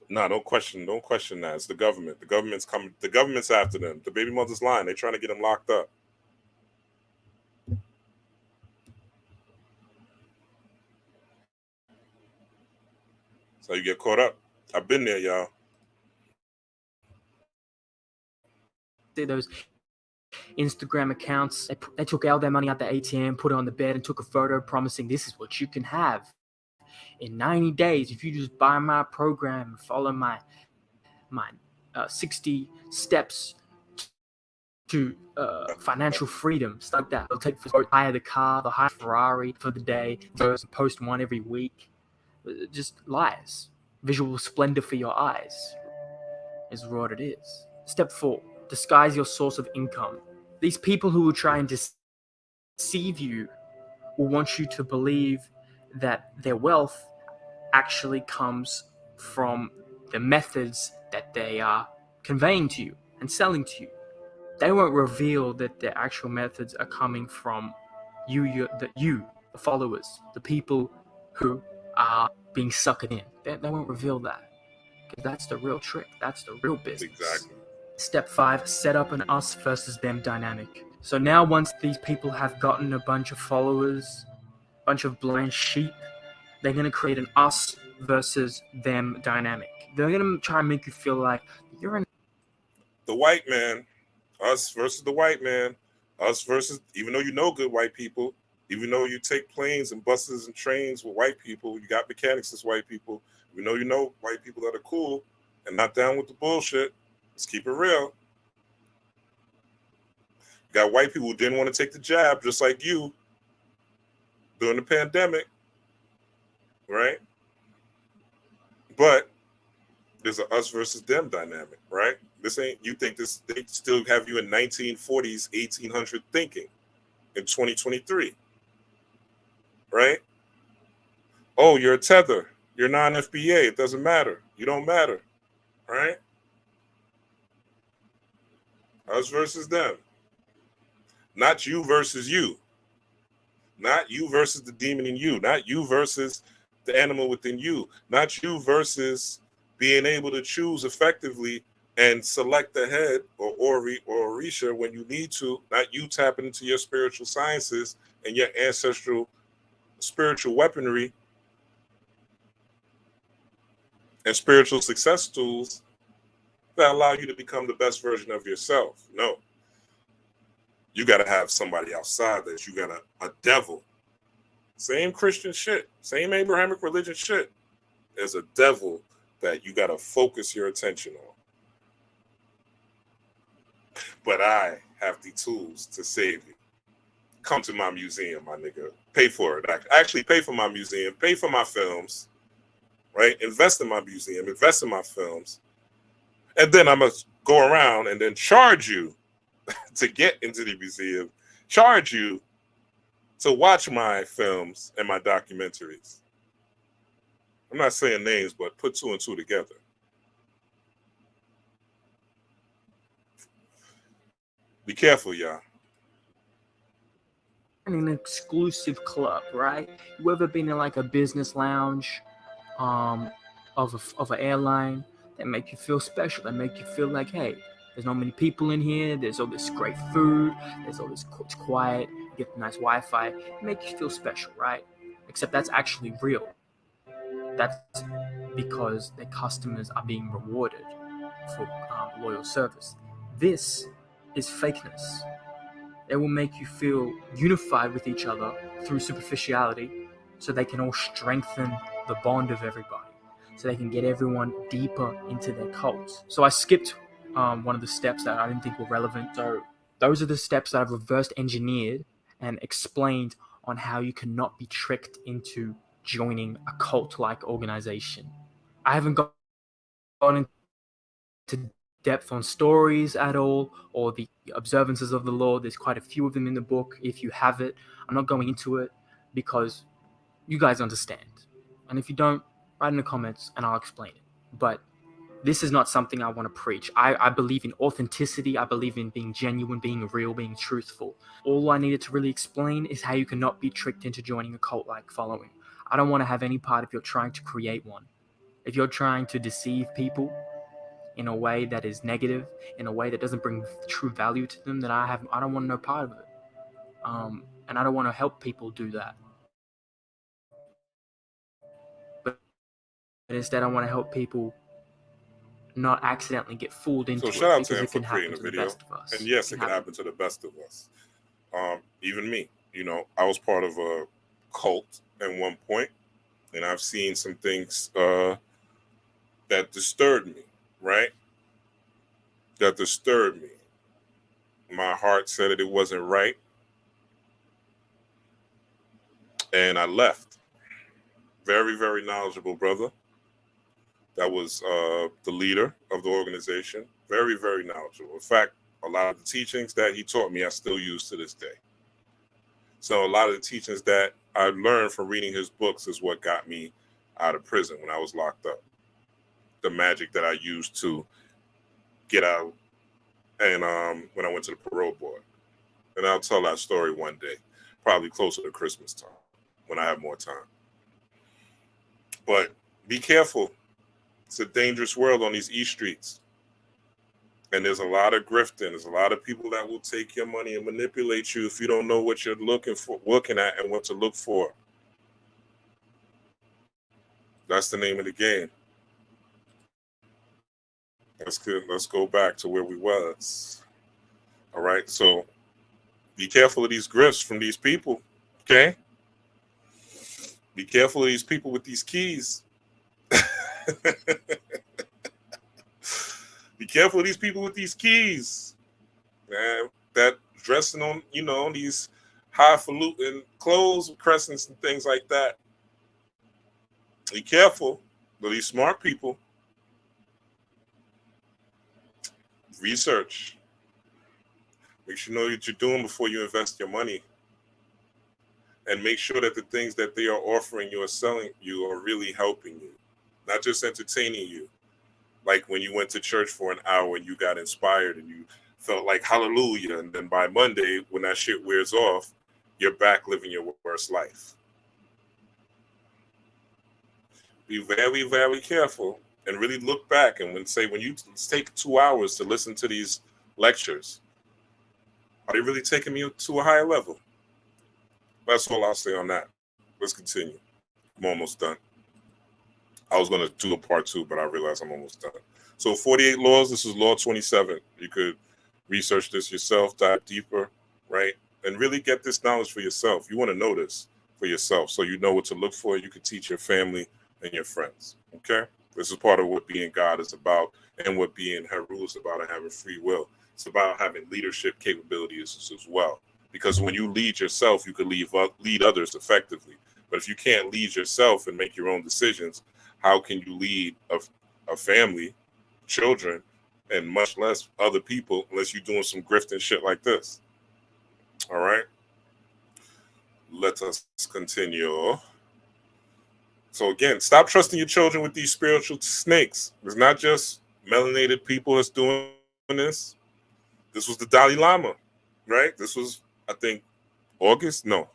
No, don't question that. It's the government. The government's coming. The government's after them. The baby mother's lying. They're trying to get them locked up. So you get caught up. I've been there, y'all. Those Instagram accounts, they took all their money out the ATM, put it on the bed, and took a photo promising this is what you can have in 90 days if you just buy my program and follow my 60 steps to financial freedom, stuff like that. They'll take hire the car, they'll hire Ferrari for the day, post one every week. Just lies. Visual splendor for your eyes is what it is. Step 4. Disguise your source of income. These people who will try and deceive you will want you to believe that their wealth actually comes from the methods that they are conveying to you and selling to you. They won't reveal that their actual methods are coming from you, the followers, the people who are being suckered in. They won't reveal that, because that's the real trick. That's the real business. Exactly. Step 5, set up an us versus them dynamic. So now once these people have gotten a bunch of followers, a bunch of blind sheep, they're going to create an us versus them dynamic. They're going to try and make you feel like you're in the white man, us versus the white man, us versus, even though you know good white people, even though you take planes and buses and trains with white people, you got mechanics as white people, even though you know white people that are cool and not down with the bullshit. Let's keep it real. You got white people who didn't want to take the jab, just like you, during the pandemic, right? But there's an us versus them dynamic, right? This ain't, you think this, they still have you in 1940s, 1800 thinking in 2023, right? Oh, you're a tether. You're non-FBA. It doesn't matter. You don't matter, right? Us versus them. Not you versus you. Not you versus the demon in you. Not you versus the animal within you. Not you versus being able to choose effectively and select the head or Ori or Orisha when you need to. Not you tapping into your spiritual sciences and your ancestral spiritual weaponry and spiritual success tools that allow you to become the best version of yourself. No. You got to have somebody outside that you got a devil. Same Christian shit. Same Abrahamic religion shit. There's a devil that you got to focus your attention on. But I have the tools to save you. Come to my museum, my nigga. Pay for it. Actually, pay for my museum. Pay for my films. Right? Invest in my museum. Invest in my films. And then I'm going to go around and then charge you to get into the museum. Charge you to watch my films and my documentaries. I'm not saying names, but put two and two together. Be careful, y'all. An exclusive club, right? You ever been in like a business lounge of an airline that make you feel special, that make you feel like, hey, there's not many people in here, there's all this great food, there's all this, it's quiet, you get nice Wi-Fi, it makes you feel special, right? Except that's actually real. That's because their customers are being rewarded for loyal service. This is fakeness. It will make you feel unified with each other through superficiality, so they can all strengthen the bond of everybody, so they can get everyone deeper into their cults. So I skipped one of the steps that I didn't think were relevant. So those are the steps that I've reverse engineered and explained on how you cannot be tricked into joining a cult-like organization. I haven't gone into depth on stories at all, or the observances of the law. There's quite a few of them in the book. If you have it, I'm not going into it because you guys understand. And if you don't, write in the comments and I'll explain it. But this is not something I want to preach. I believe in authenticity. I believe in being genuine, being real, being truthful. All I needed to really explain is how you cannot be tricked into joining a cult-like following. I don't want to have any part if you're trying to create one. If you're trying to deceive people in a way that is negative, in a way that doesn't bring true value to them, then I don't want no part of it. And I don't want to help people do that. But instead, I want to help people not accidentally get fooled into it. So shout out to because him it for can creating happen a to the video. best of us. And yes, it can happen to the best of us. Even me, I was part of a cult at one point, and I've seen some things that disturbed me, right? That disturbed me. My heart said that it wasn't right. And I left. Very, very knowledgeable brother. That was the leader of the organization. Very, very knowledgeable. In fact, a lot of the teachings that he taught me, I still use to this day. So a lot of the teachings that I learned from reading his books is what got me out of prison when I was locked up. The magic that I used to get out, and when I went to the parole board. And I'll tell that story one day, probably closer to Christmas time, when I have more time. But be careful. It's a dangerous world on these E streets. And there's a lot of grifting. There's a lot of people that will take your money and manipulate you if you don't know what you're looking at and what to look for. That's the name of the game. That's good. Let's go back to where we was. All right. So be careful of these grifts from these people. Okay. Be careful of these people with these keys. Be careful of these people with these keys, man. That dressing on, these highfalutin clothes, crescents, and things like that. Be careful of these smart people. Research. Make sure you know what you're doing before you invest your money. And make sure that the things that they are offering you or selling you are really helping you, not just entertaining you. Like when you went to church for an hour and you got inspired and you felt like hallelujah. And then by Monday, when that shit wears off, you're back living your worst life. Be very, very careful and really look back. And when you take 2 hours to listen to these lectures, are they really taking me to a higher level? That's all I'll say on that. Let's continue. I'm almost done. I was going to do a part 2, but I realized I'm almost done. So 48 laws, this is law 27. You could research this yourself, dive deeper, right? And really get this knowledge for yourself. You want to know this for yourself so you know what to look for. You can teach your family and your friends, okay? This is part of what being God is about and what being Heru is about and having free will. It's about having leadership capabilities as well. Because when you lead yourself, you can lead others effectively. But if you can't lead yourself and make your own decisions, how can you lead a family, children, and much less other people unless you're doing some grifting shit like this? All right. Let us continue. So again, stop trusting your children with these spiritual snakes. It's not just melanated people that's doing this. This was the Dalai Lama, right? This was, I think, August. No,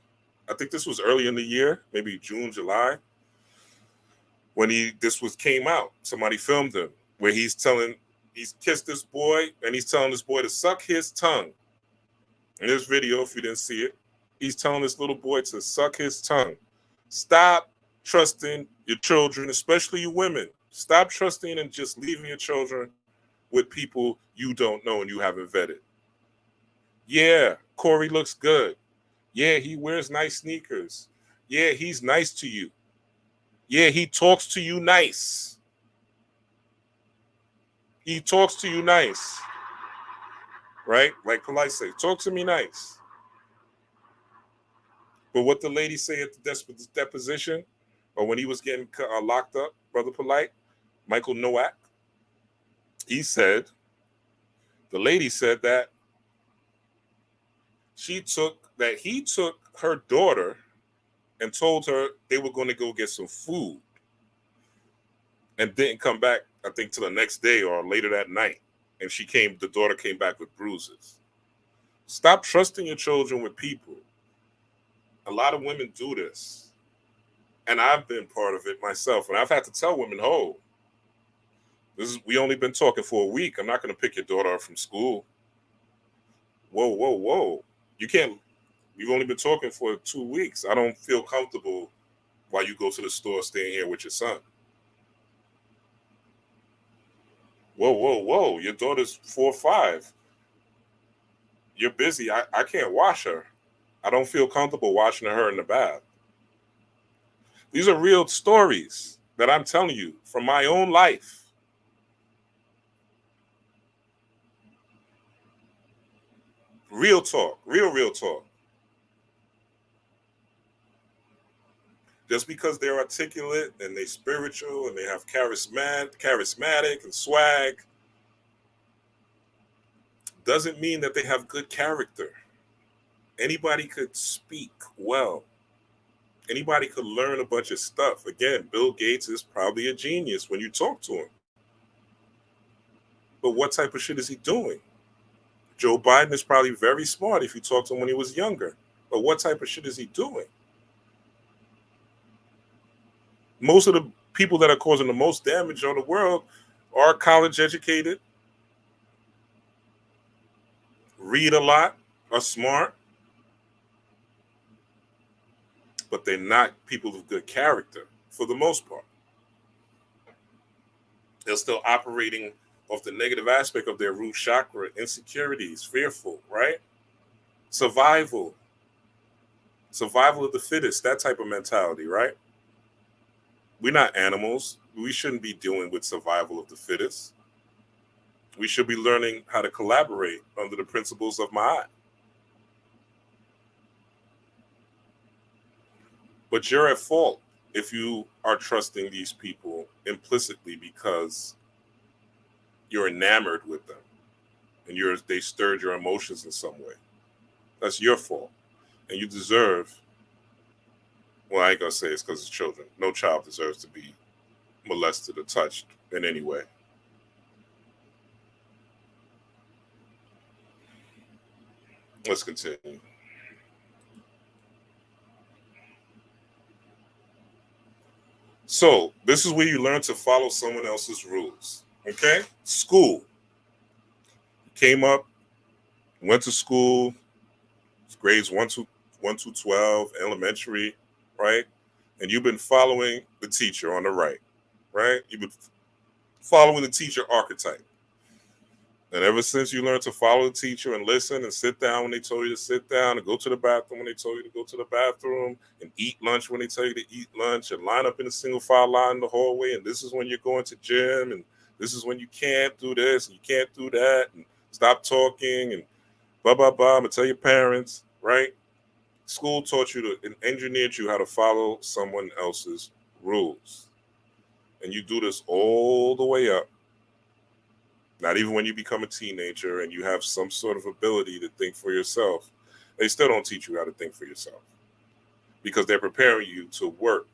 I think this was early in the year, maybe June, July, when came out. Somebody filmed him where he's kissed this boy and he's telling this boy to suck his tongue. In this video, if you didn't see it, he's telling this little boy to suck his tongue. Stop trusting your children, especially you women. Stop trusting and just leaving your children with people you don't know and you haven't vetted. Yeah, Corey looks good. Yeah, he wears nice sneakers. Yeah, he's nice to you. Yeah, he talks to you nice. He talks to you nice. Right? Like Polight say, talk to me nice. But what the lady say at the deposition, or when he was getting locked up, Brother Polight, Michael Nowak, the lady said that he took her daughter and told her they were going to go get some food and didn't come back, I think, till the next day or later that night. And the daughter came back with bruises. Stop trusting your children with people. A lot of women do this. And I've been part of it myself. And I've had to tell women, we only been talking for a week. I'm not going to pick your daughter up from school. Whoa. You've only been talking for 2 weeks. I don't feel comfortable while you go to the store staying here with your son. Whoa. Your daughter's 4 or 5. You're busy. I can't wash her. I don't feel comfortable washing her in the bath. These are real stories that I'm telling you from my own life. Real talk, real talk. Just because they're articulate and they're spiritual and they have charismatic and swag doesn't mean that they have good character. Anybody could speak well. Anybody could learn a bunch of stuff. Again, Bill Gates is probably a genius when you talk to him. But what type of shit is he doing? Joe Biden is probably very smart if you talk to him when he was younger. But what type of shit is he doing? Most of the people that are causing the most damage on the world are college educated, read a lot, are smart, but they're not people of good character for the most part. They're still operating off the negative aspect of their root chakra, insecurities, fearful, right? Survival of the fittest, that type of mentality, right? We're not animals. We shouldn't be dealing with survival of the fittest. We should be learning how to collaborate under the principles of Ma'at. But you're at fault if you are trusting these people implicitly because you're enamored with them and they stirred your emotions in some way. That's your fault. And you deserve, well, I ain't gonna say it's because it's children. No child deserves to be molested or touched in any way. Let's continue. So this is where you learn to follow someone else's rules. Okay? School. Came up, went to school, grades 1 to 12, elementary, right? And you've been following the teacher on the right? You've been following the teacher archetype. And ever since you learned to follow the teacher and listen and sit down when they told you to sit down and go to the bathroom when they told you to go to the bathroom and eat lunch when they tell you to eat lunch and line up in a single file line in the hallway, and this is when you're going to gym and this is when you can't do this and you can't do that and stop talking and blah, blah, blah, and tell your parents, right? School taught you to and engineered you how to follow someone else's rules. And you do this all the way up. Not even when you become a teenager and you have some sort of ability to think for yourself, they still don't teach you how to think for yourself because they're preparing you to work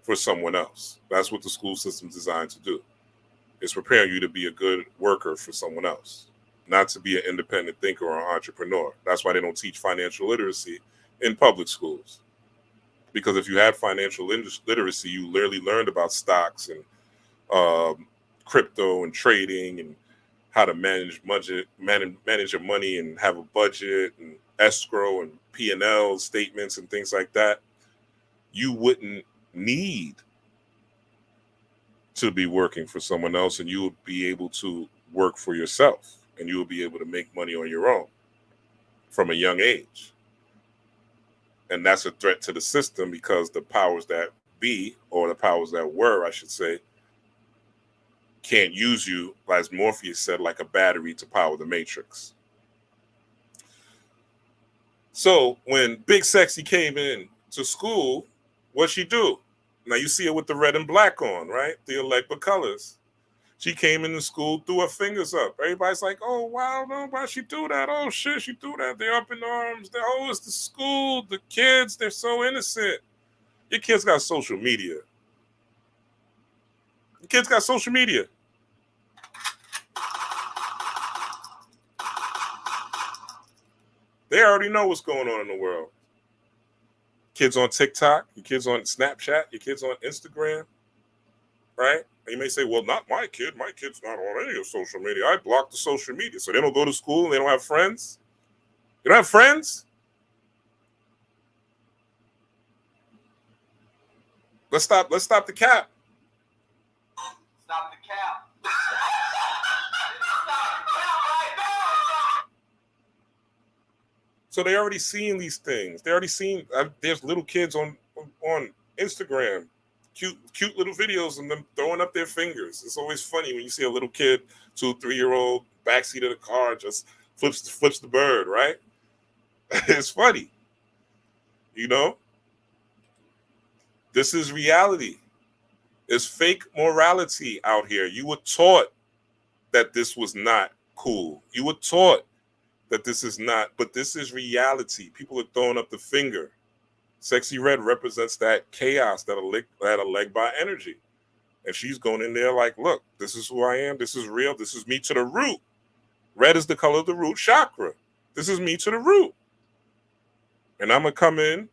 for someone else. That's what the school system's designed to do. It's preparing you to be a good worker for someone else, not to be an independent thinker or an entrepreneur. That's why they don't teach financial literacy in public schools. Because if you had financial literacy, you literally learned about stocks and crypto and trading and how to manage your money and have a budget and escrow and P&L statements and things like that. You wouldn't need to be working for someone else, and you would be able to work for yourself, and you will be able to make money on your own from a young age. And that's a threat to the system, because the powers that be, or the powers that were, I should say, can't use you, as Morpheus said, like a battery to power the Matrix. So when Big Sexy came in to school, what'd she do? Now you see her with the red and black on, right? The Electra colors. She came into school, threw her fingers up. Everybody's like, oh, wow, no, why'd she do that? Oh, shit, she do that. They're up in arms. Oh, it's the school, the kids, they're so innocent. Your kids got social media. Your kids got social media. They already know what's going on in the world. Kids on TikTok, your kids on Snapchat, your kids on Instagram, right? And you may say, well, not my kid. My kid's not on any of social media. I blocked the social media. So they don't go to school and they don't have friends? You don't have friends? Let's stop the cap. Stop the cap. So they already seeing these things. They already seen. There's little kids on Instagram, cute little videos, and them throwing up their fingers. It's always funny when you see a little kid, 2-3-year-old, backseat of the car, just flips the bird, right? It's funny, you know. This is reality. It's fake morality out here. You were taught that this was not cool. You were taught that this is not, but this is reality. People are throwing up the finger. Sexy Red represents that chaos, that a leg by energy. And she's going in there like, look, this is who I am. This is real. This is me to the root. Red is the color of the root chakra. This is me to the root. And I'm going to come in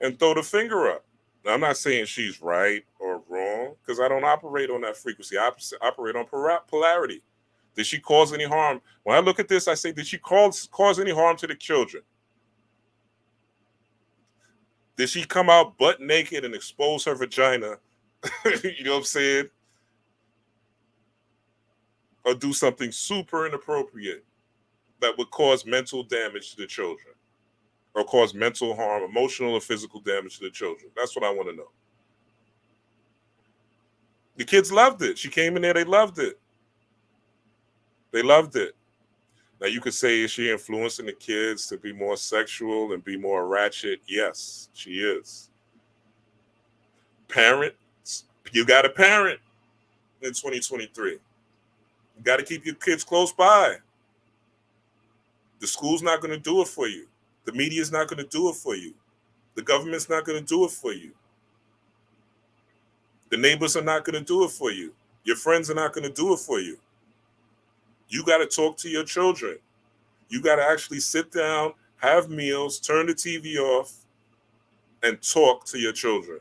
and throw the finger up. Now, I'm not saying she's right or wrong, because I don't operate on that frequency. I operate on polarity. Did she cause any harm? When I look at this, I say, did she cause any harm to the children? Did she come out butt naked and expose her vagina? You know what I'm saying? Or do something super inappropriate that would cause mental damage to the children, or cause mental harm, emotional or physical damage to the children? That's what I want to know. The kids loved it. She came in there, they loved it. They loved it. Now you could say, is she influencing the kids to be more sexual and be more ratchet? Yes, she is. Parents, you got to parent in 2023. You got to keep your kids close by. The school's not going to do it for you. The media's not going to do it for you. The government's not going to do it for you. The neighbors are not going to do it for you. Your friends are not going to do it for you. You got to talk to your children. You got to actually sit down, have meals, turn the TV off, and talk to your children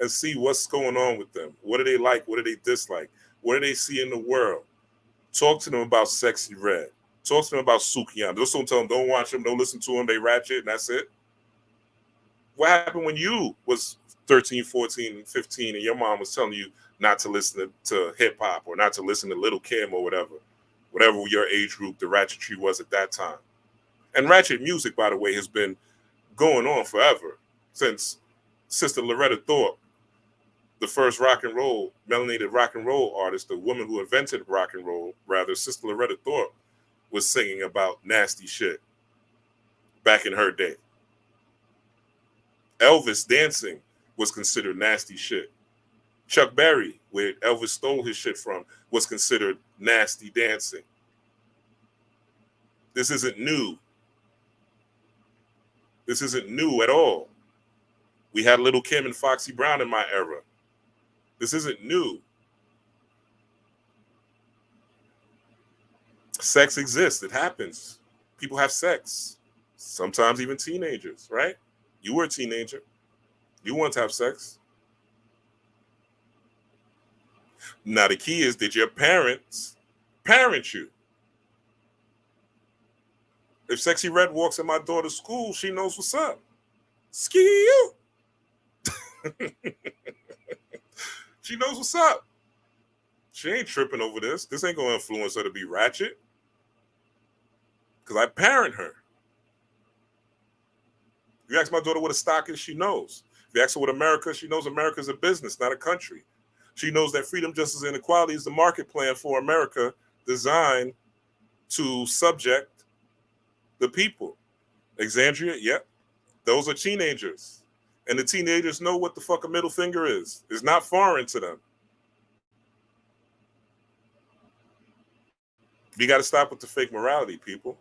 and see what's going on with them. What do they like? What do they dislike? What do they see in the world? Talk to them about Sexy Red. Talk to them about Sukian. Just don't tell them, don't watch them, don't listen to them, they ratchet, and that's it. What happened when you was 13, 14, 15, and your mom was telling you not to listen to hip-hop or not to listen to Lil' Kim or whatever your age group, the ratchetry was at that time? And ratchet music, by the way, has been going on forever, since Sister Loretta Thorpe, the first rock and roll, melanated rock and roll artist, the woman who invented rock and roll, rather, Sister Loretta Thorpe, was singing about nasty shit back in her day. Elvis dancing was considered nasty shit. Chuck Berry, where Elvis stole his shit from, was considered nasty dancing. This isn't new. This isn't new at all. We had Lil' Kim and Foxy Brown in my era. This isn't new. Sex exists. It happens. People have sex. Sometimes even teenagers, right? You were a teenager. You want to have sex. Now the key is, did your parents parent you? If Sexy Red walks in my daughter's school, she knows what's up. Ski you. She knows what's up. She ain't tripping over this. This ain't going to influence her to be ratchet. Because I parent her. If you ask my daughter what a stock is, she knows. If you ask her what America, she knows America's a business, not a country. She knows that freedom, justice, and equality is the market plan for America, designed to subject the people. Exandria, yep. Those are teenagers. And the teenagers know what the fuck a middle finger is. It's not foreign to them. You got to stop with the fake morality, people.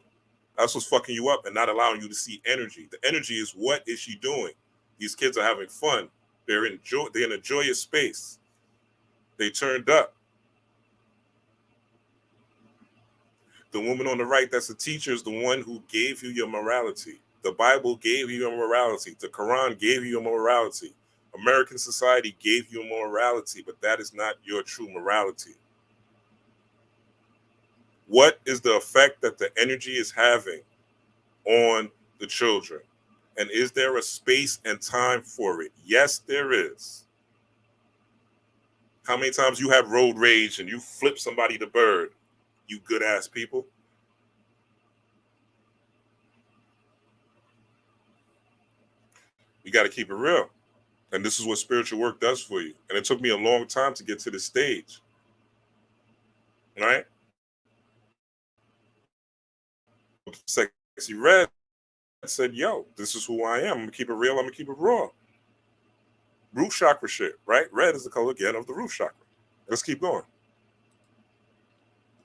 That's what's fucking you up and not allowing you to see energy. The energy is, what is she doing? These kids are having fun. They're in a joyous space. They turned up. The woman on the right that's a teacher is the one who gave you your morality. The Bible gave you your morality. The Quran gave you your morality. American society gave you a morality, but that is not your true morality. What is the effect that the energy is having on the children? And is there a space and time for it? Yes, there is. How many times you have road rage and you flip somebody the bird, you good ass people? You got to keep it real. And this is what spiritual work does for you. And it took me a long time to get to this stage. Right? Sexy Red said, yo, this is who I am. I'm going to keep it real. I'm going to keep it raw. Root chakra shit, right? Red is the color again of the root chakra. Let's keep going.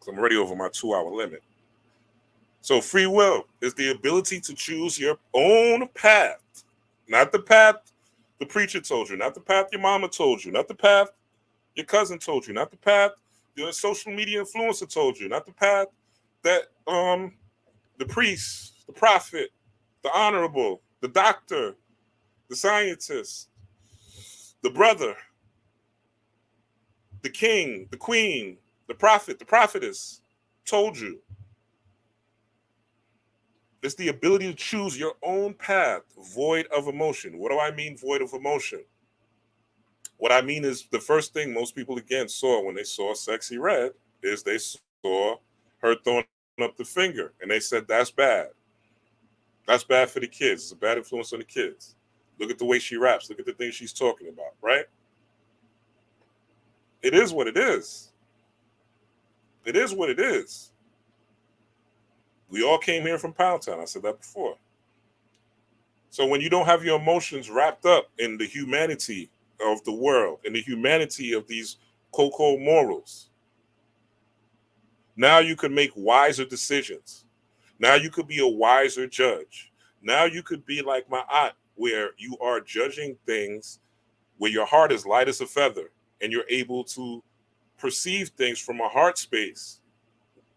I'm already over my 2-hour limit. So free will is the ability to choose your own path. Not the path the preacher told you, not the path your mama told you, not the path your cousin told you, not the path your social media influencer told you, not the path that the priest, the prophet, the honorable, the doctor, the scientist, the brother, the king, the queen, the prophet, the prophetess told you. It's the ability to choose your own path, void of emotion. What do I mean, void of emotion? What I mean is, the first thing most people again saw when they saw Sexy Red is they saw her throwing up the finger, and they said, that's bad. That's bad for the kids. It's a bad influence on the kids. Look at the way she raps. Look at the things she's talking about, right? It is what it is. It is what it is. We all came here from Pound Town. I said that before. So when you don't have your emotions wrapped up in the humanity of the world, in the humanity of these cocoa morals, now you can make wiser decisions. Now you could be a wiser judge. Now you could be like my aunt, where you are judging things where your heart is light as a feather and you're able to perceive things from a heart space.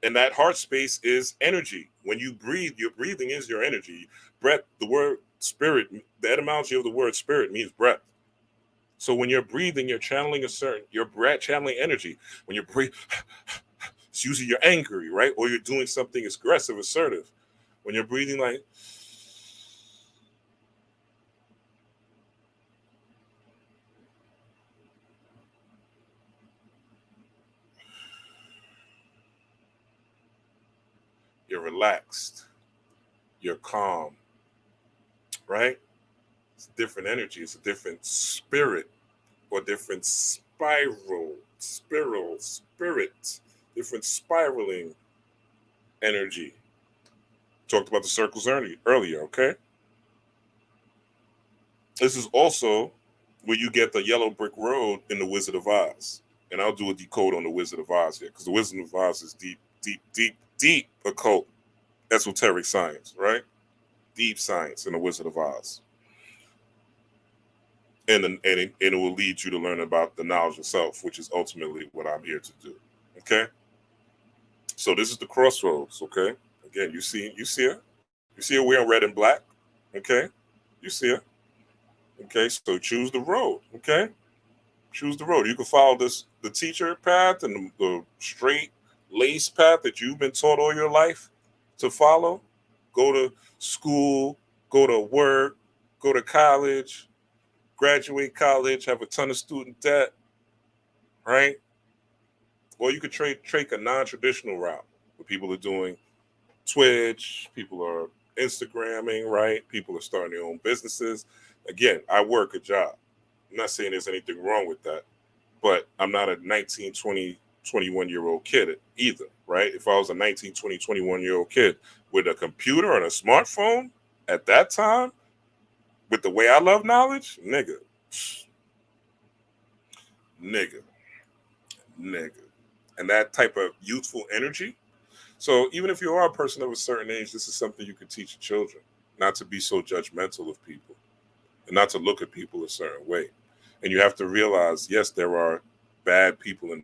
And that heart space is energy. When you breathe, your breathing is your energy. Breath, the word spirit, the etymology of the word spirit means breath. So when you're breathing, you're channeling you're channeling energy. When you're breathing, it's usually you're angry, right? Or you're doing something aggressive, assertive. When you're breathing like, you're relaxed, you're calm, right? It's a different energy. It's a different spirit, or different spirit, different spiraling energy. Talked about the circles earlier, okay? This is also where you get the yellow brick road in the Wizard of Oz. And I'll do a decode on the Wizard of Oz here, because the Wizard of Oz is deep occult, esoteric science, right? Deep science in the Wizard of Oz. it will lead you to learn about the knowledge of self, which is ultimately what I'm here to do. Okay. So this is the crossroads. Okay. Again, you see her. You see her wearing red and black. Okay. You see her. Okay. So choose the road. Okay. Choose the road. You can follow the teacher path and the straight lace path that you've been taught all your life to follow. Go to school, go to work, go to college, graduate college, have a ton of student debt, right? Or you could take a non-traditional route where people are doing Twitch, people are Instagramming, right? People are starting their own businesses. Again, I work a job. I'm not saying there's anything wrong with that, but I'm not a 19, 20, 21-year-old kid either, right? If I was a 19, 20, 21-year-old kid with a computer and a smartphone at that time, with the way I love knowledge, nigga, nigga, nigga. And that type of youthful energy. So even if you are a person of a certain age, this is something you could teach children, not to be so judgmental of people and not to look at people a certain way. And you have to realize, yes, there are bad people in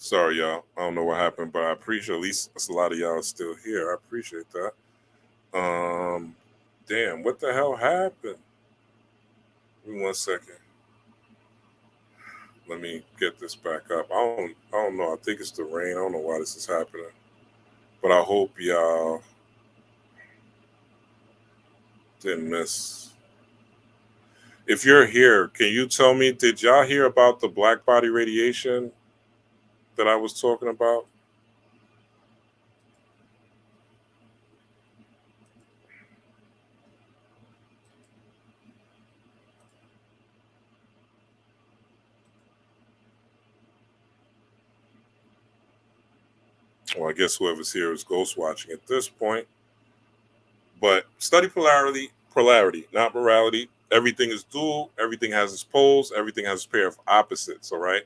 Sorry, y'all. I don't know what happened, but I appreciate at least a lot of y'all are still here. I appreciate that. Damn, what the hell happened? Give me 1 second. Let me get this back up. I don't know. I think it's the rain. I don't know why this is happening. But I hope y'all didn't miss. If you're here, can you tell me, did y'all hear about the black body radiation that I was talking about? Well, I guess whoever's here is ghost watching at this point. But study polarity, not morality. Everything is dual. Everything has its poles. Everything has a pair of opposites, all right?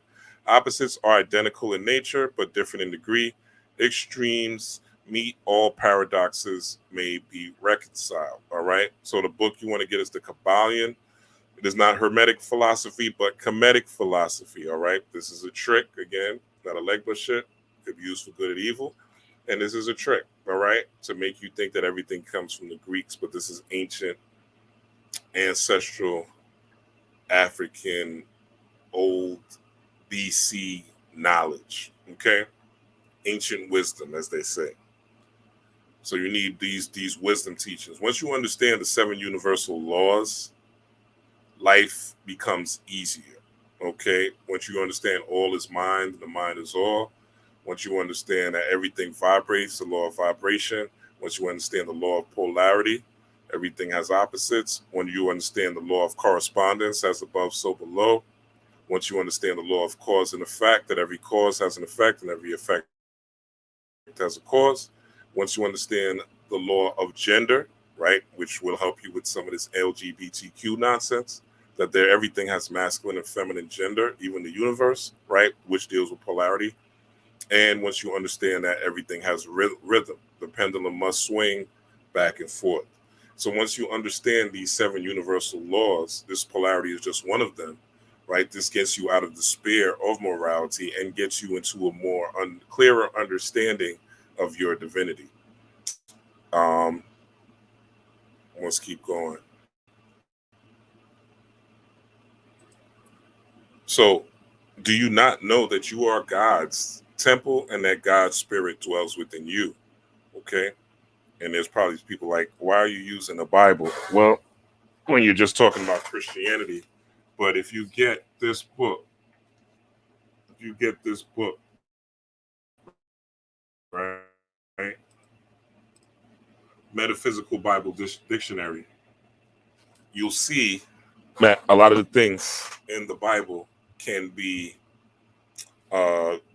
Opposites are identical in nature, but different in degree. Extremes meet, all paradoxes may be reconciled, all right? So the book you want to get is the Kabbalion. It is not Hermetic philosophy, but Kemetic philosophy, all right? This is a trick, again, not a Legba shit. Could be used for good or evil. And this is a trick, all right, to make you think that everything comes from the Greeks, but this is ancient, ancestral, African, old BC knowledge, okay? Ancient wisdom, as they say. So you need these wisdom teachings. Once you understand the 7 universal laws, life becomes easier, okay? Once you understand all is mind, the mind is all. Once you understand that everything vibrates, the law of vibration. Once you understand the law of polarity, everything has opposites. When you understand the law of correspondence, as above, so below. Once you understand the law of cause and effect, that every cause has an effect and every effect has a cause. Once you understand the law of gender, right, which will help you with some of this LGBTQ nonsense, that everything has masculine and feminine gender, even the universe, right, which deals with polarity. And once you understand that everything has rhythm, the pendulum must swing back and forth. So once you understand these 7 universal laws, this polarity is just one of them, right? This gets you out of despair of morality and gets you into a more clearer understanding of your divinity. Let's keep going. So, do you not know that you are God's temple and that God's spirit dwells within you? Okay. And there's probably people like, why are you using the Bible? Well, when you're just talking about Christianity, but if you get this book, right? Metaphysical Bible Dictionary, you'll see that a lot of the things in the Bible can be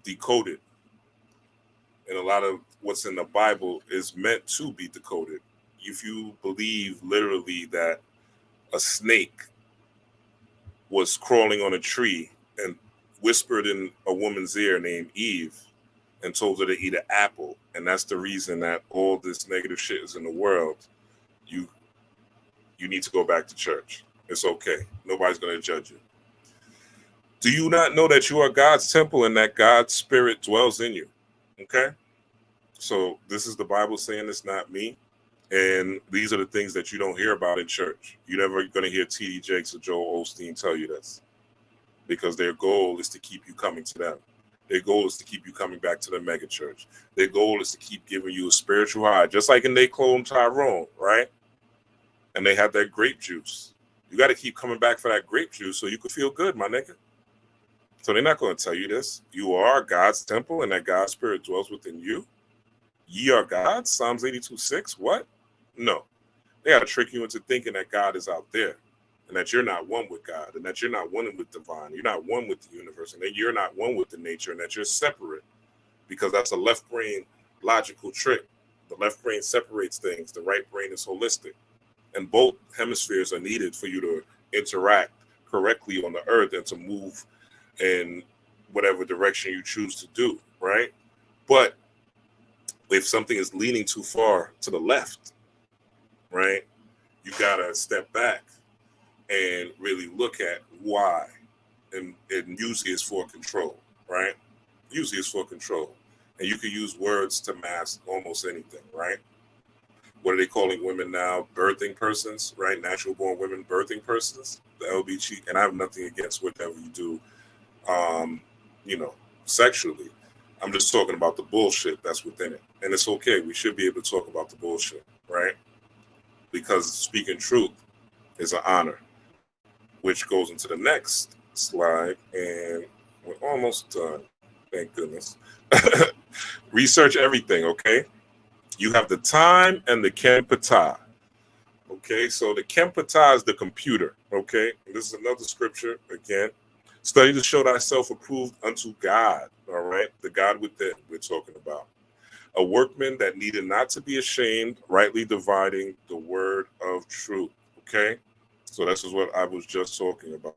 decoded. And a lot of what's in the Bible is meant to be decoded. If you believe literally that a snake was crawling on a tree and whispered in a woman's ear named Eve and told her to eat an apple, and that's the reason that all this negative shit is in the world, you need to go back to church. It's okay. Nobody's going to judge you. Do you not know that you are God's temple and that God's spirit dwells in you? Okay? So this is the Bible saying, it's not me. And these are the things that you don't hear about in church. You're never going to hear T.D. Jakes or Joel Osteen tell you this, because their goal is to keep you coming to them. Their goal is to keep you coming back to the mega church. Their goal is to keep giving you a spiritual high, just like in They Clone Tyrone, right? And they have that grape juice. You got to keep coming back for that grape juice so you can feel good, my nigga. So they're not going to tell you this. You are God's temple and that God's spirit dwells within you. Ye are gods, Psalms 82:6. What? No. They got to trick you into thinking that God is out there and that you're not one with God and that you're not one with divine. You're not one with the universe and that you're not one with the nature and that you're separate, because that's a left brain logical trick. The left brain separates things. The right brain is holistic. And both hemispheres are needed for you to interact correctly on the earth and to move in whatever direction you choose to do, right? But if something is leaning too far to the left, right, you gotta step back and really look at why, and usually it's for control, right? Usually it's for control. And you can use words to mask almost anything, right? What are they calling women now? Birthing persons, right? Natural born women, birthing persons, the LBG. And I have nothing against whatever you do, you know, sexually. I'm just talking about the bullshit that's within it. And it's okay. We should be able to talk about the bullshit, right? Because speaking truth is an honor, which goes into the next slide. And we're almost done. Thank goodness. Research everything, okay? You have the time and the Kempata. Okay, so the Kempata is the computer, okay? And this is another scripture, again. Study to show thyself approved unto God, all right? The God within we're talking about. A workman that needed not to be ashamed, rightly dividing the word of truth, okay? So this is what I was just talking about.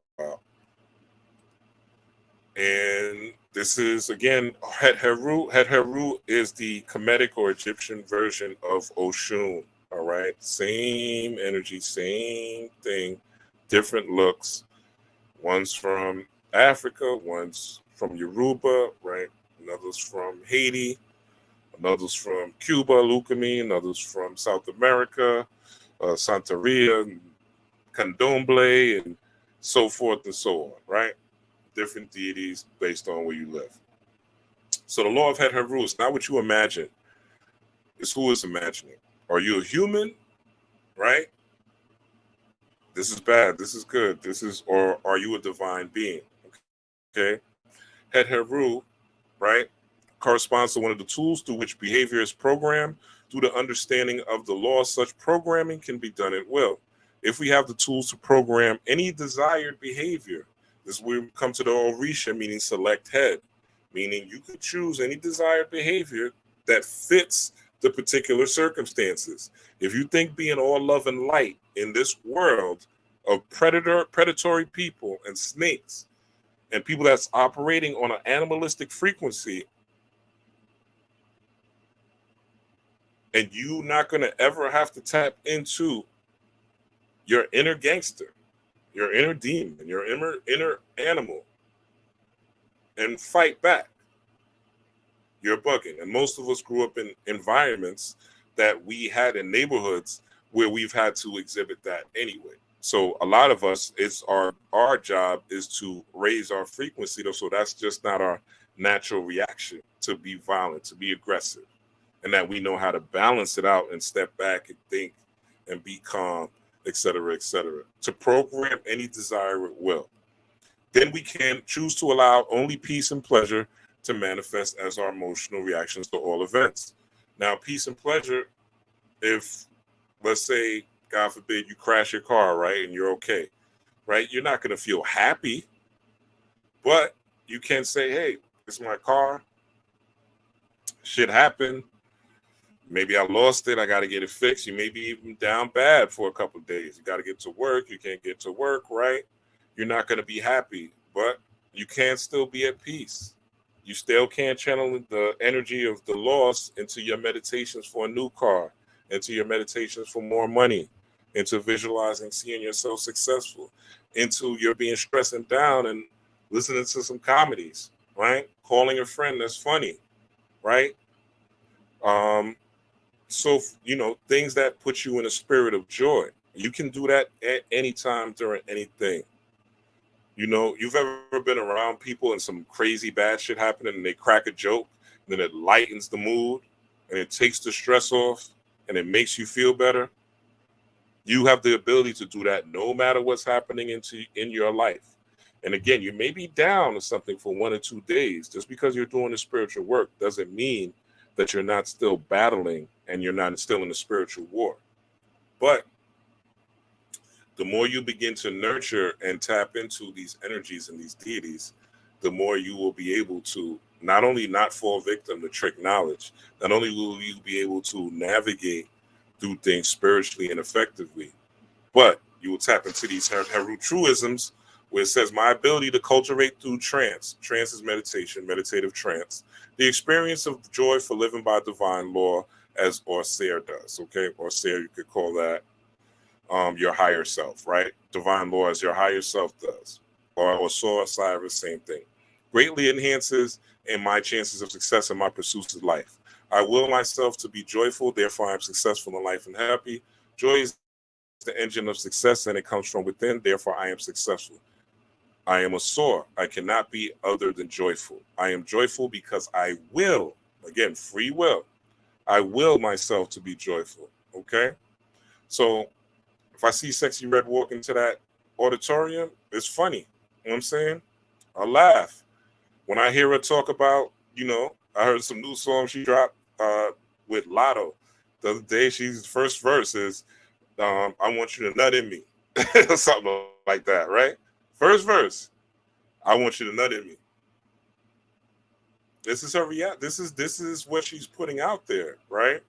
And this is, again, Het Heru. Het Heru is the Kemetic or Egyptian version of Oshun, all right? Same energy, same thing, different looks. One's from Africa, one's from Yoruba, right? Another's from Haiti, another's from Cuba, Lucami, another's from South America, Santeria, Candomblé, and so forth and so on, right? Different deities based on where you live. So the law of Het Heru is not what you imagine. It's who is imagining. Are you a human, right? This is bad. This is good. This is, or are you a divine being? Okay. Het Heru, right, corresponds to one of the tools through which behavior is programmed. Through the understanding of the law, such programming can be done at will. If we have the tools to program any desired behavior, this is where we come to the Orisha, meaning select head, meaning you could choose any desired behavior that fits the particular circumstances. If you think being all love and light in this world of predatory people and snakes and people that's operating on an animalistic frequency, and you not going to ever have to tap into your inner gangster, your inner demon, your inner animal, and fight back, you're bugging. And most of us grew up in environments that we had in neighborhoods where we've had to exhibit that anyway. So a lot of us, it's our job is to raise our frequency, so that's just not our natural reaction to be violent, to be aggressive, and that we know how to balance it out and step back and think and be calm, etc., to program any desire at will. Then we can choose to allow only peace and pleasure to manifest as our emotional reactions to all events. Now, peace and pleasure, if, let's say, God forbid, you crash your car, right, and you're okay, right? You're not going to feel happy, but you can say, hey, it's my car. Shit happened. Maybe I lost it. I got to get it fixed. You may be even down bad for a couple of days. You got to get to work. You can't get to work, right? You're not going to be happy, but you can still be at peace. You still can channel the energy of the loss into your meditations for a new car, into your meditations for more money, into visualizing, seeing yourself successful, into your being stressed and down and listening to some comedies, right? Calling a friend that's funny, right? So, you know, things that put you in a spirit of joy. You can do that at any time during anything. You know, you've ever been around people and some crazy bad shit happening and they crack a joke, and then it lightens the mood and it takes the stress off and it makes you feel better. You have the ability to do that no matter what's happening in your life. And again, you may be down or something for 1 or 2 days. Just because you're doing the spiritual work doesn't mean that you're not still battling and you're not still in a spiritual war. But the more you begin to nurture and tap into these energies and these deities, the more you will be able to not only not fall victim to trick knowledge, not only will you be able to navigate through things spiritually and effectively, but you will tap into these Heru truisms where it says, my ability to cultivate through trance. Trance is meditation, meditative trance. The experience of joy for living by divine law as Orser does, okay? Orser, you could call that your higher self, right? Divine law as your higher self does. Or Osor, Osiris, same thing. greatly enhances in my chances of success in my pursuits of life. I will myself to be joyful, therefore I am successful in life and happy. Joy is the engine of success, and it comes from within, therefore I am successful. I am a soar. I cannot be other than joyful. I am joyful because I will, again, free will. I will myself to be joyful, okay? So if I see Sexy Red walk into that auditorium, it's funny, you know what I'm saying? I laugh. When I hear her talk about, I heard some new song she dropped with Lotto the other day. She's first verse is, I want you to nut in me, or something like that, right? First verse, I want you to nut in me. This is her react. This is what she's putting out there, right?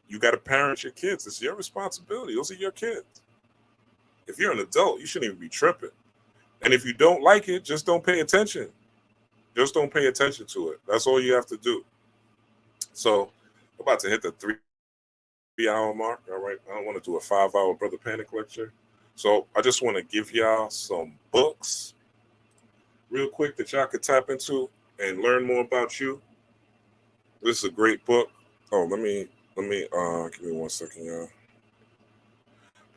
You got to parent your kids. It's your responsibility. Those are your kids. If you're an adult, you shouldn't even be tripping. And if you don't like it, just don't pay attention. Just don't pay attention to it. That's all you have to do. So I'm about to hit the 3-hour mark. All right. I don't want to do a 5-hour Brother Panic lecture. So I just want to give y'all some books real quick that y'all could tap into and learn more about you. This is a great book. Oh, let me give me 1 second, y'all.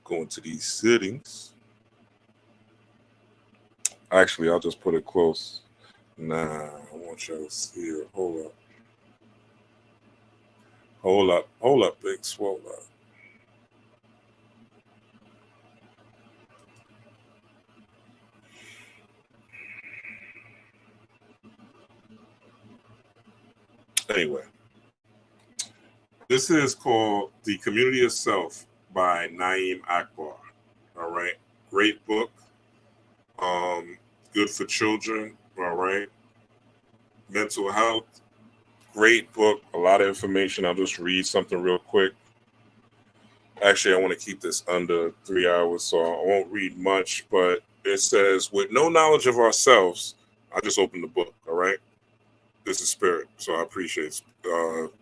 Go into these settings. Actually, I'll just put it close. Nah, I want y'all to see it. Hold up, big swole up. Anyway, this is called The Community of Self by Naeem Akbar. All right, great book. Good for children. All right, mental health. Great book. A lot of information. I'll just read something real quick. Actually, I want to keep this under 3 hours, so I won't read much. But it says, with no knowledge of ourselves, I just opened the book. All right. This is spirit, so I appreciate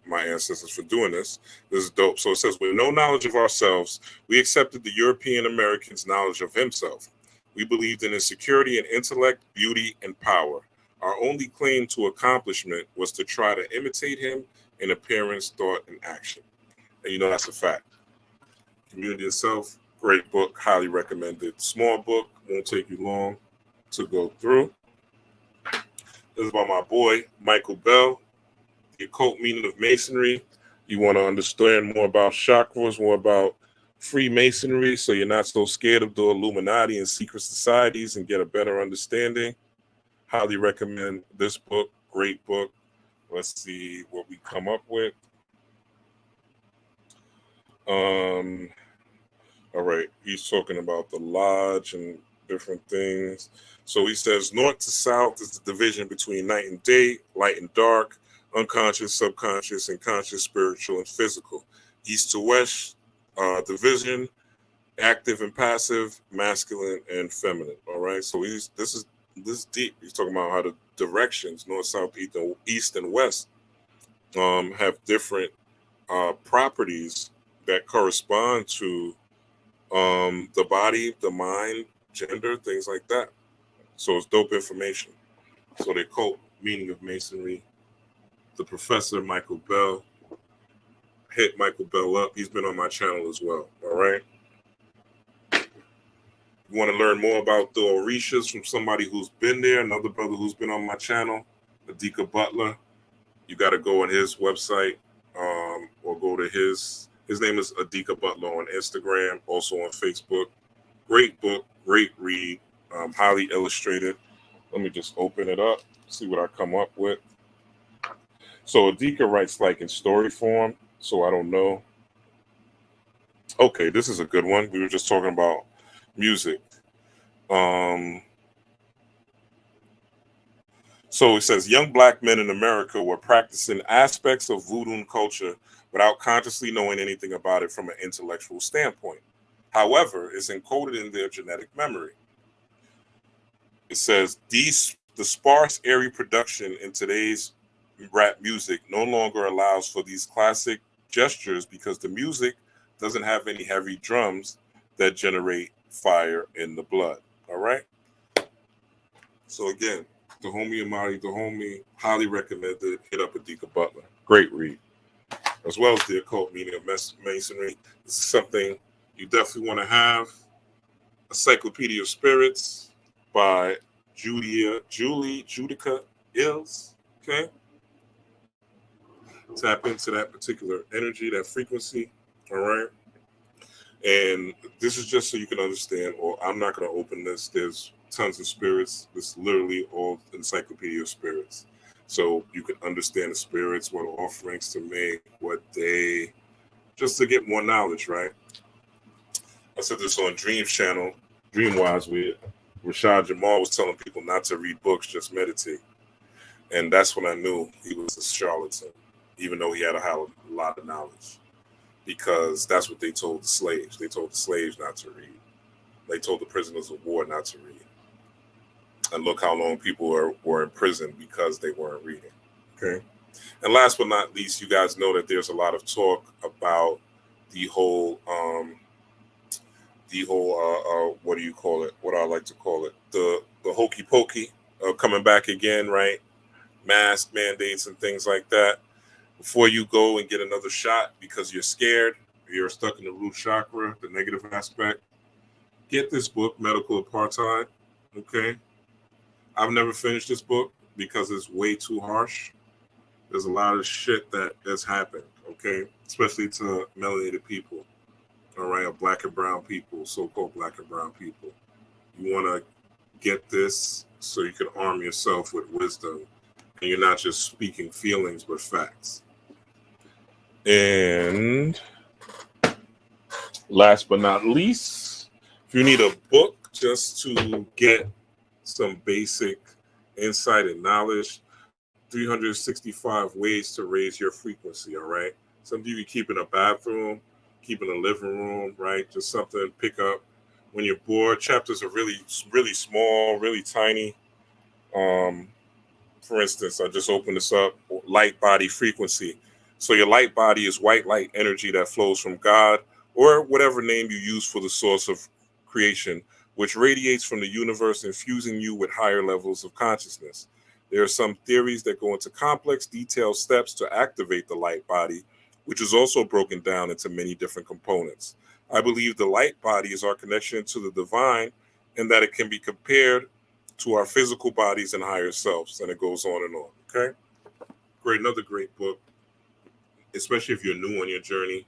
my ancestors for doing this. This is dope. So it says, with no knowledge of ourselves, we accepted the European American's knowledge of himself. We believed in his security and intellect, beauty, and power. Our only claim to accomplishment was to try to imitate him in appearance, thought, and action. And that's a fact. Community of Self, great book, highly recommended. Small book, won't take you long to go through. This is by my boy, Michael Bell, The Occult Meaning of Masonry. You want to understand more about chakras, more about Freemasonry, so you're not so scared of the Illuminati and secret societies and get a better understanding. Highly recommend this book. Great book. Let's see what we come up with. All right. He's talking about the lodge and different things. So he says north to south is the division between night and day, light and dark, unconscious, subconscious, and conscious, spiritual, and physical. East to west, division, active and passive, masculine and feminine. All right. So this is deep. He's talking about how the directions, north, south, east, and west, have different properties that correspond to the body, the mind, gender, things like that. So it's dope information. So they quote Meaning of Masonry. The professor, Michael Bell. Hit Michael Bell up. He's been on my channel as well. All right. You want to learn more about the Orishas from somebody who's been there, another brother who's been on my channel, Adika Butler. You got to go on his website or go to his name is Adika Butler on Instagram, also on Facebook. Great book, great read, highly illustrated. Let me just open it up, see what I come up with. So Adika writes like in story form, so I don't know. Okay, this is a good one. We were just talking about music. So it says young black men in America were practicing aspects of voodoo culture without consciously knowing anything about it from an intellectual standpoint. However, it's encoded in their genetic memory. It says the sparse, airy production in today's rap music no longer allows for these classic gestures because the music doesn't have any heavy drums that generate fire in the blood. All right. So again, The homie Amari, the homie, highly recommended. Hit up Adika Butler. Great read. As well as The Occult Meaning of Masonry. This is something you definitely want to have. Encyclopedia of Spirits by Judica Ills. Okay? Tap into that particular energy, that frequency. All right? And this is just so you can understand, or I'm not going to open this. There's tons of spirits. This is literally all Encyclopedia of Spirits. So you can understand the spirits, what offerings to make, what they, just to get more knowledge, right? I said this on Dreams channel, Dreamwise, with Rashad Jamal was telling people not to read books, just meditate. And that's when I knew he was a charlatan, even though he had a lot of knowledge. Because that's what they told the slaves. They told the slaves not to read. They told the prisoners of war not to read. And look how long people were in prison because they weren't reading. Okay. And last but not least, you guys know that there's a lot of talk about the whole what do you call it? What I like to call it, the hokey pokey coming back again, right? Mask mandates and things like that. Before you go and get another shot because you're scared, you're stuck in the root chakra, the negative aspect, get this book, Medical Apartheid. Okay. I've never finished this book because it's way too harsh. There's a lot of shit that has happened, okay? Especially to melanated people, all right? Or black and brown people, so-called black and brown people. You want to get this so you can arm yourself with wisdom and you're not just speaking feelings but facts. And last but not least, if you need a book just to get some basic insight and knowledge, 365 ways to raise your frequency, all right? Some of you keep in a bathroom, keep in a living room, right? Just something to pick up when you're bored. Chapters are really, really small, really tiny. For instance, I just opened this up, light body frequency. So your light body is white light energy that flows from God or whatever name you use for the source of creation, which radiates from the universe, infusing you with higher levels of consciousness. There are some theories that go into complex, detailed steps to activate the light body, which is also broken down into many different components. I believe the light body is our connection to the divine and that it can be compared to our physical bodies and higher selves, and it goes on and on, okay? Great, another great book, especially if you're new on your journey.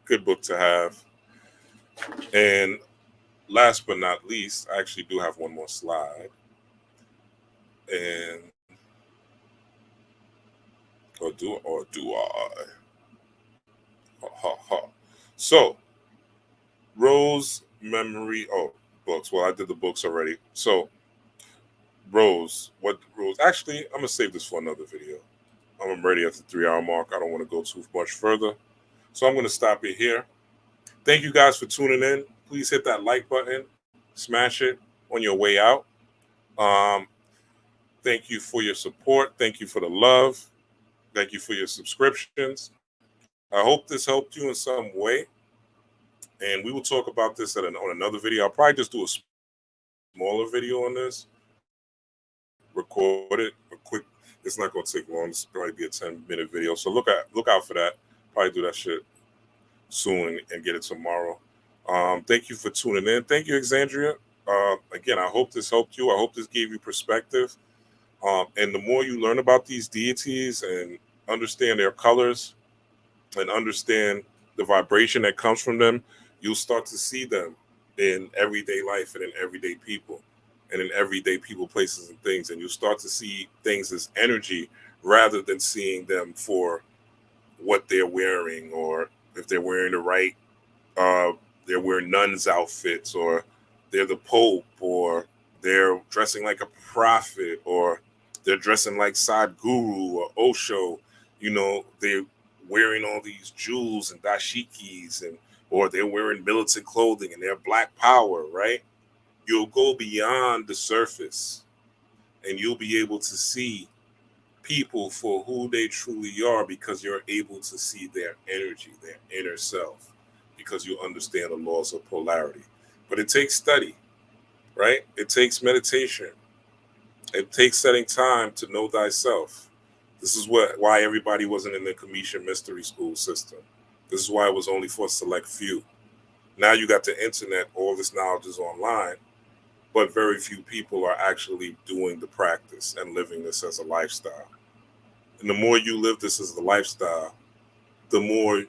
Good book to have. And last but not least, I actually do have one more slide. And or do I? Ha ha ha. So Rose memory. Oh, books. Well, I did the books already. So Rose, what Rose? Actually, I'm gonna save this for another video. I'm ready at the 3-hour mark. I don't want to go too much further, so I'm gonna stop it here. Thank you guys for tuning in. Please hit that like button, smash it on your way out. Thank you for your support. Thank you for the love. Thank you for your subscriptions. I hope this helped you in some way. And we will talk about this on another video. I'll probably just do a smaller video on this. Record it, a quick. It's not going to take long. It's probably be a 10-minute video. So look out for that. Probably do that shit soon and get it tomorrow. Thank you for tuning in. Thank you, Exandria. Again, I hope this helped you. I hope this gave you perspective. And the more you learn about these deities and understand their colors and understand the vibration that comes from them, you'll start to see them in everyday life and in everyday people and in everyday people, places, and things. And you'll start to see things as energy rather than seeing them for what they're wearing, or if they're wearing the right, they're wearing nuns' outfits, or they're the Pope, or they're dressing like a prophet, or they're dressing like Sadhguru or Osho. You know, they're wearing all these jewels and dashikis, or they're wearing militant clothing and they're black power, right? You'll go beyond the surface and you'll be able to see people for who they truly are, because you're able to see their energy, their inner self, because you understand the laws of polarity. But it takes study, right? It takes meditation. It takes setting time to know thyself. This is why everybody wasn't in the Commission mystery school system. This is why it was only for a select few. Now you got the internet, all this knowledge is online, but very few people are actually doing the practice and living this as a lifestyle. And the more you live this as a lifestyle, the more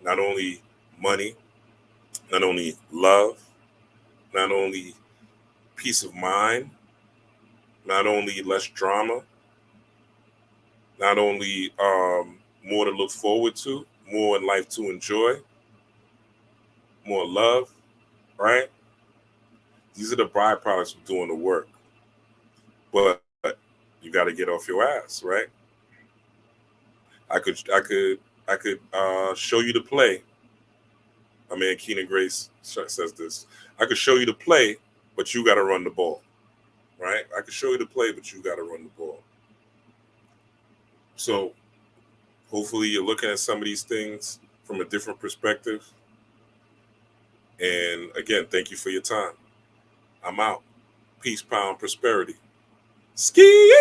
not only money, not only love, not only peace of mind, not only less drama, not only more to look forward to, more in life to enjoy, more love, right? These are the byproducts of doing the work. But you got to get off your ass, right? I could show you the play. I mean, Keena Grace says this. I could show you the play, but you got to run the ball, right? I could show you the play, but you got to run the ball. So hopefully you're looking at some of these things from a different perspective. And again, thank you for your time. I'm out. Peace, power, and prosperity. Ski!